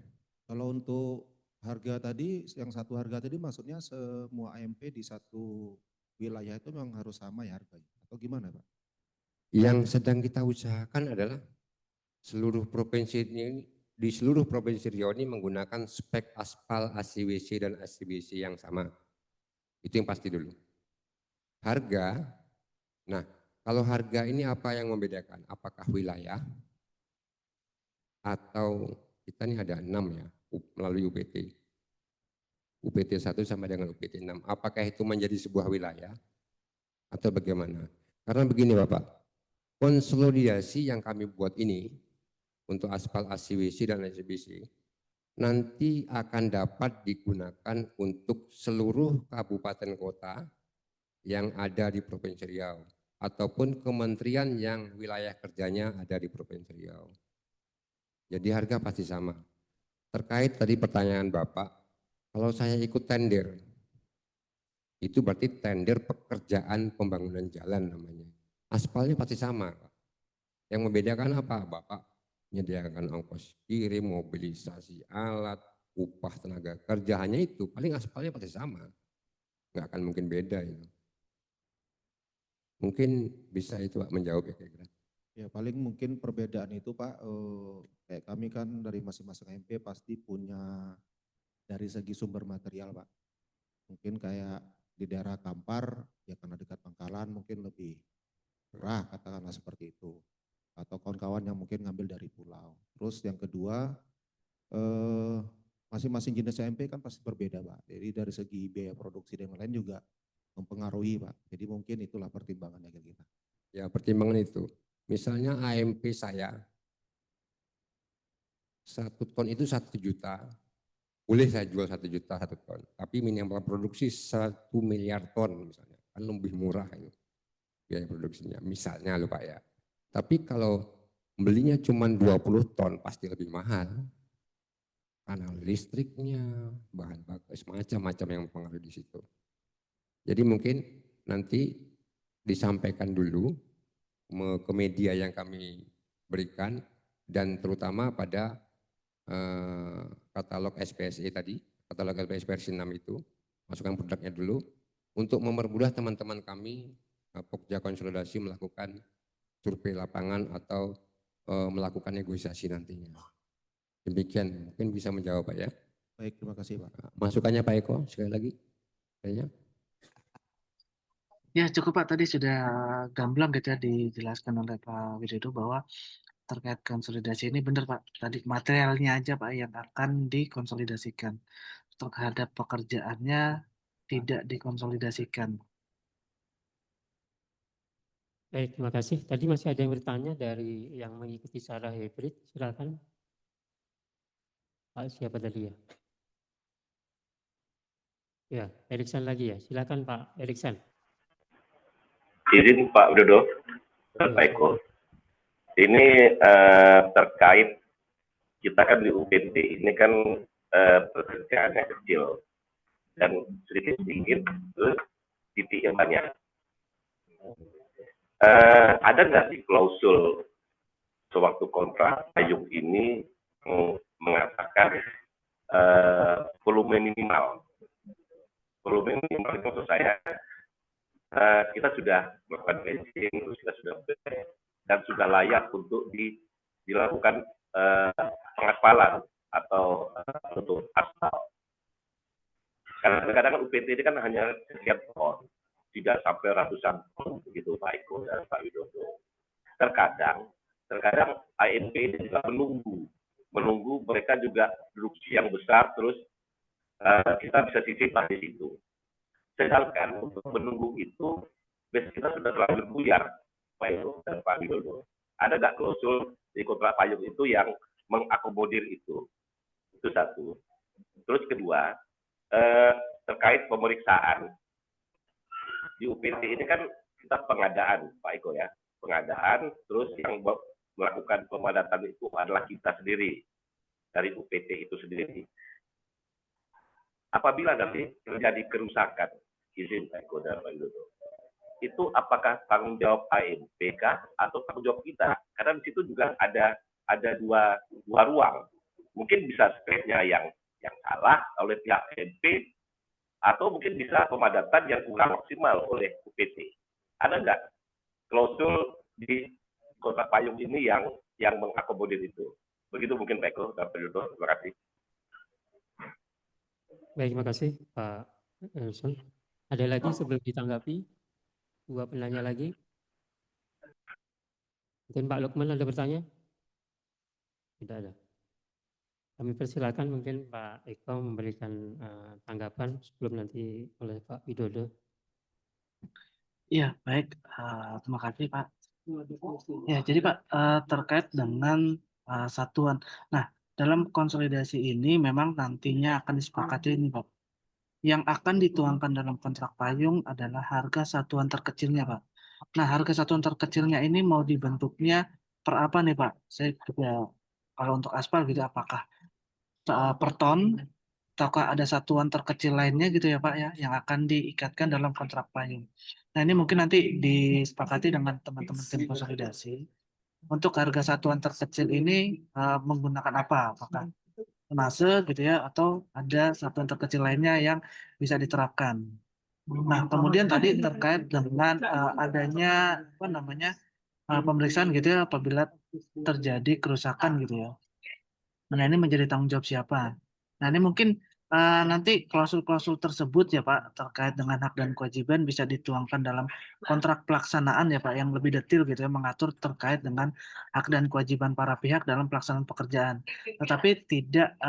S4: Kalau untuk harga tadi, yang satu harga tadi maksudnya semua AMP di satu wilayah itu memang harus sama ya harganya? Atau gimana Pak?
S5: Yang sedang kita usahakan adalah seluruh provinsi ini, di seluruh provinsi Riau ini menggunakan spek aspal ACWC dan ACBC yang sama. Itu yang pasti dulu. Harga, nah kalau harga ini apa yang membedakan? Apakah wilayah atau kita ini ada 6 ya melalui UPT. UPT 1 sama dengan UPT 6. Apakah itu menjadi sebuah wilayah atau bagaimana? Karena begini Bapak, konsolidasi yang kami buat ini untuk aspal ACWC dan ACBC nanti akan dapat digunakan untuk seluruh kabupaten kota yang ada di Provinsi Riau ataupun kementerian yang wilayah kerjanya ada di Provinsi Riau. Jadi harga pasti sama. Terkait tadi pertanyaan Bapak, kalau saya ikut tender, itu berarti tender pekerjaan pembangunan jalan namanya. Aspalnya pasti sama. Yang membedakan apa Bapak? Menyediakan ongkos kirim, mobilisasi alat, upah tenaga kerja, hanya itu. Paling aspalnya pasti sama. Nggak akan mungkin beda itu. Mungkin bisa itu Pak menjawab ya kira-kira.
S4: Ya paling mungkin perbedaan itu Pak, kayak kami kan dari masing-masing AMP pasti punya dari segi sumber material Pak. Mungkin kayak di daerah Kampar, ya karena dekat Pangkalan mungkin lebih murah katakanlah seperti itu. Atau kawan-kawan yang mungkin ngambil dari pulau. Terus yang kedua, masing-masing jenis AMP kan pasti berbeda Pak. Jadi dari segi biaya produksi dan lain juga mempengaruhi Pak. Jadi mungkin itulah pertimbangannya kita.
S5: Ya pertimbangan itu. Misalnya AMP saya 1 ton itu 1 juta, boleh saya jual 1 juta 1 ton, tapi minimal produksi 1 miliar ton misalnya, kan lebih murah itu biaya produksinya, misalnya loh Pak ya. Tapi kalau belinya cuma 20 ton pasti lebih mahal, karena listriknya, bahan baku, macam-macam yang mempengaruhi di situ. Jadi mungkin nanti disampaikan dulu ke media yang kami berikan dan terutama pada katalog SPSE tadi, katalog LPS versi 6 itu, masukkan produknya dulu untuk mempermudah teman-teman kami Pokja Konsolidasi melakukan survei lapangan atau melakukan negosiasi nantinya. Demikian, mungkin bisa menjawab Pak ya.
S4: Baik, terima kasih Pak.
S5: Masukannya Pak Eko sekali lagi. Kayaknya.
S10: Ya cukup Pak, tadi sudah gamblang gitu ya dijelaskan oleh Pak Widodo bahwa terkait konsolidasi ini benar Pak, tadi materialnya aja Pak yang akan dikonsolidasikan. Terhadap pekerjaannya tidak dikonsolidasikan.
S1: Baik, terima kasih. Tadi masih ada yang bertanya dari yang mengikuti secara hybrid, silakan. Pak siapa tadi ya? Ya, Eriksan lagi ya, silakan Pak Eriksan.
S9: Izin Pak Widodo, Pak Eko. Ini terkait kita kan di UPT ini kan pekerjaannya kecil dan sedikit terus titiknya banyak. Ada nggak sih klausul sewaktu kontrak payung ini mengatakan volume minimal? Volume minimal itu maksud saya kita sudah melakukan benching, kita sudah dan sudah layak untuk dilakukan pengaspalan atau untuk aspal. Karena kadang-kadang UPT ini kan hanya sekian ton, tidak sampai ratusan ton begitu Pak Eko dan Pak Widodo. Terkadang AMP ini juga menunggu mereka juga produksi yang besar, terus kita bisa sisipkan di situ. Sedangkan untuk menunggu itu, biasanya kita sudah terlalu buyar Pak Eko dan Pak Widodo. Ada nggak klausul di kontrak payung itu yang mengakomodir itu? Itu satu. Terus kedua, terkait pemeriksaan di UPT ini kan kita pengadaan Pak Eko ya, pengadaan, terus yang melakukan pemadatan itu adalah kita sendiri dari UPT itu sendiri. Apabila nanti terjadi kerusakan, izin Pak Eko dan Pak Widodo, itu apakah tanggung jawab AMP kah atau tanggung jawab kita? Karena di situ juga ada dua ruang. Mungkin bisa speknya yang salah oleh pihak AMP, atau mungkin bisa pemadatan yang kurang maksimal oleh UPT. Ada nggak klausul di kontrak payung ini yang mengakomodir itu? Begitu mungkin Pak Eko dan Pak Widodo. Terima kasih.
S1: Baik, terima kasih Pak Nelson. Ada lagi sebelum ditanggapi? Dua penanya lagi. Mungkin Pak Lukman ada bertanya? Tidak ada. Kami persilakan mungkin Pak Eko memberikan tanggapan sebelum nanti oleh Pak Widodo.
S10: Iya, baik. Terima kasih Pak. Ya, jadi Pak, terkait dengan satuan. Nah, dalam konsolidasi ini memang nantinya akan disepakati ini Pak. Yang akan dituangkan dalam kontrak payung adalah harga satuan terkecilnya Pak. Nah, harga satuan terkecilnya ini mau dibentuknya per apa nih Pak? Saya juga kalau untuk aspal gitu apakah per ton ataukah ada satuan terkecil lainnya gitu ya Pak ya yang akan diikatkan dalam kontrak payung. Nah, ini mungkin nanti disepakati dengan teman-teman tim konsolidasi. Untuk harga satuan terkecil ini menggunakan apa? Apakah tonnase gitu ya atau ada satuan terkecil lainnya yang bisa diterapkan. Nah, kemudian tadi terkait dengan adanya apa namanya pemeriksaan gitu ya apabila terjadi kerusakan gitu ya. Nah, ini menjadi tanggung jawab siapa? Nah, ini mungkin nanti klausul-klausul tersebut ya Pak terkait dengan hak dan kewajiban bisa dituangkan dalam kontrak pelaksanaan ya Pak yang lebih detail gitu ya mengatur terkait dengan hak dan kewajiban para pihak dalam pelaksanaan pekerjaan. Tetapi tidak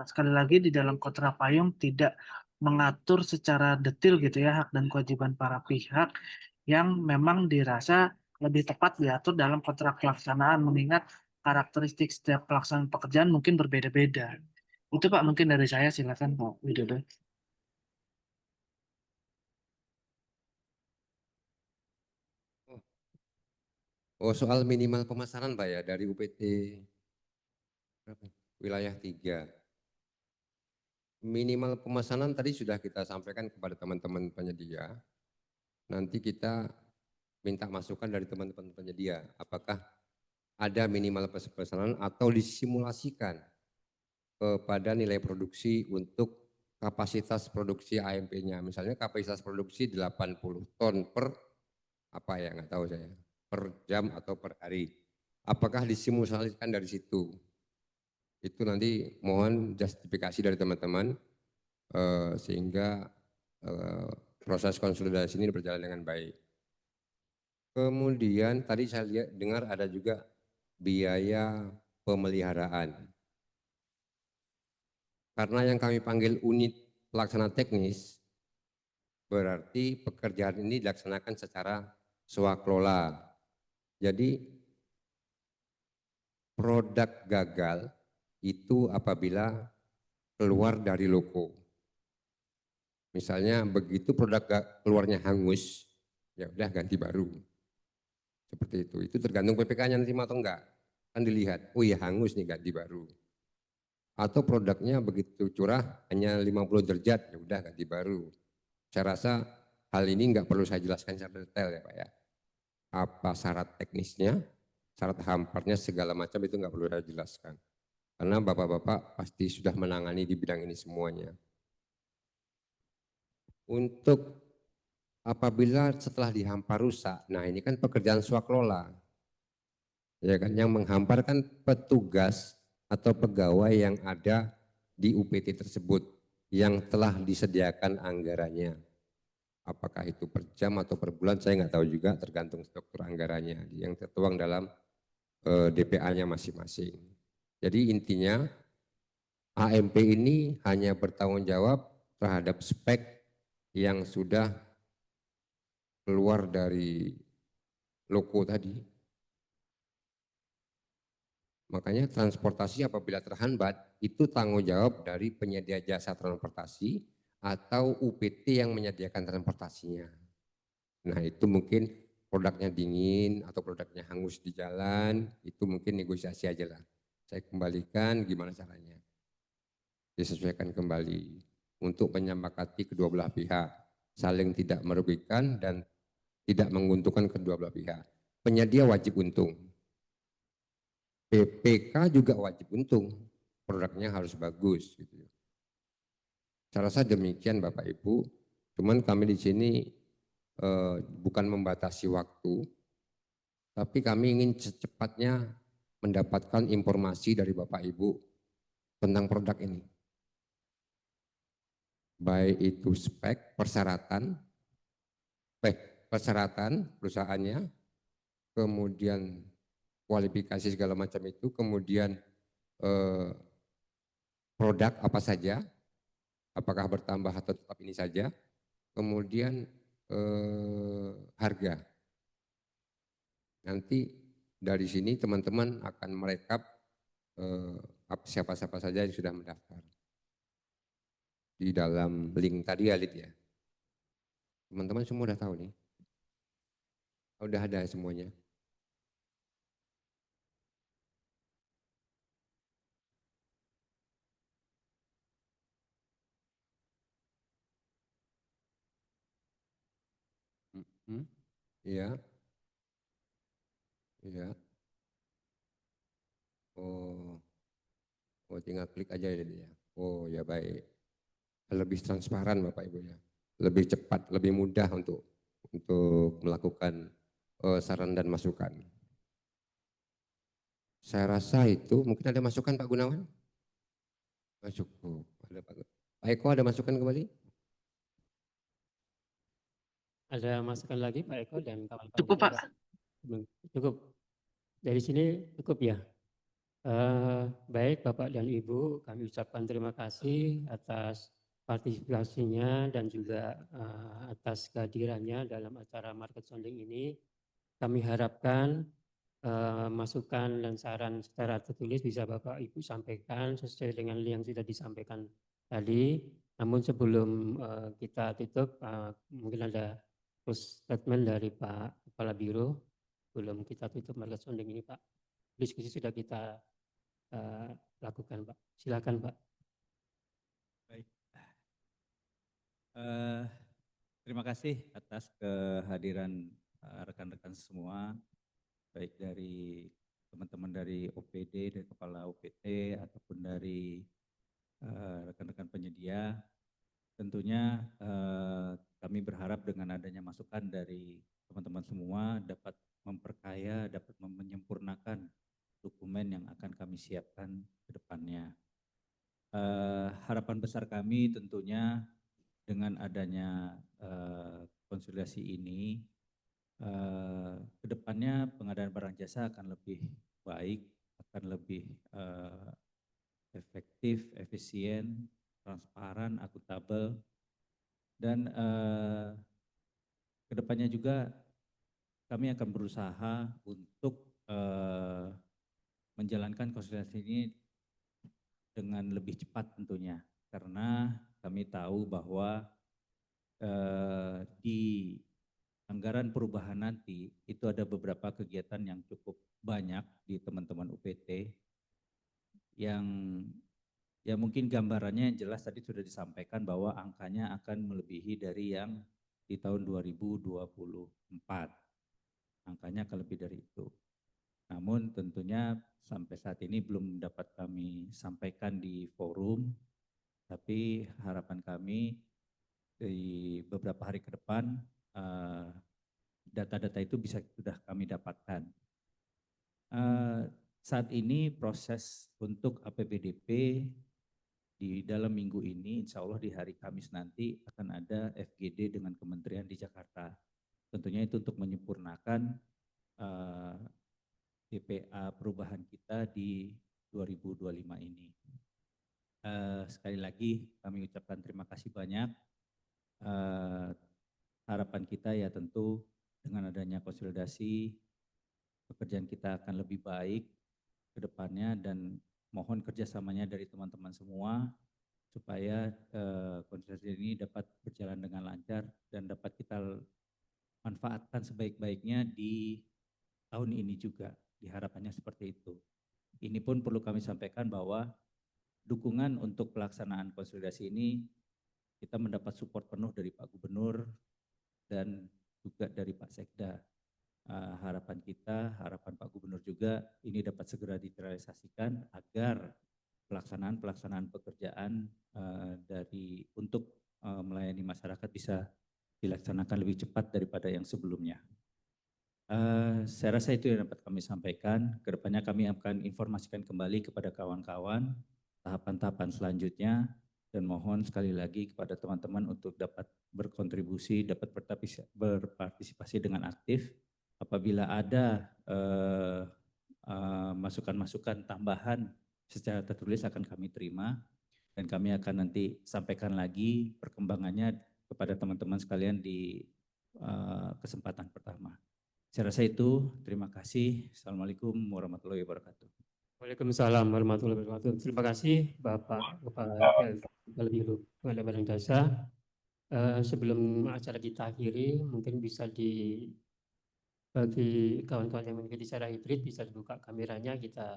S10: sekali lagi di dalam kontrak payung tidak mengatur secara detail gitu ya hak dan kewajiban para pihak yang memang dirasa lebih tepat diatur dalam kontrak pelaksanaan mengingat karakteristik setiap pelaksanaan pekerjaan mungkin berbeda-beda. Itu Pak mungkin dari saya, silakan Pak Widodo.
S5: Oh, soal minimal pemasaran Pak ya dari UPT wilayah 3. Minimal pemesanan tadi sudah kita sampaikan kepada teman-teman penyedia. Nanti kita minta masukan dari teman-teman penyedia. Apakah ada minimal pemesanan atau disimulasikan kepada nilai produksi untuk kapasitas produksi AMP-nya. Misalnya kapasitas produksi 80 ton per apa ya nggak tahu saya per jam atau per hari. Apakah disimulasikan dari situ? Itu nanti mohon justifikasi dari teman-teman sehingga proses konsolidasi ini berjalan dengan baik. Kemudian tadi saya dengar ada juga biaya pemeliharaan. Karena yang kami panggil unit pelaksana teknis, berarti pekerjaan ini dilaksanakan secara swaklola. Jadi produk gagal itu apabila keluar dari loko. Misalnya begitu produk keluarnya hangus, ya udah ganti baru. Seperti itu tergantung PPK-nya nanti atau enggak. Kan dilihat, oh iya hangus nih ganti baru. atau produknya begitu curah hanya 50 derajat, ya udah ganti baru. Saya rasa hal ini nggak perlu saya jelaskan secara detail ya Pak ya. Apa syarat teknisnya, syarat hamparnya segala macam itu nggak perlu saya jelaskan. Karena Bapak-Bapak pasti sudah menangani di bidang ini semuanya. Untuk apabila setelah dihampar rusak, nah ini kan pekerjaan swaklola. Ya kan, yang menghampar kan petugas atau pegawai yang ada di UPT tersebut yang telah disediakan anggarannya. Apakah itu per jam atau per bulan saya nggak tahu juga, tergantung struktur anggarannya yang tertuang dalam DPA-nya masing-masing. Jadi intinya AMP ini hanya bertanggung jawab terhadap spek yang sudah keluar dari loko tadi. Makanya transportasi apabila terhambat itu tanggung jawab dari penyedia jasa transportasi atau UPT yang menyediakan transportasinya. Nah itu mungkin produknya dingin atau produknya hangus di jalan, itu mungkin negosiasi aja lah. Saya kembalikan gimana caranya. Disesuaikan kembali untuk menyepakati kedua belah pihak. Saling tidak merugikan dan tidak menguntungkan kedua belah pihak. Penyedia wajib untung. PPK juga wajib untung, produknya harus bagus. Gitu. Saya rasa demikian Bapak Ibu, cuman kami di sini bukan membatasi waktu, tapi kami ingin secepatnya mendapatkan informasi dari Bapak Ibu tentang produk ini. Baik itu spek, persyaratan perusahaannya, kemudian kualifikasi segala macam itu, kemudian produk apa saja, apakah bertambah atau tetap ini saja, kemudian harga. Nanti dari sini teman-teman akan merekap siapa-siapa saja yang sudah mendaftar. Di dalam link tadi ya Lid ya. Teman-teman semua udah tahu nih. Udah ada semuanya. Iya. Iya. Oh, tinggal klik aja ya dia. Oh ya baik. Lebih transparan Bapak Ibu ya. Lebih cepat, lebih mudah untuk melakukan saran dan masukan. Saya rasa itu mungkin ada masukan Pak Gunawan? Cukup. Ada Pak Eko ada masukan kembali?
S1: Ada masukan lagi Pak Eko dan kawan-kawan?
S10: Cukup Pak.
S1: Cukup. Dari sini cukup ya. Baik Bapak dan Ibu, kami ucapkan terima kasih atas partisipasinya dan juga atas kehadirannya dalam acara market sounding ini. Kami harapkan masukan dan saran secara tertulis bisa Bapak Ibu sampaikan sesuai dengan yang sudah disampaikan tadi. Namun sebelum kita tutup, mungkin ada close statement dari Pak Kepala Biro. Belum kita tutup market sounding ini Pak. Diskusi sudah kita lakukan Pak. Silakan Pak.
S2: Baik. Terima kasih atas kehadiran rekan-rekan semua, baik dari teman-teman dari OPD, dari Kepala OPT, ataupun dari rekan-rekan penyedia. Tentunya kami berharap dengan adanya masukan dari teman-teman semua dapat memperkaya, dapat menyempurnakan dokumen yang akan kami siapkan ke depannya. Harapan besar kami tentunya dengan adanya konsolidasi ini, ke depannya pengadaan barang jasa akan lebih baik, akan lebih efektif, efisien, transparan, akuntabel, dan ke depannya juga kami akan berusaha untuk menjalankan konsolidasi ini dengan lebih cepat tentunya, karena kami tahu bahwa di anggaran perubahan nanti itu ada beberapa kegiatan yang cukup banyak di teman-teman UPT yang Ya mungkin gambarannya yang jelas tadi sudah disampaikan bahwa angkanya akan melebihi dari yang di tahun 2024. Angkanya akan lebih dari itu. Namun tentunya sampai saat ini belum dapat kami sampaikan di forum, tapi harapan kami di beberapa hari ke depan data-data itu bisa sudah kami dapatkan. Saat ini proses untuk APBDP di dalam minggu ini, insya Allah di hari Kamis nanti akan ada FGD dengan kementerian di Jakarta. Tentunya itu untuk menyempurnakan DPA perubahan kita di 2025 ini. Sekali lagi kami ucapkan terima kasih banyak. Harapan kita ya tentu dengan adanya konsolidasi, pekerjaan kita akan lebih baik ke depannya dan mohon kerjasamanya dari teman-teman semua supaya konsolidasi ini dapat berjalan dengan lancar dan dapat kita manfaatkan sebaik-baiknya di tahun ini juga. Diharapannya seperti itu. Ini pun perlu kami sampaikan bahwa dukungan untuk pelaksanaan konsolidasi ini kita mendapat support penuh dari Pak Gubernur dan juga dari Pak Sekda. Harapan kita, harapan Pak Gubernur juga ini dapat segera direalisasikan agar pelaksanaan pekerjaan untuk melayani masyarakat bisa dilaksanakan lebih cepat daripada yang sebelumnya. Saya rasa itu yang dapat kami sampaikan. Kedepannya kami akan informasikan kembali kepada kawan-kawan tahapan-tahapan selanjutnya dan mohon sekali lagi kepada teman-teman untuk dapat berkontribusi, dapat berpartisipasi dengan aktif. Apabila ada masukan-masukan tambahan secara tertulis akan kami terima dan kami akan nanti sampaikan lagi perkembangannya kepada teman-teman sekalian di kesempatan pertama. Saya rasa itu, terima kasih. Assalamualaikum warahmatullahi wabarakatuh.
S1: Waalaikumsalam warahmatullahi wabarakatuh. Terima kasih Bapak Kepala Biro Pengadaan Barang Jasa. Sebelum acara kita akhiri, mungkin bisa bagi kawan-kawan yang mengikuti secara hibrid bisa dibuka kameranya, kita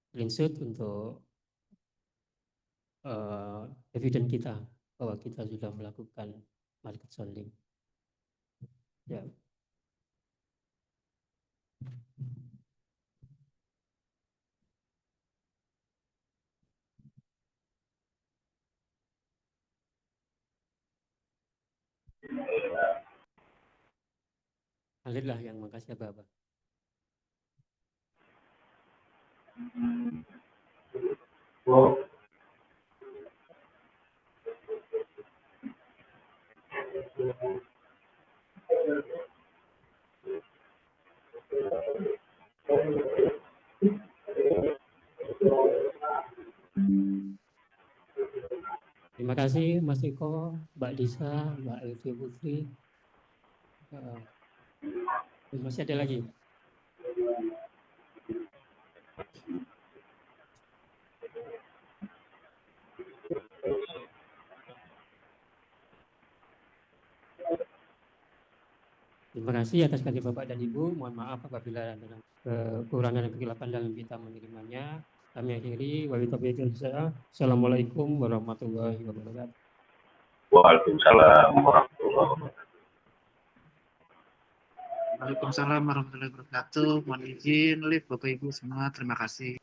S1: screenshot untuk evidence kita bahwa kita sudah melakukan market sounding. Ya. Alhamdulillah yang makasih Bapak. Terima kasih Mas Eko, Mbak Lisa, Mbak Elvi Putri. Masih ada lagi? Terima kasih atas kehadiran Bapak dan Ibu. Mohon maaf apabila ada kekurangan dan kegelapan dalam kita menerimanya. Kami akhiri. Assalamualaikum warahmatullahi wabarakatuh.
S9: Waalaikumsalam warahmatullahi wabarakatuh.
S10: Waalaikumsalam warahmatullahi wabarakatuh. Mohon izin, live Bapak Ibu semua. Terima kasih.